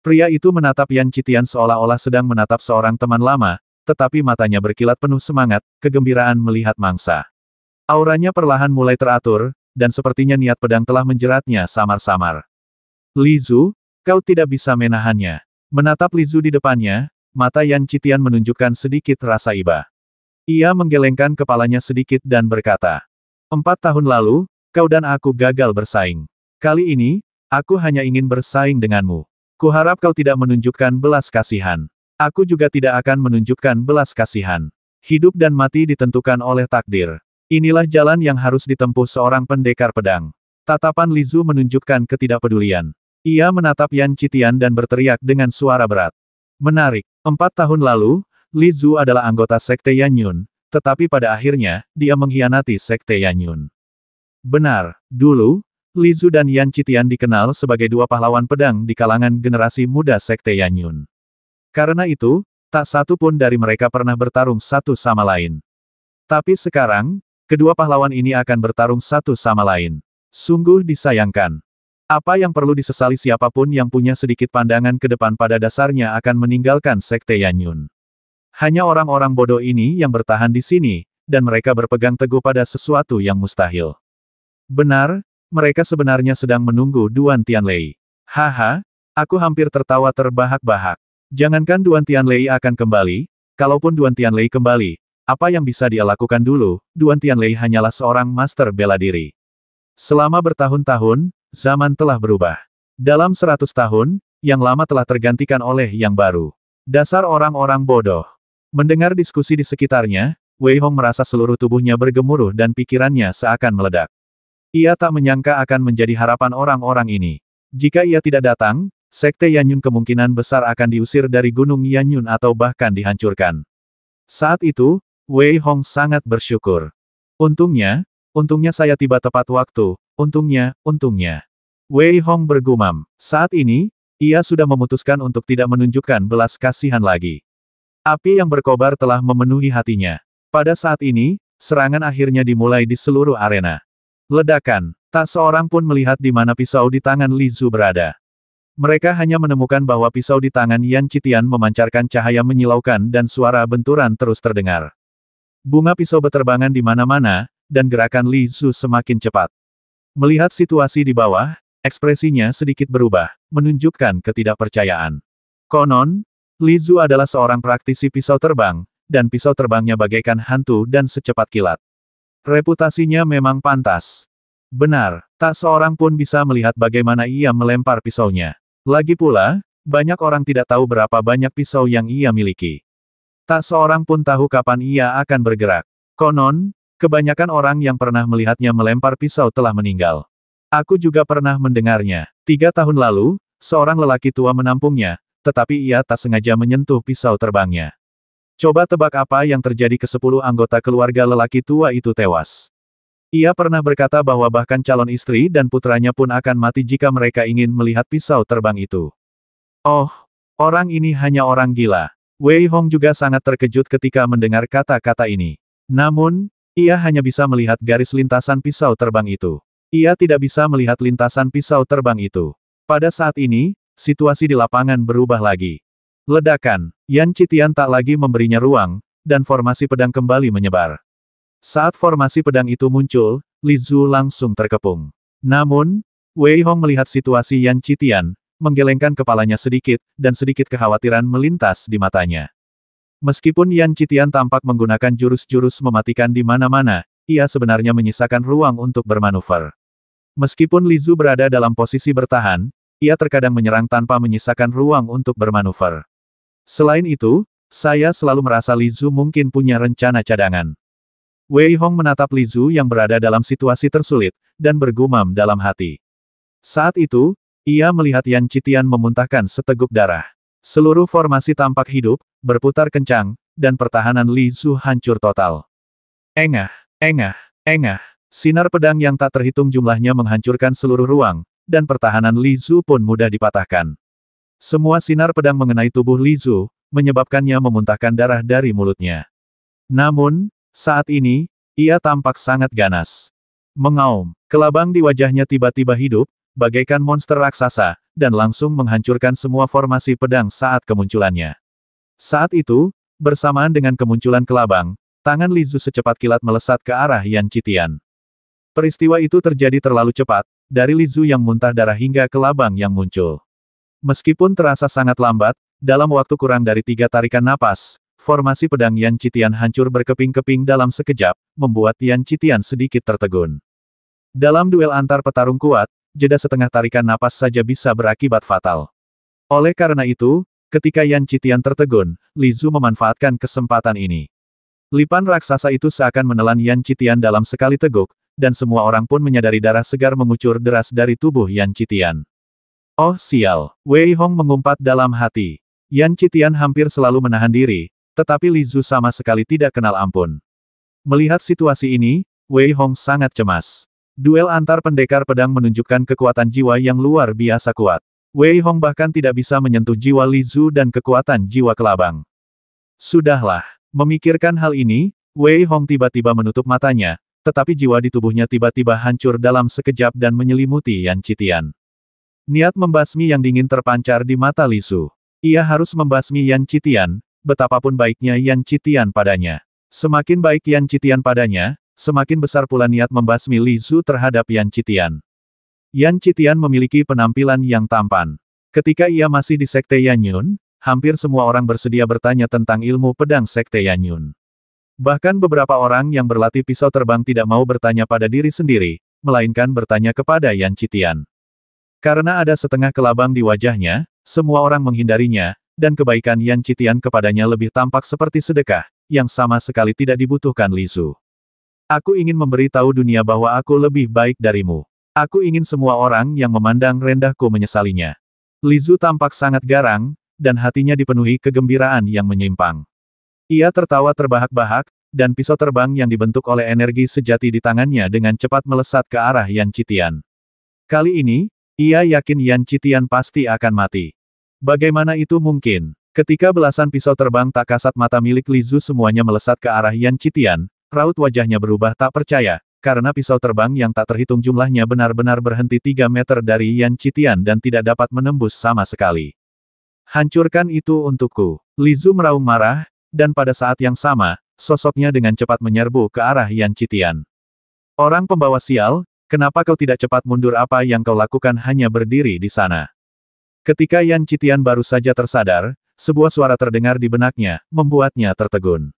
A: Pria itu menatap Yan Qitian seolah-olah sedang menatap seorang teman lama, tetapi matanya berkilat penuh semangat, kegembiraan melihat mangsa. Auranya perlahan mulai teratur, dan sepertinya niat pedang telah menjeratnya samar-samar. Li Zu, kau tidak bisa menahannya. Menatap Li Zu di depannya, mata Yan Qitian menunjukkan sedikit rasa iba. Ia menggelengkan kepalanya sedikit dan berkata, 4 tahun lalu, kau dan aku gagal bersaing. Kali ini, aku hanya ingin bersaing denganmu. Kuharap kau tidak menunjukkan belas kasihan. Aku juga tidak akan menunjukkan belas kasihan. Hidup dan mati ditentukan oleh takdir. Inilah jalan yang harus ditempuh seorang pendekar pedang. Tatapan Li Zu menunjukkan ketidakpedulian. Ia menatap Yan Qitian dan berteriak dengan suara berat. Menarik, 4 tahun lalu, Li Zu adalah anggota Sekte Yanyun, tetapi pada akhirnya, dia mengkhianati Sekte Yanyun. Benar, dulu, Li Zu dan Yan Qitian dikenal sebagai dua pahlawan pedang di kalangan generasi muda Sekte Yanyun. Karena itu, tak satu pun dari mereka pernah bertarung satu sama lain. Tapi sekarang, kedua pahlawan ini akan bertarung satu sama lain. Sungguh disayangkan. Apa yang perlu disesali siapapun yang punya sedikit pandangan ke depan pada dasarnya akan meninggalkan Sekte Yanyun. Hanya orang-orang bodoh ini yang bertahan di sini, dan mereka berpegang teguh pada sesuatu yang mustahil. Benar, mereka sebenarnya sedang menunggu Duan Tianlei. Haha, aku hampir tertawa terbahak-bahak. Jangankan Duan Tianlei akan kembali, kalaupun Duan Tianlei kembali, apa yang bisa dia lakukan dulu? Duan Tianlei hanyalah seorang master bela diri. Selama bertahun-tahun, zaman telah berubah. Dalam 100 tahun, yang lama telah tergantikan oleh yang baru. Dasar orang-orang bodoh. Mendengar diskusi di sekitarnya, Wei Hong merasa seluruh tubuhnya bergemuruh dan pikirannya seakan meledak. Ia tak menyangka akan menjadi harapan orang-orang ini. Jika ia tidak datang, Sekte Yanyun kemungkinan besar akan diusir dari Gunung Yanyun atau bahkan dihancurkan. Saat itu, Wei Hong sangat bersyukur. Untungnya saya tiba tepat waktu, untungnya. Wei Hong bergumam. Saat ini, ia sudah memutuskan untuk tidak menunjukkan belas kasihan lagi. Api yang berkobar telah memenuhi hatinya. Pada saat ini, serangan akhirnya dimulai di seluruh arena. Ledakan. Tak seorang pun melihat di mana pisau di tangan Li Zu berada. Mereka hanya menemukan bahwa pisau di tangan Yan Qitian memancarkan cahaya menyilaukan dan suara benturan terus terdengar. Bunga pisau beterbangan di mana-mana, dan gerakan Li Zu semakin cepat. Melihat situasi di bawah, ekspresinya sedikit berubah, menunjukkan ketidakpercayaan. Konon, Li Zhu adalah seorang praktisi pisau terbang, dan pisau terbangnya bagaikan hantu dan secepat kilat. Reputasinya memang pantas. Benar, tak seorang pun bisa melihat bagaimana ia melempar pisaunya. Lagi pula, banyak orang tidak tahu berapa banyak pisau yang ia miliki. Tak seorang pun tahu kapan ia akan bergerak. Konon, kebanyakan orang yang pernah melihatnya melempar pisau telah meninggal. Aku juga pernah mendengarnya. 3 tahun lalu, seorang lelaki tua menampungnya, tetapi ia tak sengaja menyentuh pisau terbangnya. Coba tebak apa yang terjadi ke 10 anggota keluarga lelaki tua itu tewas. Ia pernah berkata bahwa bahkan calon istri dan putranya pun akan mati jika mereka ingin melihat pisau terbang itu. Oh, orang ini hanya orang gila. Wei Hong juga sangat terkejut ketika mendengar kata-kata ini. Namun, ia hanya bisa melihat garis lintasan pisau terbang itu. Ia tidak bisa melihat lintasan pisau terbang itu. Pada saat ini, situasi di lapangan berubah lagi. Ledakan, Yan Qitian tak lagi memberinya ruang, dan formasi pedang kembali menyebar. Saat formasi pedang itu muncul, Li Zhu langsung terkepung. Namun, Wei Hong melihat situasi Yan Qitian, menggelengkan kepalanya sedikit, dan sedikit kekhawatiran melintas di matanya. Meskipun Yan Qitian tampak menggunakan jurus-jurus mematikan di mana-mana, ia sebenarnya menyisakan ruang untuk bermanuver. Meskipun Li Zhu berada dalam posisi bertahan, ia terkadang menyerang tanpa menyisakan ruang untuk bermanuver. Selain itu, saya selalu merasa Li Zhu mungkin punya rencana cadangan. Wei Hong menatap Li Zhu yang berada dalam situasi tersulit, dan bergumam dalam hati. Saat itu, ia melihat Yan Qitian memuntahkan seteguk darah. Seluruh formasi tampak hidup, berputar kencang, dan pertahanan Li Zhu hancur total. Engah, engah, engah. Sinar pedang yang tak terhitung jumlahnya menghancurkan seluruh ruang, dan pertahanan Li Zhu pun mudah dipatahkan. Semua sinar pedang mengenai tubuh Li Zhu, menyebabkannya memuntahkan darah dari mulutnya. Namun, saat ini, ia tampak sangat ganas. Mengaum, kelabang di wajahnya tiba-tiba hidup, bagaikan monster raksasa, dan langsung menghancurkan semua formasi pedang saat kemunculannya. Saat itu, bersamaan dengan kemunculan kelabang, tangan Li Zhu secepat kilat melesat ke arah Yan Qitian. Peristiwa itu terjadi terlalu cepat, dari Li Zhu yang muntah darah hingga kelabang yang muncul. Meskipun terasa sangat lambat, dalam waktu kurang dari 3 tarikan napas, formasi pedang Yan Qitian hancur berkeping-keping dalam sekejap, membuat Yan Qitian sedikit tertegun. Dalam duel antar petarung kuat, jeda setengah tarikan napas saja bisa berakibat fatal. Oleh karena itu, ketika Yan Qitian tertegun, Li Zhu memanfaatkan kesempatan ini. Lipan raksasa itu seakan menelan Yan Qitian dalam sekali teguk, dan semua orang pun menyadari darah segar mengucur deras dari tubuh Yan Qitian. Oh sial, Wei Hong mengumpat dalam hati. Yan Qitian hampir selalu menahan diri, tetapi Li Zhu sama sekali tidak kenal ampun. Melihat situasi ini, Wei Hong sangat cemas. Duel antar pendekar pedang menunjukkan kekuatan jiwa yang luar biasa kuat. Wei Hong bahkan tidak bisa menyentuh jiwa Li Zhu dan kekuatan jiwa kelabang. Sudahlah, memikirkan hal ini, Wei Hong tiba-tiba menutup matanya, tetapi jiwa di tubuhnya tiba-tiba hancur dalam sekejap dan menyelimuti Yan Qitian. Niat membasmi yang dingin terpancar di mata Li Zhu. Ia harus membasmi Yan Qitian, betapapun baiknya Yan Qitian padanya. Semakin baik Yan Qitian padanya, semakin besar pula niat membasmi Li Zhu terhadap Yan Qitian. Yan Qitian memiliki penampilan yang tampan. Ketika ia masih di Sekte Yanyun, hampir semua orang bersedia bertanya tentang ilmu pedang Sekte Yanyun. Bahkan beberapa orang yang berlatih pisau terbang tidak mau bertanya pada diri sendiri, melainkan bertanya kepada Yan Qitian. Karena ada setengah kelabang di wajahnya, semua orang menghindarinya, dan kebaikan Yan Qitian kepadanya lebih tampak seperti sedekah, yang sama sekali tidak dibutuhkan Li Zhu. Aku ingin memberitahu dunia bahwa aku lebih baik darimu. Aku ingin semua orang yang memandang rendahku menyesalinya. Li Zhu tampak sangat garang, dan hatinya dipenuhi kegembiraan yang menyimpang. Ia tertawa terbahak-bahak, dan pisau terbang yang dibentuk oleh energi sejati di tangannya dengan cepat melesat ke arah Yan Qitian. Kali ini, ia yakin Yan Qitian pasti akan mati. Bagaimana itu mungkin? Ketika belasan pisau terbang tak kasat mata milik Li Zhu semuanya melesat ke arah Yan Qitian, raut wajahnya berubah tak percaya, karena pisau terbang yang tak terhitung jumlahnya benar-benar berhenti 3 meter dari Yan Qitian dan tidak dapat menembus sama sekali. Hancurkan itu untukku. Li Zhu meraung marah, dan pada saat yang sama, sosoknya dengan cepat menyerbu ke arah Yan Qitian. Orang pembawa sial, kenapa kau tidak cepat mundur? Apa yang kau lakukan hanya berdiri di sana? Ketika Yan Qitian baru saja tersadar, sebuah suara terdengar di benaknya, membuatnya tertegun.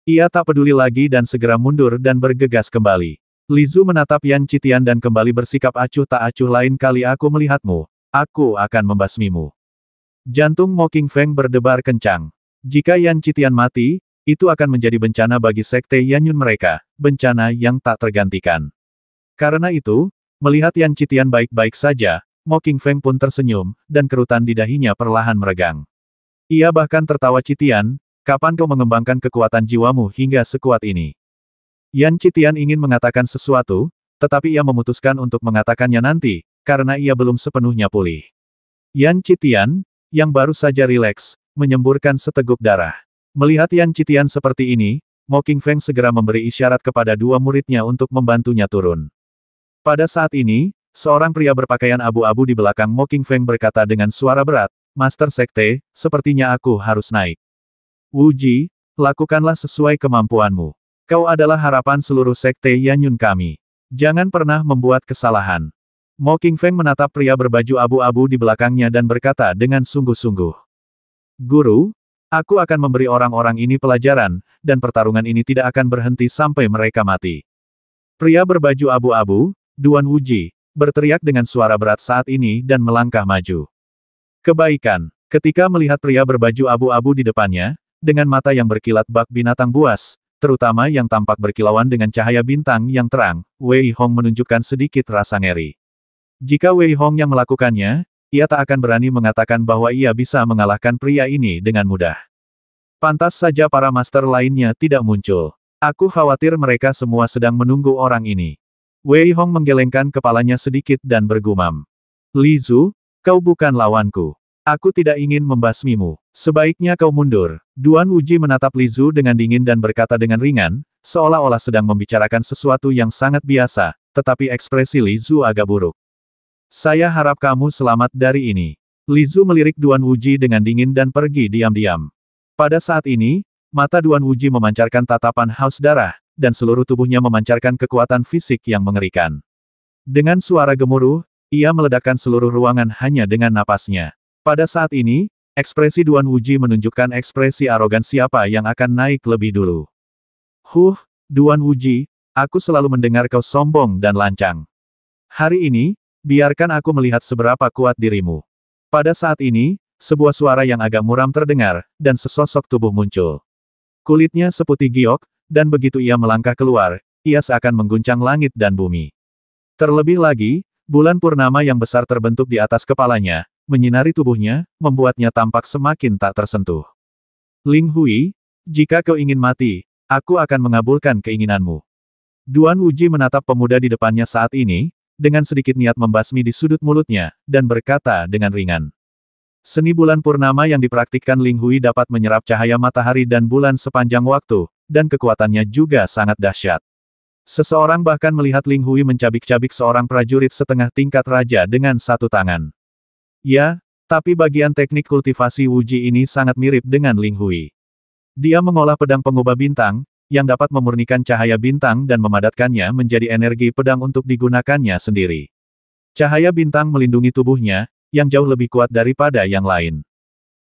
A: Ia tak peduli lagi dan segera mundur dan bergegas kembali. Li Zu menatap Yan Qitian dan kembali bersikap acuh tak acuh. Lain kali aku melihatmu, aku akan membasmimu. Jantung Mo Qingfeng berdebar kencang. Jika Yan Qitian mati, itu akan menjadi bencana bagi sekte Yanyun mereka, bencana yang tak tergantikan. Karena itu, melihat Yan Qitian baik-baik saja, Mo Qingfeng pun tersenyum, dan kerutan di dahinya perlahan meregang. Ia bahkan tertawa. Qitian, kapan kau mengembangkan kekuatan jiwamu hingga sekuat ini? Yan Qitian ingin mengatakan sesuatu, tetapi ia memutuskan untuk mengatakannya nanti, karena ia belum sepenuhnya pulih. Yan Qitian, yang baru saja rileks, menyemburkan seteguk darah. Melihat Yan Qitian seperti ini, Mo Qingfeng segera memberi isyarat kepada dua muridnya untuk membantunya turun. Pada saat ini, seorang pria berpakaian abu-abu di belakang Mo Qingfeng berkata dengan suara berat, "Master Sekte, sepertinya aku harus naik. Wu Ji, lakukanlah sesuai kemampuanmu. Kau adalah harapan seluruh sekte Yanyun kami. Jangan pernah membuat kesalahan." Mo Qingfeng menatap pria berbaju abu-abu di belakangnya dan berkata dengan sungguh-sungguh, "Guru, aku akan memberi orang-orang ini pelajaran, dan pertarungan ini tidak akan berhenti sampai mereka mati." Pria berbaju abu-abu, Duan Wu Ji, berteriak dengan suara berat saat ini dan melangkah maju. Kebaikan. Ketika melihat pria berbaju abu-abu di depannya, dengan mata yang berkilat bak binatang buas, terutama yang tampak berkilauan dengan cahaya bintang yang terang, Wei Hong menunjukkan sedikit rasa ngeri. Jika Wei Hong yang melakukannya, ia tak akan berani mengatakan bahwa ia bisa mengalahkan pria ini dengan mudah. Pantas saja para master lainnya tidak muncul. Aku khawatir mereka semua sedang menunggu orang ini. Wei Hong menggelengkan kepalanya sedikit dan bergumam. "Li Zu, kau bukan lawanku. Aku tidak ingin membasmimu. Sebaiknya kau mundur." Duan Wu Ji menatap Li Zu dengan dingin dan berkata dengan ringan, seolah-olah sedang membicarakan sesuatu yang sangat biasa, tetapi ekspresi Li Zu agak buruk. "Saya harap kamu selamat dari ini." Li Zu melirik Duan Wu Ji dengan dingin dan pergi diam-diam. Pada saat ini, mata Duan Wu Ji memancarkan tatapan haus darah, dan seluruh tubuhnya memancarkan kekuatan fisik yang mengerikan. Dengan suara gemuruh, ia meledakkan seluruh ruangan hanya dengan napasnya. Pada saat ini, ekspresi Duan Wu Ji menunjukkan ekspresi arogan siapa yang akan naik lebih dulu. Duan Wu Ji, aku selalu mendengar kau sombong dan lancang. Hari ini, biarkan aku melihat seberapa kuat dirimu." Pada saat ini, sebuah suara yang agak muram terdengar, dan sesosok tubuh muncul. Kulitnya seputih giok, dan begitu ia melangkah keluar, ia seakan mengguncang langit dan bumi. Terlebih lagi, bulan purnama yang besar terbentuk di atas kepalanya, menyinari tubuhnya, membuatnya tampak semakin tak tersentuh. "Ling Hui, jika kau ingin mati, aku akan mengabulkan keinginanmu." Duan Wu Ji menatap pemuda di depannya saat ini, dengan sedikit niat membasmi di sudut mulutnya, dan berkata dengan ringan. Seni bulan purnama yang dipraktikkan Ling Hui dapat menyerap cahaya matahari dan bulan sepanjang waktu, dan kekuatannya juga sangat dahsyat. Seseorang bahkan melihat Ling Hui mencabik-cabik seorang prajurit setengah tingkat raja dengan satu tangan. Ya, tapi bagian teknik kultivasi Wu Ji ini sangat mirip dengan Ling Hui. Dia mengolah pedang pengubah bintang, yang dapat memurnikan cahaya bintang dan memadatkannya menjadi energi pedang untuk digunakannya sendiri. Cahaya bintang melindungi tubuhnya, yang jauh lebih kuat daripada yang lain.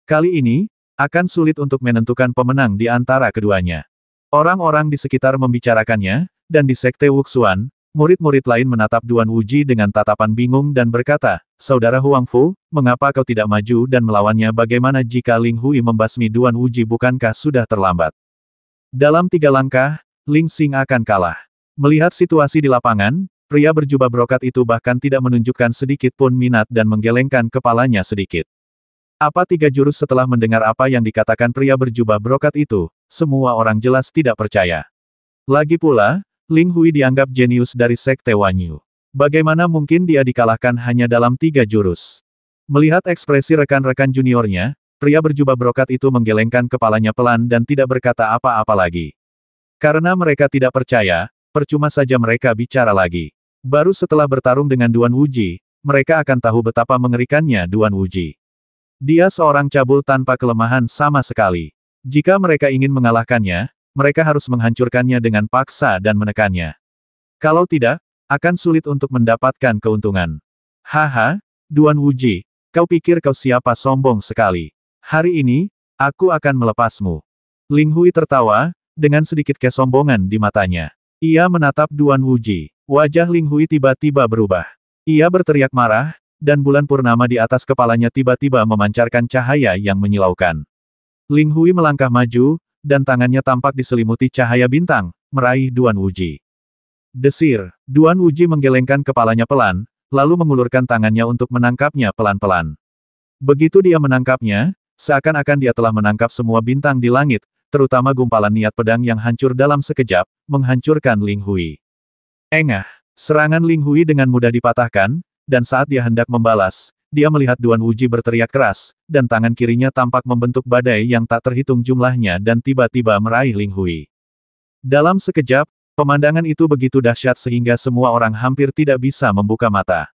A: Kali ini, akan sulit untuk menentukan pemenang di antara keduanya. Orang-orang di sekitar membicarakannya, dan di Sekte Wuxuan, murid-murid lain menatap Duan Wu Ji dengan tatapan bingung dan berkata, "Saudara Huang Fu, mengapa kau tidak maju dan melawannya? Bagaimana jika Ling Hui membasmi Duan Wu Ji? Bukankah sudah terlambat? Dalam 3 langkah, Ling Xing akan kalah." Melihat situasi di lapangan, pria berjubah brokat itu bahkan tidak menunjukkan sedikit pun minat dan menggelengkan kepalanya sedikit. Apa 3 jurus setelah mendengar apa yang dikatakan pria berjubah brokat itu, semua orang jelas tidak percaya. Lagi pula, Ling Hui dianggap jenius dari Sekte Wanyu. Bagaimana mungkin dia dikalahkan hanya dalam 3 jurus? Melihat ekspresi rekan-rekan juniornya, pria berjubah brokat itu menggelengkan kepalanya pelan dan tidak berkata apa-apa lagi. Karena mereka tidak percaya, percuma saja mereka bicara lagi. Baru setelah bertarung dengan Duan Wu Ji, mereka akan tahu betapa mengerikannya Duan Wu Ji. Dia seorang cabul tanpa kelemahan sama sekali. Jika mereka ingin mengalahkannya, mereka harus menghancurkannya dengan paksa dan menekannya. Kalau tidak, akan sulit untuk mendapatkan keuntungan. Haha, Duan Wu Ji, kau pikir kau siapa? Sombong sekali. Hari ini, Aku akan melepasmu. Ling Hui tertawa, dengan sedikit kesombongan di matanya. Ia menatap Duan Wuji. Wajah Ling Hui tiba-tiba berubah. Ia berteriak marah, dan bulan purnama di atas kepalanya tiba-tiba memancarkan cahaya yang menyilaukan. Ling Hui melangkah maju, dan tangannya tampak diselimuti cahaya bintang, meraih Duan Wuji. Desir, Duan Wuji menggelengkan kepalanya pelan, lalu mengulurkan tangannya untuk menangkapnya pelan-pelan. Begitu dia menangkapnya, seakan-akan dia telah menangkap semua bintang di langit, terutama gumpalan niat pedang yang hancur dalam sekejap, menghancurkan Ling Hui. Engah, serangan Ling Hui dengan mudah dipatahkan, dan saat dia hendak membalas, dia melihat Duan Wuji berteriak keras, dan tangan kirinya tampak membentuk badai yang tak terhitung jumlahnya dan tiba-tiba meraih Ling Hui. Dalam sekejap, pemandangan itu begitu dahsyat sehingga semua orang hampir tidak bisa membuka mata.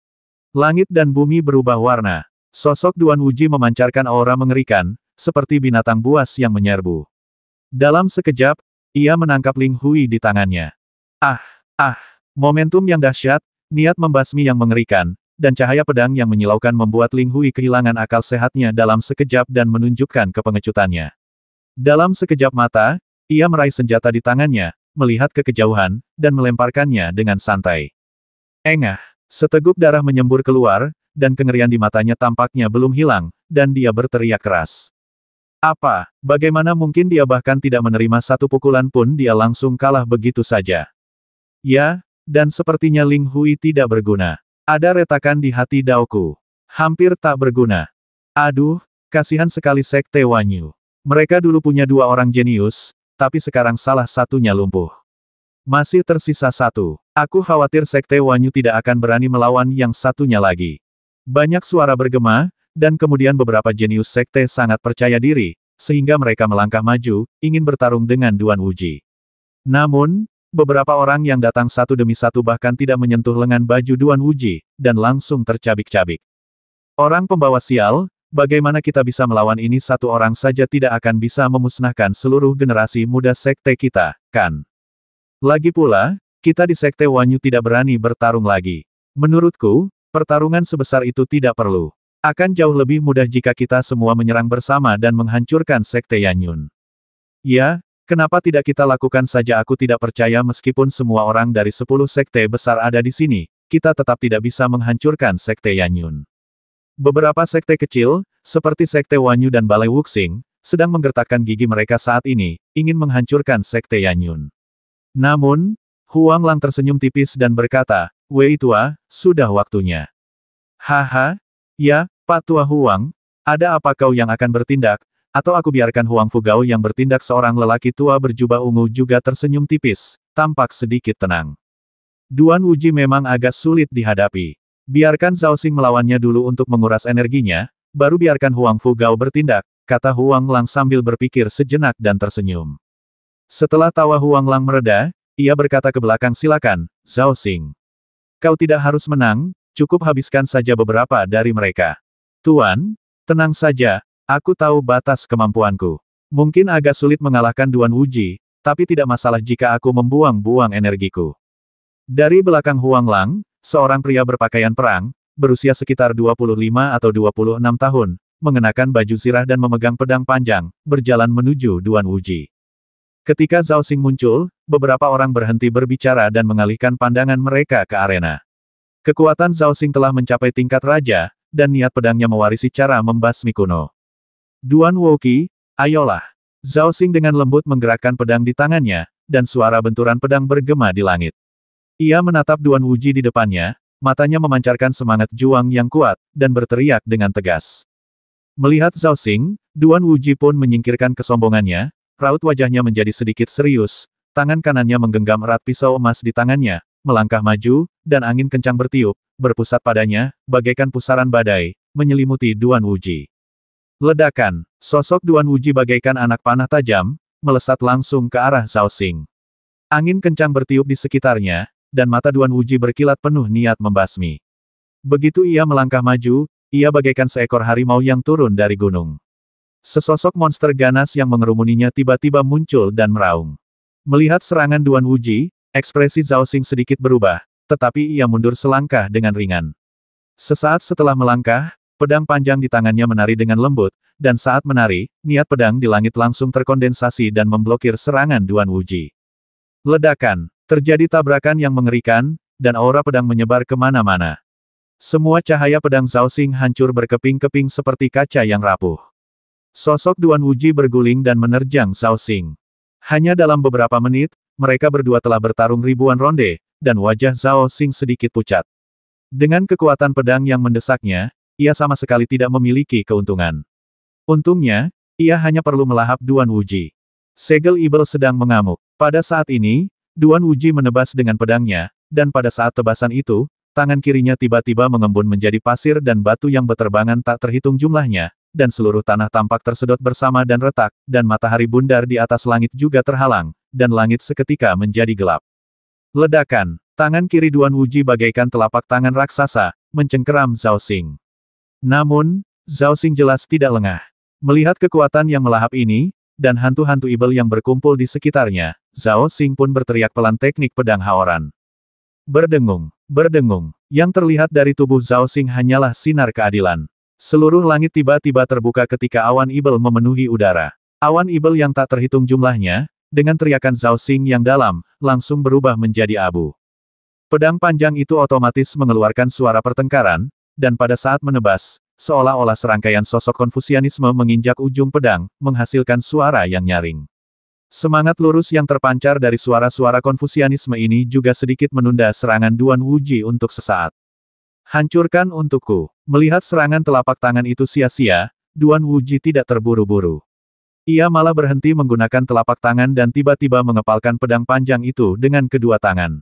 A: Langit dan bumi berubah warna. Sosok Duan Wuji memancarkan aura mengerikan, seperti binatang buas yang menyerbu. Dalam sekejap, ia menangkap Ling Hui di tangannya. Momentum yang dahsyat, niat membasmi yang mengerikan, dan cahaya pedang yang menyilaukan membuat Ling Hui kehilangan akal sehatnya dalam sekejap dan menunjukkan kepengecutannya. Dalam sekejap mata, ia meraih senjata di tangannya, melihat ke kejauhan, dan melemparkannya dengan santai. Engah, seteguk darah menyembur keluar, dan kengerian di matanya tampaknya belum hilang, dan dia berteriak keras. Bagaimana mungkin dia bahkan tidak menerima satu pukulan pun dia langsung kalah begitu saja. Ya, dan sepertinya Ling Hui tidak berguna. Ada retakan di hati Daoku. Hampir tak berguna. Aduh, kasihan sekali Sekte Wanyu. Mereka dulu punya 2 orang jenius, tapi sekarang salah satunya lumpuh. Masih tersisa 1. Aku khawatir Sekte Wanyu tidak akan berani melawan yang satunya lagi. Banyak suara bergema, dan kemudian beberapa jenius Sekte sangat percaya diri, sehingga mereka melangkah maju, ingin bertarung dengan Duan Wuji. Namun, beberapa orang yang datang satu demi satu bahkan tidak menyentuh lengan baju Duan Wuji, dan langsung tercabik-cabik. Orang pembawa sial, bagaimana kita bisa melawan ini? Satu orang saja tidak akan bisa memusnahkan seluruh generasi muda sekte kita, kan? Lagi pula, kita di Sekte Wanyu tidak berani bertarung lagi. Menurutku, pertarungan sebesar itu tidak perlu. Akan jauh lebih mudah jika kita semua menyerang bersama dan menghancurkan Sekte Yanyun. Ya, kenapa tidak kita lakukan saja? Aku tidak percaya meskipun semua orang dari 10 sekte besar ada di sini, kita tetap tidak bisa menghancurkan Sekte Yanyun. Beberapa sekte kecil, seperti Sekte Wanyu dan Balai Wuxing, sedang menggertakkan gigi mereka saat ini, ingin menghancurkan Sekte Yanyun. Namun, Huang Lang tersenyum tipis dan berkata, "Wei Tua, sudah waktunya." Haha, ya, Pak Tua Huang, ada apa kau yang akan bertindak? Atau aku biarkan Huang Fugao yang bertindak? Seorang lelaki tua berjubah ungu juga tersenyum tipis, tampak sedikit tenang. Duan Wuji memang agak sulit dihadapi. Biarkan Zhao Xing melawannya dulu untuk menguras energinya, baru biarkan Huang Fugao bertindak, kata Huang Lang sambil berpikir sejenak dan tersenyum. Setelah tawa Huang Lang mereda, ia berkata ke belakang, "Silakan, Zhao Xing. Kau tidak harus menang, cukup habiskan saja beberapa dari mereka." "Tuan, tenang saja. Aku tahu batas kemampuanku. Mungkin agak sulit mengalahkan Duan Wuji, tapi tidak masalah jika aku membuang-buang energiku." Dari belakang Huang Lang, seorang pria berpakaian perang, berusia sekitar 25 atau 26 tahun, mengenakan baju zirah dan memegang pedang panjang, berjalan menuju Duan Wuji. Ketika Zhao Xing muncul, beberapa orang berhenti berbicara dan mengalihkan pandangan mereka ke arena. Kekuatan Zhao Xing telah mencapai tingkat raja, dan niat pedangnya mewarisi cara membasmi kuno. "Duan Wuqi, ayolah." Zhao Xing dengan lembut menggerakkan pedang di tangannya, dan suara benturan pedang bergema di langit. Ia menatap Duan Wuji di depannya, matanya memancarkan semangat juang yang kuat, dan berteriak dengan tegas. Melihat Zhao Xing, Duan Wuji pun menyingkirkan kesombongannya, raut wajahnya menjadi sedikit serius, tangan kanannya menggenggam erat pisau emas di tangannya, melangkah maju, dan angin kencang bertiup, berpusat padanya, bagaikan pusaran badai, menyelimuti Duan Wuji. Ledakan, sosok Duan Wuji bagaikan anak panah tajam, melesat langsung ke arah Zhao Xing. Angin kencang bertiup di sekitarnya, dan mata Duan Wuji berkilat penuh niat membasmi. Begitu ia melangkah maju, ia bagaikan seekor harimau yang turun dari gunung. Sesosok monster ganas yang mengerumuninya tiba-tiba muncul dan meraung. Melihat serangan Duan Wuji, ekspresi Zhao Xing sedikit berubah, tetapi ia mundur selangkah dengan ringan. Sesaat setelah melangkah, pedang panjang di tangannya menari dengan lembut, dan saat menari, niat pedang di langit langsung terkondensasi dan memblokir serangan Duan Wuji. Ledakan, terjadi tabrakan yang mengerikan, dan aura pedang menyebar kemana-mana. Semua cahaya pedang Zhao Xing hancur berkeping-keping seperti kaca yang rapuh. Sosok Duan Wuji berguling dan menerjang Zhao Xing. Hanya dalam beberapa menit, mereka berdua telah bertarung ribuan ronde, dan wajah Zhao Xing sedikit pucat. Dengan kekuatan pedang yang mendesaknya, ia sama sekali tidak memiliki keuntungan. Untungnya, ia hanya perlu melahap Duan Wuji. Segel Ibel sedang mengamuk. Pada saat ini, Duan Wuji menebas dengan pedangnya, dan pada saat tebasan itu, tangan kirinya tiba-tiba mengembun menjadi pasir dan batu yang beterbangan tak terhitung jumlahnya, dan seluruh tanah tampak tersedot bersama dan retak, dan matahari bundar di atas langit juga terhalang, dan langit seketika menjadi gelap. Ledakan, tangan kiri Duan Wuji bagaikan telapak tangan raksasa, mencengkeram Zhao Xing. Namun, Zhao Xing jelas tidak lengah. Melihat kekuatan yang melahap ini, dan hantu-hantu ibel yang berkumpul di sekitarnya, Zhao Xing pun berteriak pelan teknik pedang Haoran. Berdengung, berdengung. Yang terlihat dari tubuh Zhao Xing hanyalah sinar keadilan. Seluruh langit tiba-tiba terbuka ketika awan ibel memenuhi udara. Awan ibel yang tak terhitung jumlahnya, dengan teriakan Zhao Xing yang dalam, langsung berubah menjadi abu. Pedang panjang itu otomatis mengeluarkan suara pertengkaran, dan pada saat menebas, seolah-olah serangkaian sosok Konfusianisme menginjak ujung pedang, menghasilkan suara yang nyaring. Semangat lurus yang terpancar dari suara-suara Konfusianisme ini juga sedikit menunda serangan Duan Wuji untuk sesaat. Hancurkan untukku. Melihat serangan telapak tangan itu sia-sia, Duan Wuji tidak terburu-buru. Ia malah berhenti menggunakan telapak tangan dan tiba-tiba mengepalkan pedang panjang itu dengan kedua tangan.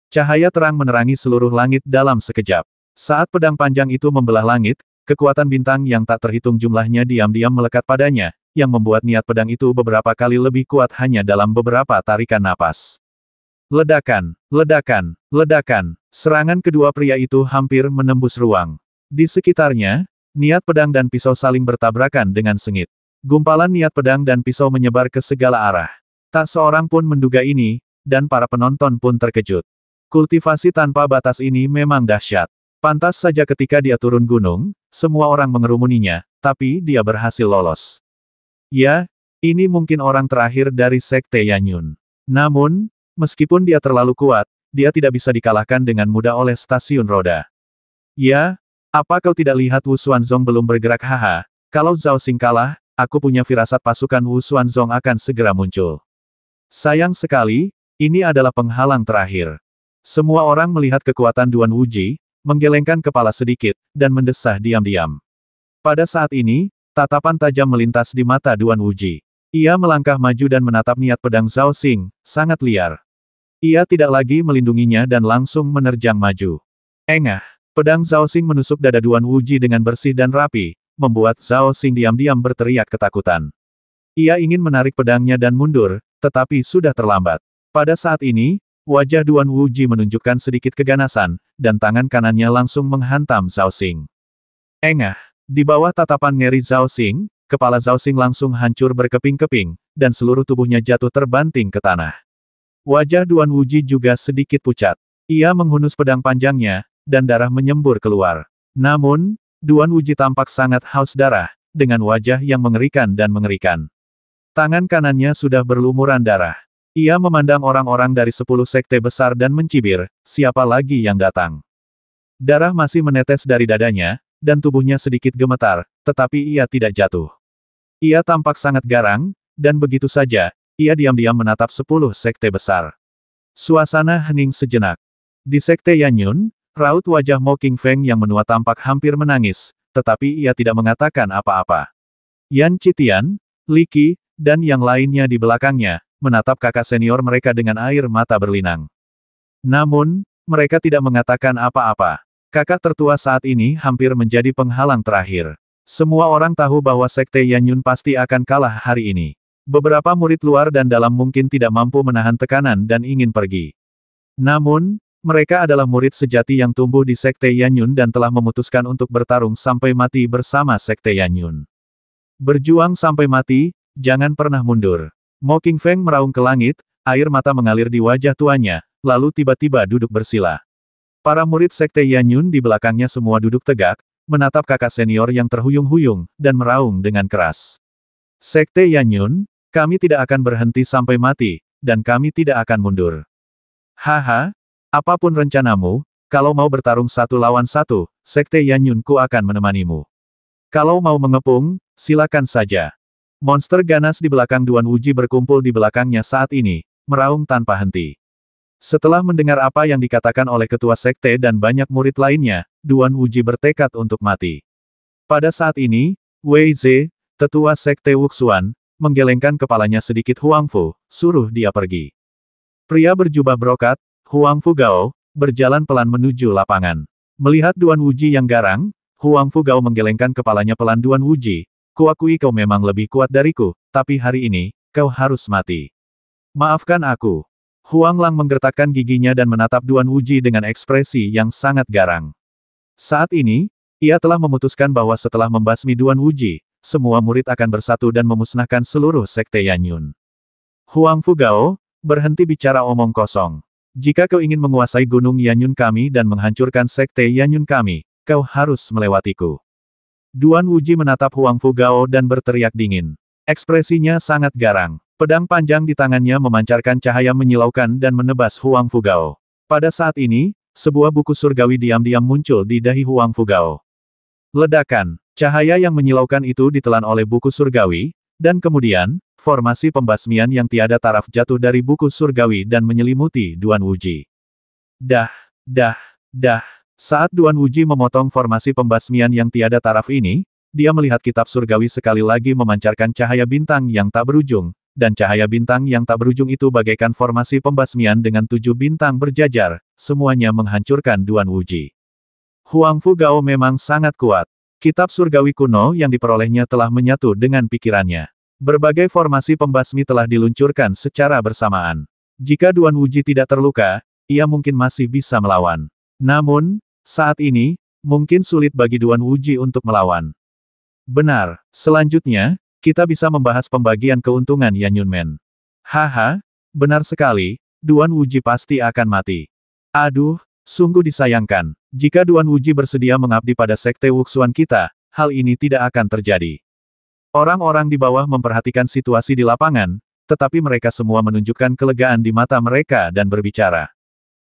A: Cahaya terang menerangi seluruh langit dalam sekejap. Saat pedang panjang itu membelah langit, kekuatan bintang yang tak terhitung jumlahnya diam-diam melekat padanya, yang membuat niat pedang itu beberapa kali lebih kuat hanya dalam beberapa tarikan napas. Ledakan, ledakan, ledakan. Serangan kedua pria itu hampir menembus ruang. Di sekitarnya, niat pedang dan pisau saling bertabrakan dengan sengit. Gumpalan niat pedang dan pisau menyebar ke segala arah. Tak seorang pun menduga ini, dan para penonton pun terkejut. Kultivasi tanpa batas ini memang dahsyat. Pantas saja ketika dia turun gunung, semua orang mengerumuninya, tapi dia berhasil lolos. Ya, ini mungkin orang terakhir dari Sekte Yanyun. Namun, meskipun dia terlalu kuat, dia tidak bisa dikalahkan dengan mudah oleh stasiun roda. Ya, apa kau tidak lihat Wu Xuanzong belum bergerak? Haha, kalau Zhao Xing kalah, aku punya firasat pasukan Wu Xuanzong akan segera muncul. Sayang sekali, ini adalah penghalang terakhir. Semua orang melihat kekuatan Duan Wuji, menggelengkan kepala sedikit, dan mendesah diam-diam. Pada saat ini, tatapan tajam melintas di mata Duan Wuji. Ia melangkah maju dan menatap niat pedang Zhao Xing, sangat liar. Ia tidak lagi melindunginya dan langsung menerjang maju. Engah, pedang Zhao Xing menusuk dada Duan Wuji dengan bersih dan rapi, membuat Zhao Xing diam-diam berteriak ketakutan. Ia ingin menarik pedangnya dan mundur, tetapi sudah terlambat. Pada saat ini, wajah Duan Wuji menunjukkan sedikit keganasan, dan tangan kanannya langsung menghantam Zhao Xing. Engah, di bawah tatapan ngeri Zhao Xing, kepala Zhao Xing langsung hancur berkeping-keping, dan seluruh tubuhnya jatuh terbanting ke tanah. Wajah Duan Wuji juga sedikit pucat. Ia menghunus pedang panjangnya, dan darah menyembur keluar. Namun, Duan Wuji tampak sangat haus darah, dengan wajah yang mengerikan dan mengerikan. Tangan kanannya sudah berlumuran darah. Ia memandang orang-orang dari 10 sekte besar dan mencibir, siapa lagi yang datang. Darah masih menetes dari dadanya, dan tubuhnya sedikit gemetar, tetapi ia tidak jatuh. Ia tampak sangat garang, dan begitu saja, ia diam-diam menatap 10 sekte besar. Suasana hening sejenak. Di sekte Yanyun, raut wajah Mo Qingfeng yang menua tampak hampir menangis, tetapi ia tidak mengatakan apa-apa. Yan Qitian, Li Qi, dan yang lainnya di belakangnya, menatap kakak senior mereka dengan air mata berlinang. Namun, mereka tidak mengatakan apa-apa. Kakak tertua saat ini hampir menjadi penghalang terakhir. Semua orang tahu bahwa Sekte Yanyun pasti akan kalah hari ini. Beberapa murid luar dan dalam mungkin tidak mampu menahan tekanan dan ingin pergi. Namun, mereka adalah murid sejati yang tumbuh di Sekte Yanyun dan telah memutuskan untuk bertarung sampai mati bersama Sekte Yanyun. Berjuang sampai mati, jangan pernah mundur. Mo Qingfeng meraung ke langit, air mata mengalir di wajah tuanya, lalu tiba-tiba duduk bersila. Para murid Sekte Yanyun di belakangnya semua duduk tegak, menatap kakak senior yang terhuyung-huyung, dan meraung dengan keras. Sekte Yanyun, kami tidak akan berhenti sampai mati, dan kami tidak akan mundur. Haha, apapun rencanamu, kalau mau bertarung 1 lawan 1, Sekte Yanyunku akan menemanimu. Kalau mau mengepung, silakan saja. Monster ganas di belakang Duan Wuji berkumpul di belakangnya saat ini, meraung tanpa henti. Setelah mendengar apa yang dikatakan oleh ketua sekte dan banyak murid lainnya, Duan Wuji bertekad untuk mati. Pada saat ini, Wei Ze, tetua sekte Wuxuan, menggelengkan kepalanya sedikit. Huang Fu, suruh dia pergi. Pria berjubah brokat, Huang Fu Gao, berjalan pelan menuju lapangan. Melihat Duan Wuji yang garang, Huang Fu Gao menggelengkan kepalanya pelan. Duan Wuji, kuakui kau memang lebih kuat dariku, tapi hari ini, kau harus mati. Maafkan aku. Huang Lang menggertakkan giginya dan menatap Duan Wuji dengan ekspresi yang sangat garang. Saat ini, ia telah memutuskan bahwa setelah membasmi Duan Wuji, semua murid akan bersatu dan memusnahkan seluruh sekte Yanyun. Huang Fu Gao, berhenti bicara omong kosong. Jika kau ingin menguasai gunung Yanyun kami dan menghancurkan sekte Yanyun kami, kau harus melewatiku. Duan Wuji menatap Huang Fu Gao dan berteriak dingin. Ekspresinya sangat garang. Pedang panjang di tangannya memancarkan cahaya menyilaukan dan menebas Huang Fu Gao. Pada saat ini, sebuah buku surgawi diam-diam muncul di dahi Huang Fu Gao. Ledakan, cahaya yang menyilaukan itu ditelan oleh buku surgawi, dan kemudian, formasi pembasmian yang tiada taraf jatuh dari buku surgawi dan menyelimuti Duan Wuji. Dah. Saat Duan Wuji memotong formasi pembasmian yang tiada taraf ini, dia melihat kitab surgawi sekali lagi memancarkan cahaya bintang yang tak berujung, dan cahaya bintang yang tak berujung itu bagaikan formasi pembasmian dengan 7 bintang berjajar, semuanya menghancurkan Duan Wuji. Huang Fu Gao memang sangat kuat. Kitab surgawi kuno yang diperolehnya telah menyatu dengan pikirannya. Berbagai formasi pembasmi telah diluncurkan secara bersamaan. Jika Duan Wuji tidak terluka, ia mungkin masih bisa melawan. Namun, saat ini, mungkin sulit bagi Duan Wuji untuk melawan. Benar, selanjutnya, kita bisa membahas pembagian keuntungan Yanyunmen. Haha, benar sekali, Duan Wuji pasti akan mati. Aduh, sungguh disayangkan. Jika Duan Wuji bersedia mengabdi pada sekte Wuxuan kita, hal ini tidak akan terjadi. Orang-orang di bawah memperhatikan situasi di lapangan, tetapi mereka semua menunjukkan kelegaan di mata mereka dan berbicara.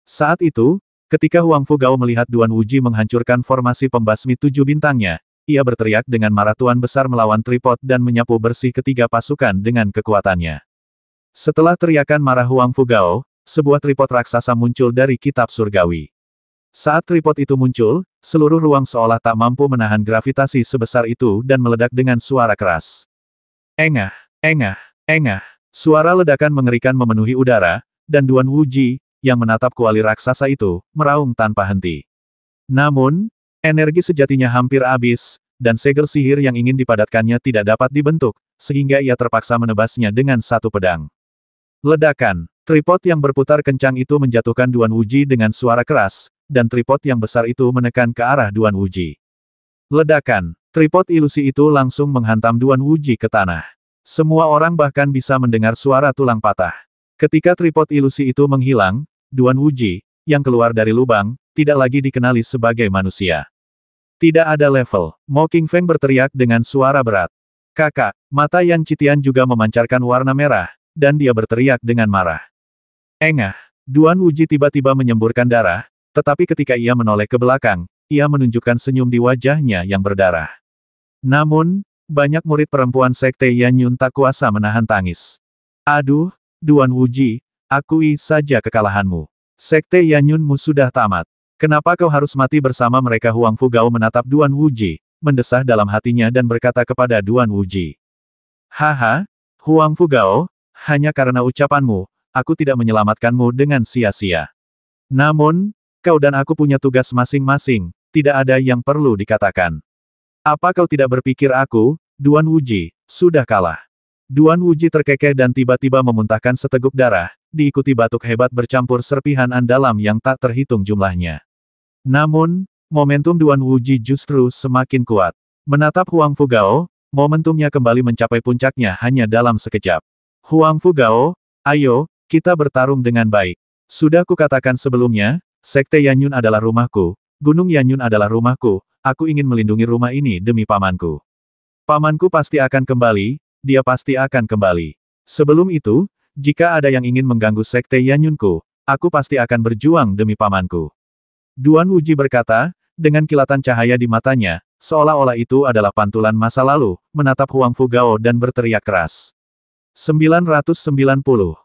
A: Saat itu, ketika Huang Fu Gao melihat Duan Wuji menghancurkan formasi pembasmi 7 bintangnya, ia berteriak dengan marah. Tuan besar melawan tripod dan menyapu bersih ketiga pasukan dengan kekuatannya. Setelah teriakan marah Huang Fu Gao, sebuah tripod raksasa muncul dari kitab surgawi. Saat tripod itu muncul, seluruh ruang seolah tak mampu menahan gravitasi sebesar itu dan meledak dengan suara keras. Engah. Suara ledakan mengerikan memenuhi udara, dan Duan Wuji, yang menatap kuali raksasa itu, meraung tanpa henti. Namun, energi sejatinya hampir habis, dan segel sihir yang ingin dipadatkannya tidak dapat dibentuk, sehingga ia terpaksa menebasnya dengan satu pedang. Ledakan. Tripod yang berputar kencang itu menjatuhkan Duan Wuji dengan suara keras, dan tripod yang besar itu menekan ke arah Duan Wuji. Ledakan. Tripod ilusi itu langsung menghantam Duan Wuji ke tanah. Semua orang bahkan bisa mendengar suara tulang patah. Ketika tripod ilusi itu menghilang, Duan Wuji, yang keluar dari lubang, tidak lagi dikenali sebagai manusia. Tidak ada level. Mo Qingfeng berteriak dengan suara berat. Kakak, mata Yan Qitian juga memancarkan warna merah, dan dia berteriak dengan marah. Engah. Duan Wuji tiba-tiba menyemburkan darah, tetapi ketika ia menoleh ke belakang, ia menunjukkan senyum di wajahnya yang berdarah. Namun, banyak murid perempuan sekte Yanyun tak kuasa menahan tangis. Aduh, Duan Wuji, akui saja kekalahanmu. Sekte Yanyunmu sudah tamat. Kenapa kau harus mati bersama mereka? Huang Fu Gao menatap Duan Wuji, mendesah dalam hatinya dan berkata kepada Duan Wuji. Haha, Huang Fu Gao, hanya karena ucapanmu, aku tidak menyelamatkanmu dengan sia-sia. Namun, kau dan aku punya tugas masing-masing, tidak ada yang perlu dikatakan. Apa kau tidak berpikir aku, Duan Wuji, sudah kalah? Duan Wuji terkekeh dan tiba-tiba memuntahkan seteguk darah, diikuti batuk hebat bercampur serpihan dalam yang tak terhitung jumlahnya. Namun, momentum Duan Wuji justru semakin kuat. Menatap Huang Fu Gao, momentumnya kembali mencapai puncaknya hanya dalam sekejap. Huang Fu Gao, ayo, kita bertarung dengan baik. Sudah kukatakan sebelumnya, Sekte Yanyun adalah rumahku, Gunung Yanyun adalah rumahku, aku ingin melindungi rumah ini demi pamanku. Pamanku pasti akan kembali, dia pasti akan kembali. Sebelum itu, jika ada yang ingin mengganggu sekte Yanyunku, aku pasti akan berjuang demi pamanku. Duan Wuji berkata, dengan kilatan cahaya di matanya, seolah-olah itu adalah pantulan masa lalu, menatap Huang Fugao dan berteriak keras. 990.